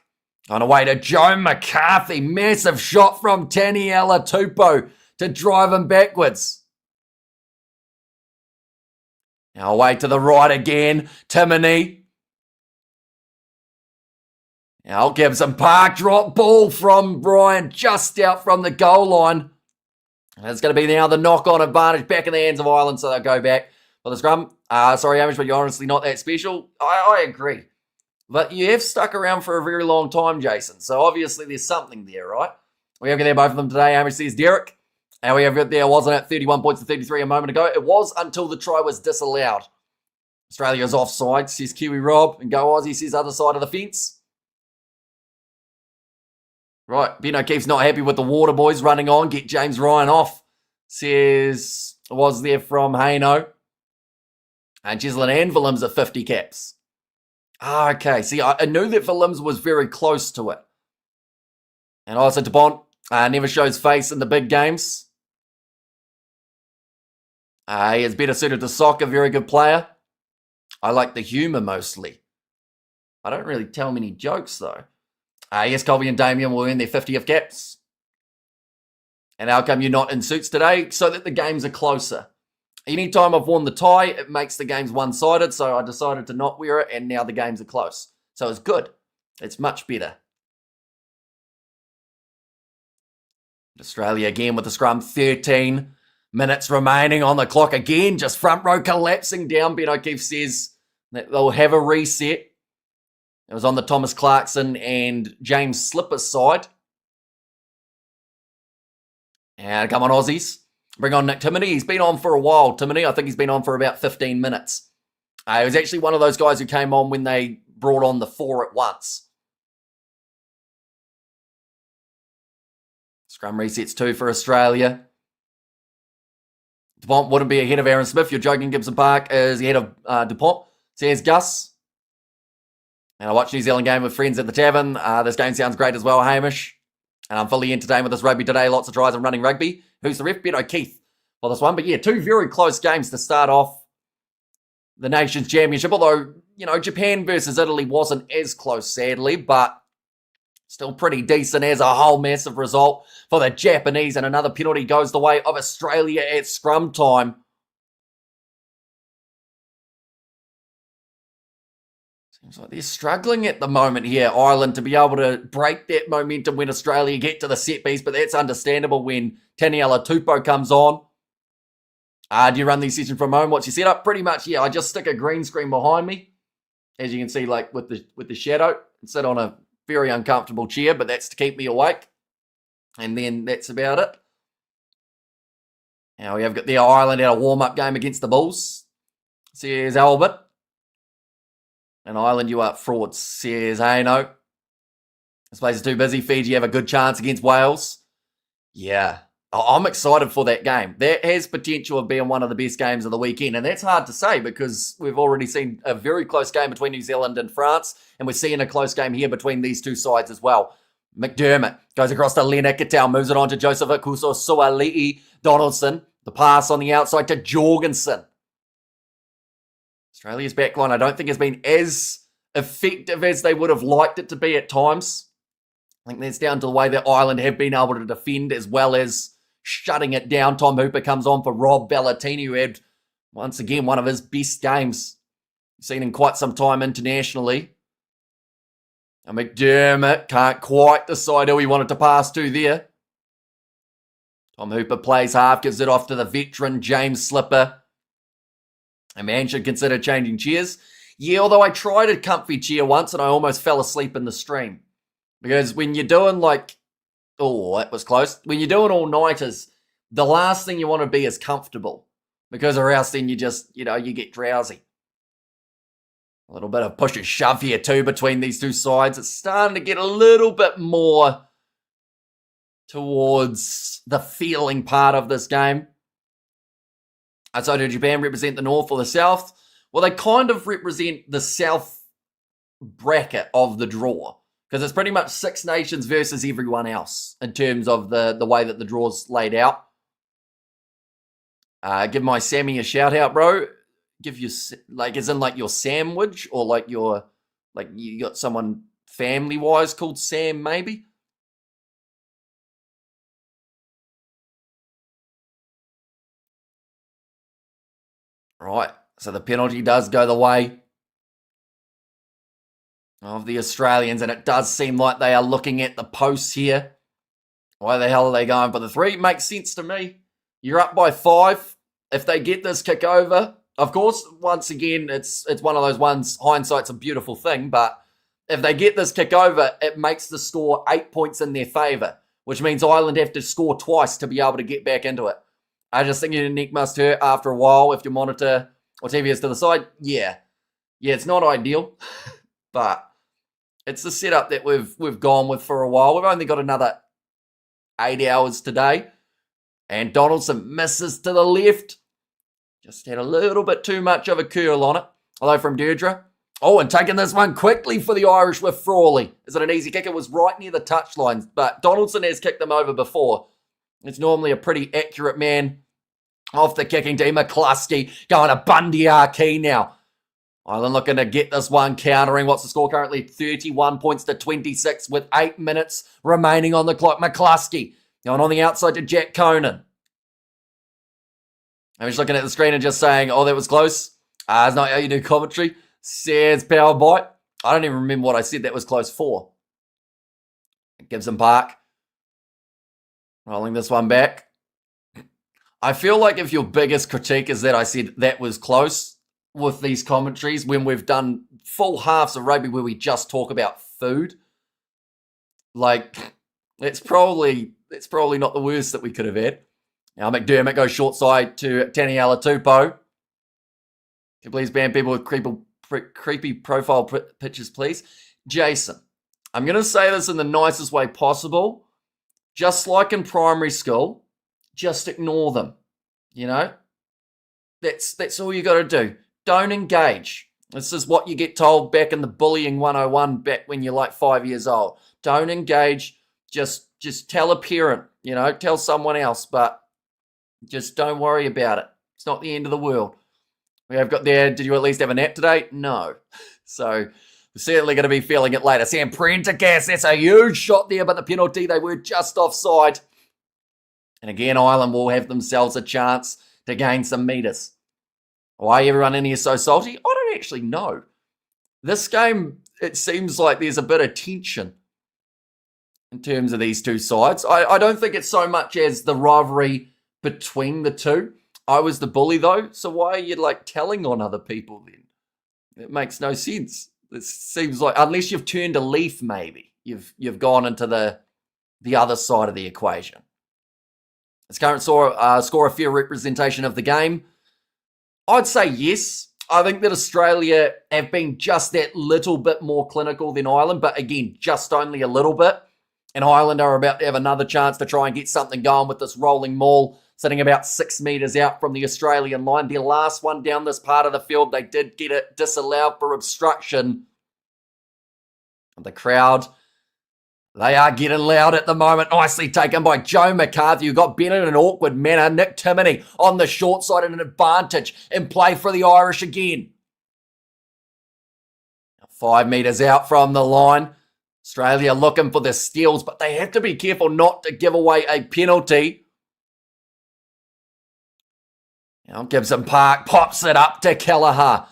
On away to Joe McCarthy. Massive shot from Taniela Tupou to drive him backwards. Now away to the right again. Timoney. Now Gibson Park, drop ball from Brian just out from the goal line. And it's going to be now the knock-on advantage back in the hands of Ireland, so they'll go back for the scrum. Sorry, Hamish, but you're honestly not that special. I agree. But you have stuck around for a very long time, Jason, so obviously there's something there, right? We have got there both of them today. Hamish says Derek. And we have got there, wasn't it? 31 points to 33 a moment ago. It was until the try was disallowed. Australia's offside, says Kiwi Rob. And Go Aussie, says other side of the fence. Right, Ben O'Keefe's not happy with the Water Boys running on. Get James Ryan off, says, was there from Haino. And Cheslin and Willems are 50 caps. Okay, see, I knew that Willems was very close to it. And also DuPont never shows face in the big games. He is better suited to soccer, very good player. I like the humour mostly. I don't really tell many jokes though. Yes, Colby and Damien will earn their 50th caps. And how come you're not in suits today? So that the games are closer. Anytime I've worn the tie, it makes the games one-sided, so I decided to not wear it, and now the games are close. So it's good. It's much better. Australia again with the scrum, 13 minutes remaining on the clock. Again, just front row collapsing down. Ben O'Keefe says that they'll have a reset. It was on the Thomas Clarkson and James Slipper side. And come on, Aussies. Bring on Nick Timoney. He's been on for a while, Timoney. I think he's been on for about 15 minutes. He was actually one of those guys who came on when they brought on the 4 at once. Scrum resets 2 for Australia. DuPont wouldn't be ahead of Aaron Smith. You're joking. Gibson Park is ahead of DuPont. Says Gus. And I watched New Zealand game with friends at the tavern. This game sounds great as well, Hamish. And I'm fully entertained with this rugby today. Lots of tries and running rugby. Who's the ref? Ben O'Keefe for this one. But yeah, 2 very close games to start off the Nations Championship. Although, Japan versus Italy wasn't as close, sadly. But still pretty decent as a whole. Massive result for the Japanese. And another penalty goes the way of Australia at scrum time. Seems like they're struggling at the moment here, Ireland, to be able to break that momentum when Australia get to the set piece, but that's understandable when Taniela Tupou comes on. Do you run these sessions from home? What's your setup? Pretty much, yeah, I just stick a green screen behind me, as you can see, like with the shadow, and sit on a very uncomfortable chair, but that's to keep me awake. And then that's about it. Now we have got the Ireland at a warm-up game against the Bulls. Says Albert. And Ireland, you are frauds, says Hano. This place is too busy. Fiji have a good chance against Wales. Yeah, I'm excited for that game. That has potential of being one of the best games of the weekend. And that's hard to say because we've already seen a very close game between New Zealand and France. And we're seeing a close game here between these two sides as well. McDermott goes across to Lena Katau, moves it on to Joseph Akuso Suali'i Donaldson. The pass on the outside to Jorgensen. Australia's backline, I don't think, has been as effective as they would have liked it to be at times. I think that's down to the way that Ireland have been able to defend as well as shutting it down. Tom Hooper comes on for Rob Bellatini, who had, once again, one of his best games seen in quite some time internationally. And McDermott can't quite decide who he wanted to pass to there. Tom Hooper plays half, gives it off to the veteran James Slipper. A man should consider changing chairs. Yeah, although I tried a comfy chair once and I almost fell asleep in the stream. Because when you're doing that was close. When you're doing all-nighters, the last thing you want to be is comfortable. Because or else then you just, you get drowsy. A little bit of push and shove here too between these two sides. It's starting to get a little bit more towards the feeling part of this game. So do Japan represent the North or the South? Well, they kind of represent the South bracket of the draw. Because it's pretty much 6 nations versus everyone else in terms of the way that the draw's laid out. Give my Sammy a shout out, bro. Give you, as in your sandwich or you got someone family-wise called Sam, maybe? Right, so the penalty does go the way of the Australians, and it does seem like they are looking at the posts here. Why the hell are they going for the 3? Makes sense to me. You're up by 5. If they get this kick over, of course, once again, it's one of those ones, hindsight's a beautiful thing, but if they get this kick over, it makes the score 8 points in their favour, which means Ireland have to score twice to be able to get back into it. I just think your neck must hurt after a while if your monitor or TV is to the side. Yeah, it's not ideal, but it's the setup that we've gone with for a while. We've only got another 8 hours today. And Donaldson misses to the left. Just had a little bit too much of a curl on it. Although from Deirdre. Oh, and taking this one quickly for the Irish with Frawley. Is it an easy kick? It was right near the touchline. But Donaldson has kicked them over before. It's normally a pretty accurate man off the kicking team. McCluskey going to Bundy Arkey now. Ireland looking to get this one countering. What's the score currently? 31 points to 26 with 8 minutes remaining on the clock. McCluskey going on the outside to Jack Conan. I'm just looking at the screen and just saying, oh, that was close. It's not how you do commentary. Says Power Bite. I don't even remember what I said that was close for. Gibson Park. Rolling this one back. I feel like if your biggest critique is that I said that was close with these commentaries when we've done full halves of rugby where we just talk about food, like it's probably not the worst that we could have had. Now McDermott goes short side to Taniela Tupou. Can you please ban people with creepy profile pictures, please? Jason, I'm going to say this in the nicest way possible. Just like in primary school, just ignore them, you know? That's all you got to do. Don't engage. This is what you get told back in the bullying 101 back when you're like 5 years old. Don't engage. Just tell a parent, you know, tell someone else, but just don't worry about it. It's not the end of the world. We have got there, did you at least have a nap today? No. So we're certainly going to be feeling it later. Sam Prendergast, that's a huge shot there, but the penalty, they were just offside. And again, Ireland will have themselves a chance to gain some metres. Why everyone in here so salty? I don't actually know. This game, it seems like there's a bit of tension in terms of these two sides. I don't think it's so much as the rivalry between the two. I was the bully though, so why are you like telling on other people then? It makes no sense. It seems like, unless you've turned a leaf maybe, you've gone into the other side of the equation. This current score a fair representation of the game? I'd say yes. I think that Australia have been just that little bit more clinical than Ireland, but again, just only a little bit. And Ireland are about to have another chance to try and get something going with this rolling maul, sitting about 6 metres out from the Australian line. Their last one down this part of the field, they did get it disallowed for obstruction. The crowd, they are getting loud at the moment. Nicely taken by Joe McCarthy, who got bent in an awkward manner. Nick Timoney on the short side and an advantage in play for the Irish again. 5 metres out from the line. Australia looking for the steals, but they have to be careful not to give away a penalty. Now Gibson Park pops it up to Kelleher.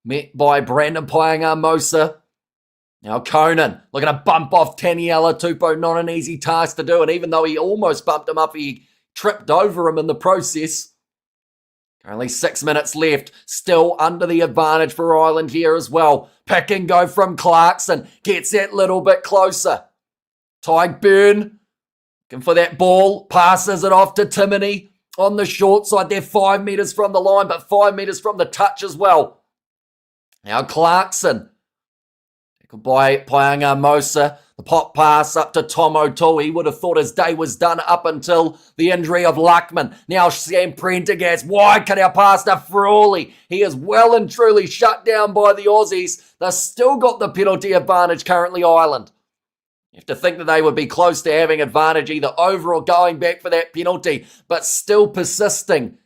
Met by Brandon Paenga-Amosa. Now Conan looking to bump off Taniela Tupou. Not an easy task to do. And even though he almost bumped him up, he tripped over him in the process. Only 6 minutes left. Still under the advantage for Ireland here as well. Pick and go from Clarkson. Gets that little bit closer. Tyke Byrne looking for that ball. Passes it off to Timoney on the short side. They're 5 metres from the line, but 5 metres from the touch as well. Now Clarkson. By Paenga-Amosa. The pop pass up to Tom O'Toole. He would have thought his day was done up until the injury of Luckman. Now Sam Prendergast. Wide cut out pass to Frawley. He is well and truly shut down by the Aussies. They've still got the penalty advantage currently, Ireland. You have to think that they would be close to having advantage either over or going back for that penalty, but still persisting.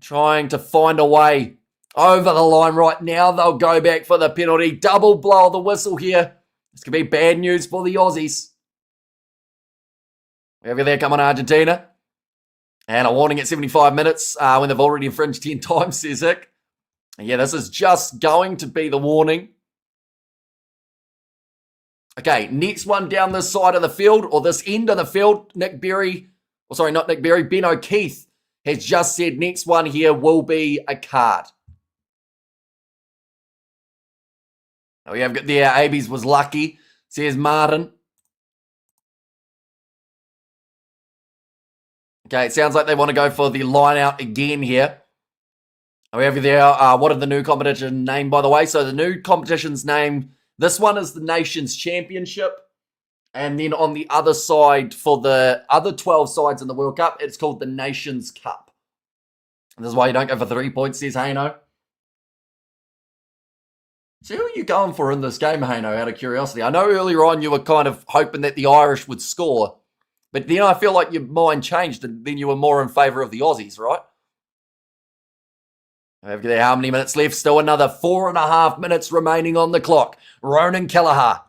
Trying to find a way over the line right now. They'll go back for the penalty. Double blow of the whistle here. This could be bad news for the Aussies. Over there, come on, Argentina. And a warning at 75 minutes when they've already infringed 10 times, says Hick. And yeah, this is just going to be the warning. Okay, next one down this side of the field, or this end of the field, Ben O'Keefe has just said next one here will be a card. We have got there, Abies was lucky, says Martin. Okay, it sounds like they want to go for the line out again here. We have there, what is the new competition name, by the way? So the new competition's name, this one is the Nations Championship. And then on the other side, for the other 12 sides in the World Cup, it's called the Nations Cup. And this is why you don't go for 3 points, says Haino. So who are you going for in this game, Haino, out of curiosity? I know earlier on you were kind of hoping that the Irish would score, but then I feel like your mind changed and then you were more in favour of the Aussies, right? How many minutes left? Still another 4.5 minutes remaining on the clock. Ronan Kelleher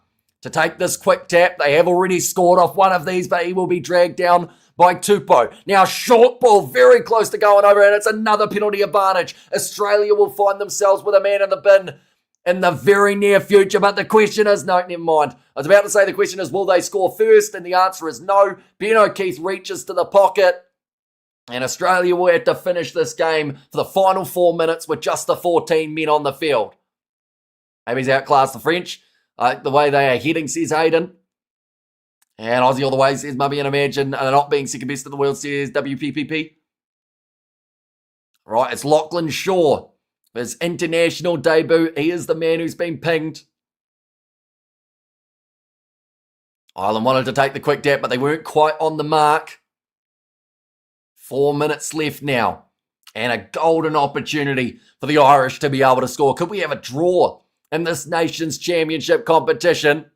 to take this quick tap. They have already scored off one of these, but he will be dragged down by Tupou. Now short ball, very close to going over, and it's another penalty advantage. Australia will find themselves with a man in the bin in the very near future. But the question is, no, never mind. I was about to say the question is, will they score first? And the answer is no. Ben O'Keefe reaches to the pocket. And Australia will have to finish this game for the final 4 minutes with just the 14 men on the field. Maybe he's outclassed the French. The way they are heading, says Hayden. And Aussie all the way, says Mummy, and imagine not being second best in the world, says WPPP. Right, it's Lachlan Shaw. His international debut. He is the man who's been pinged. Ireland wanted to take the quick tap, but they weren't quite on the mark. 4 minutes left now. And a golden opportunity for the Irish to be able to score. Could we have a draw in this Nations Championship competition?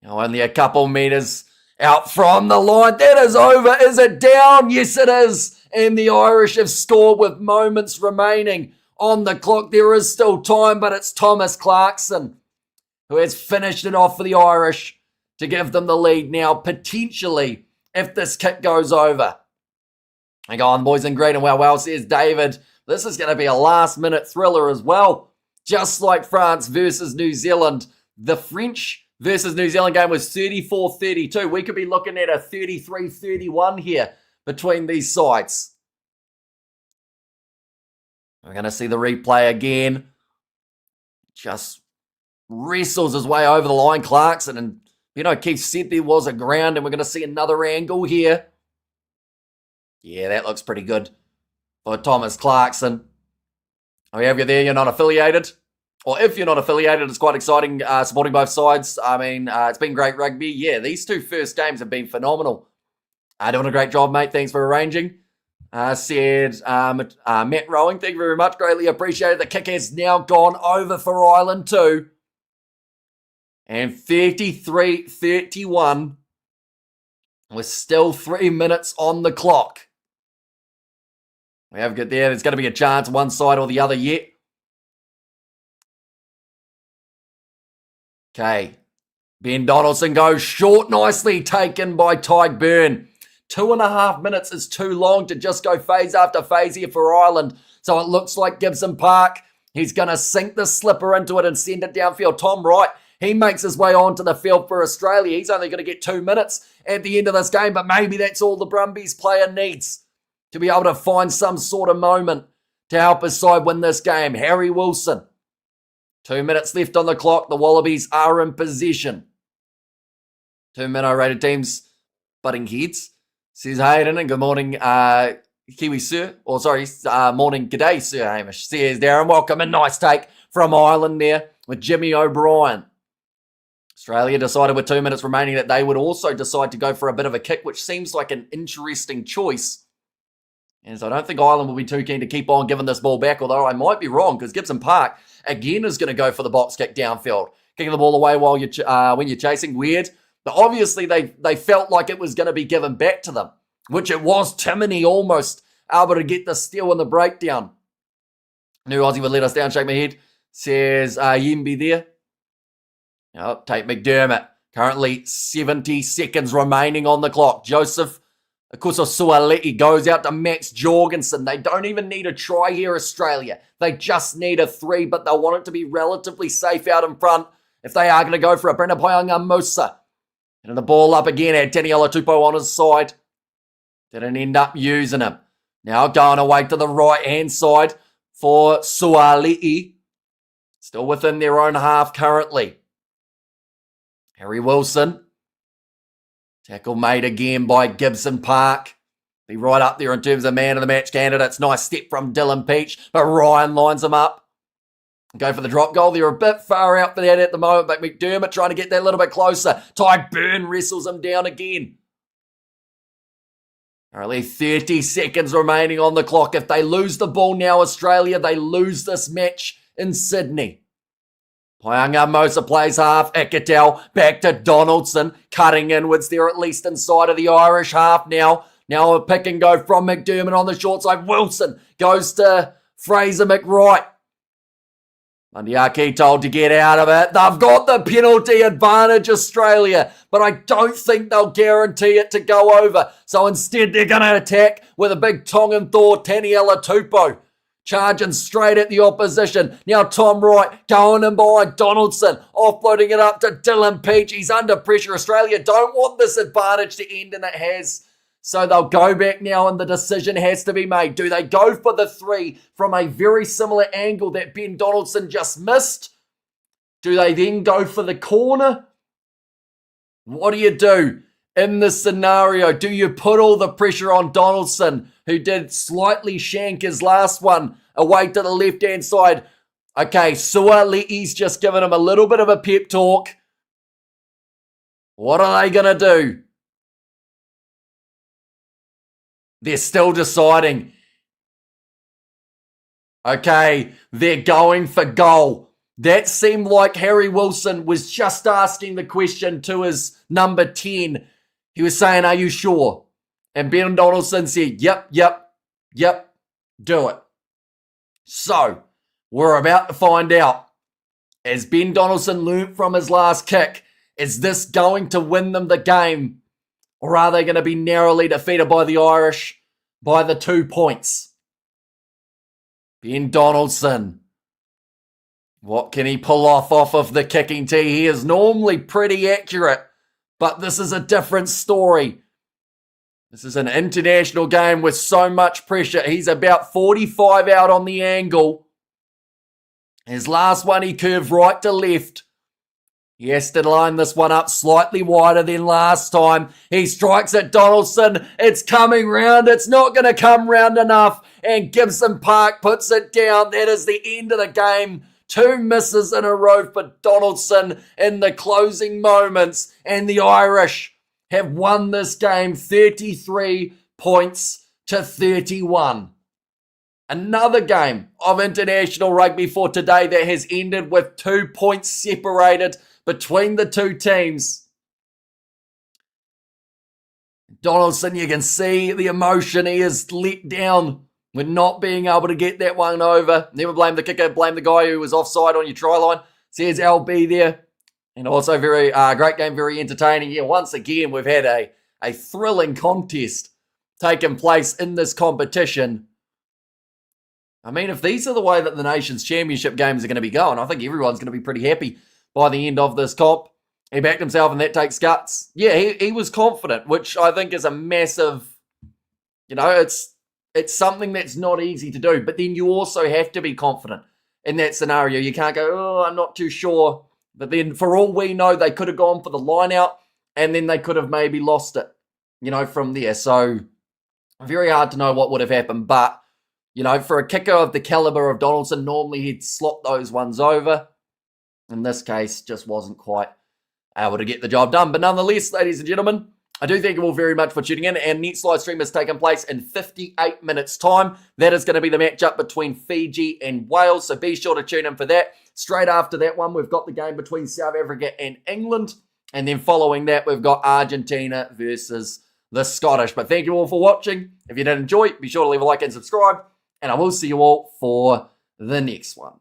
Now only a couple meters out from the line. That is over. Is it down? Yes, it is. And the Irish have scored with moments remaining on the clock. There is still time, but it's Thomas Clarkson who has finished it off for the Irish to give them the lead now, potentially, if this kick goes over. Hang on, boys in green and well, says David. This is going to be a last-minute thriller as well. Just like France versus New Zealand. The French versus New Zealand game was 34-32. We could be looking at a 33-31 here between these sides. We're going to see the replay again. Just wrestles his way over the line, Clarkson, and Keith said there was a ground, and we're going to see another angle here. Yeah, that looks pretty good for Thomas Clarkson. We have you there, you're not affiliated. Or if you're not affiliated, it's quite exciting supporting both sides. I mean, it's been great rugby. Yeah, these two first games have been phenomenal. Doing a great job, mate. Thanks for arranging. Said Matt Rowing, thank you very much. Greatly appreciated. The kick has now gone over for Ireland too. And 33-31 with still 3 minutes on the clock. We have got there. There's going to be a chance one side or the other yet. Okay. Ben Donaldson goes short, nicely taken by Tyke Byrne. 2.5 minutes is too long to just go phase after phase here for Ireland. So it looks like Gibson Park, he's going to sink the slipper into it and send it downfield. Tom Wright, he makes his way onto the field for Australia. He's only going to get 2 minutes at the end of this game, but maybe that's all the Brumbies player needs to be able to find some sort of moment to help his side win this game. Harry Wilson. 2 minutes left on the clock. The Wallabies are in possession. 2 minute rated teams butting heads. Says Hayden, and good morning, Kiwi Sir. Morning, g'day, Sir Hamish. Says Darren, welcome. A nice take from Ireland there with Jimmy O'Brien. Australia decided with 2 minutes remaining that they would also decide to go for a bit of a kick, which seems like an interesting choice. And so I don't think Ireland will be too keen to keep on giving this ball back, although I might be wrong, because Gibson Park, again, is going to go for the box kick downfield. Kicking the ball away while when you're chasing, weird. But obviously they felt like it was going to be given back to them, which it was. Timoney almost able to get the steal and the breakdown. New Aussie would let us down, shake my head. Says Yimby there. Tate McDermott. Currently 70 seconds remaining on the clock. Joseph Akuso-Suaalii goes out to Max Jorgensen. They don't even need a try here, Australia. They just need a 3, but they'll want it to be relatively safe out in front if they are going to go for it. Brenda Payangamusa. And the ball up again. Had Taniela Tupou on his side. Didn't end up using him. Now going away to the right-hand side for Suaalii. Still within their own half currently. Harry Wilson. Tackle made again by Gibson Park. Be right up there in terms of man of the match candidates. Nice step from Dylan Peach, but Ryan lines him up. Go for the drop goal. They're a bit far out for that at the moment, but McDermott trying to get that a little bit closer. Tyke Byrne wrestles him down again. Only 30 seconds remaining on the clock. If they lose the ball now, Australia, they lose this match in Sydney. Payangamusa plays half. Iketel back to Donaldson. Cutting inwards there, at least inside of the Irish half now. Now a pick and go from McDermott on the short side. Wilson goes to Fraser McWright. Mandiaki told to get out of it. They've got the penalty advantage, Australia, but I don't think they'll guarantee it to go over. So instead, they're going to attack with a big Tongan Thor, Taniela Tupou. charging straight at the opposition. Now Tom Wright going in by Donaldson, offloading it up to Dylan Peach. He's under pressure. Australia don't want this advantage to end, and it has. So they'll go back now, and the decision has to be made. Do they go for the 3 from a very similar angle that Ben Donaldson just missed? Do they then go for the corner? What do you do in this scenario? Do you put all the pressure on Donaldson, who did slightly shank his last one away to the left-hand side? Okay, Sua'ali'i's just given him a little bit of a pep talk. What are they going to do? They're still deciding. Okay, they're going for goal. That seemed like Harry Wilson was just asking the question to his number 10. He was saying, are you sure? And Ben Donaldson said, yep, do it. So, we're about to find out. Has Ben Donaldson learnt from his last kick? Is this going to win them the game? Or are they going to be narrowly defeated by the Irish by the 2 points? Ben Donaldson. What can he pull off of the kicking tee? He is normally pretty accurate, but this is a different story. This is an international game with so much pressure. He's about 45 out on the angle. His last one, he curved right to left. He has to line this one up slightly wider than last time. He strikes at Donaldson. It's coming round. It's not going to come round enough. And Gibson Park puts it down. That is the end of the game. 2 misses in a row for Donaldson in the closing moments. And the Irish have won this game 33 points to 31. Another game of international rugby for today that has ended with 2 points separated between the two teams. Donaldson, you can see the emotion. He is let down with not being able to get that one over. Never blame the kicker, blame the guy who was offside on your try line. Says LB there. And also very great game, very entertaining. Yeah, once again, we've had a thrilling contest taking place in this competition. I mean, if these are the way that the Nations Championship games are going to be going, I think everyone's going to be pretty happy by the end of this comp. He backed himself and that takes guts. Yeah, he was confident, which I think is a massive, it's something that's not easy to do. But then you also have to be confident in that scenario. You can't go, oh, I'm not too sure. But then for all we know, they could have gone for the line out and then they could have maybe lost it, from there. So very hard to know what would have happened. But, for a kicker of the caliber of Donaldson, normally he'd slot those ones over. In this case, just wasn't quite able to get the job done. But nonetheless, ladies and gentlemen, I do thank you all very much for tuning in. And next live stream has taken place in 58 minutes' time. That is going to be the matchup between Fiji and Wales. So be sure to tune in for that. Straight after that one, we've got the game between South Africa and England. And then following that, we've got Argentina versus the Scottish. But thank you all for watching. If you did enjoy, be sure to leave a like and subscribe. And I will see you all for the next one.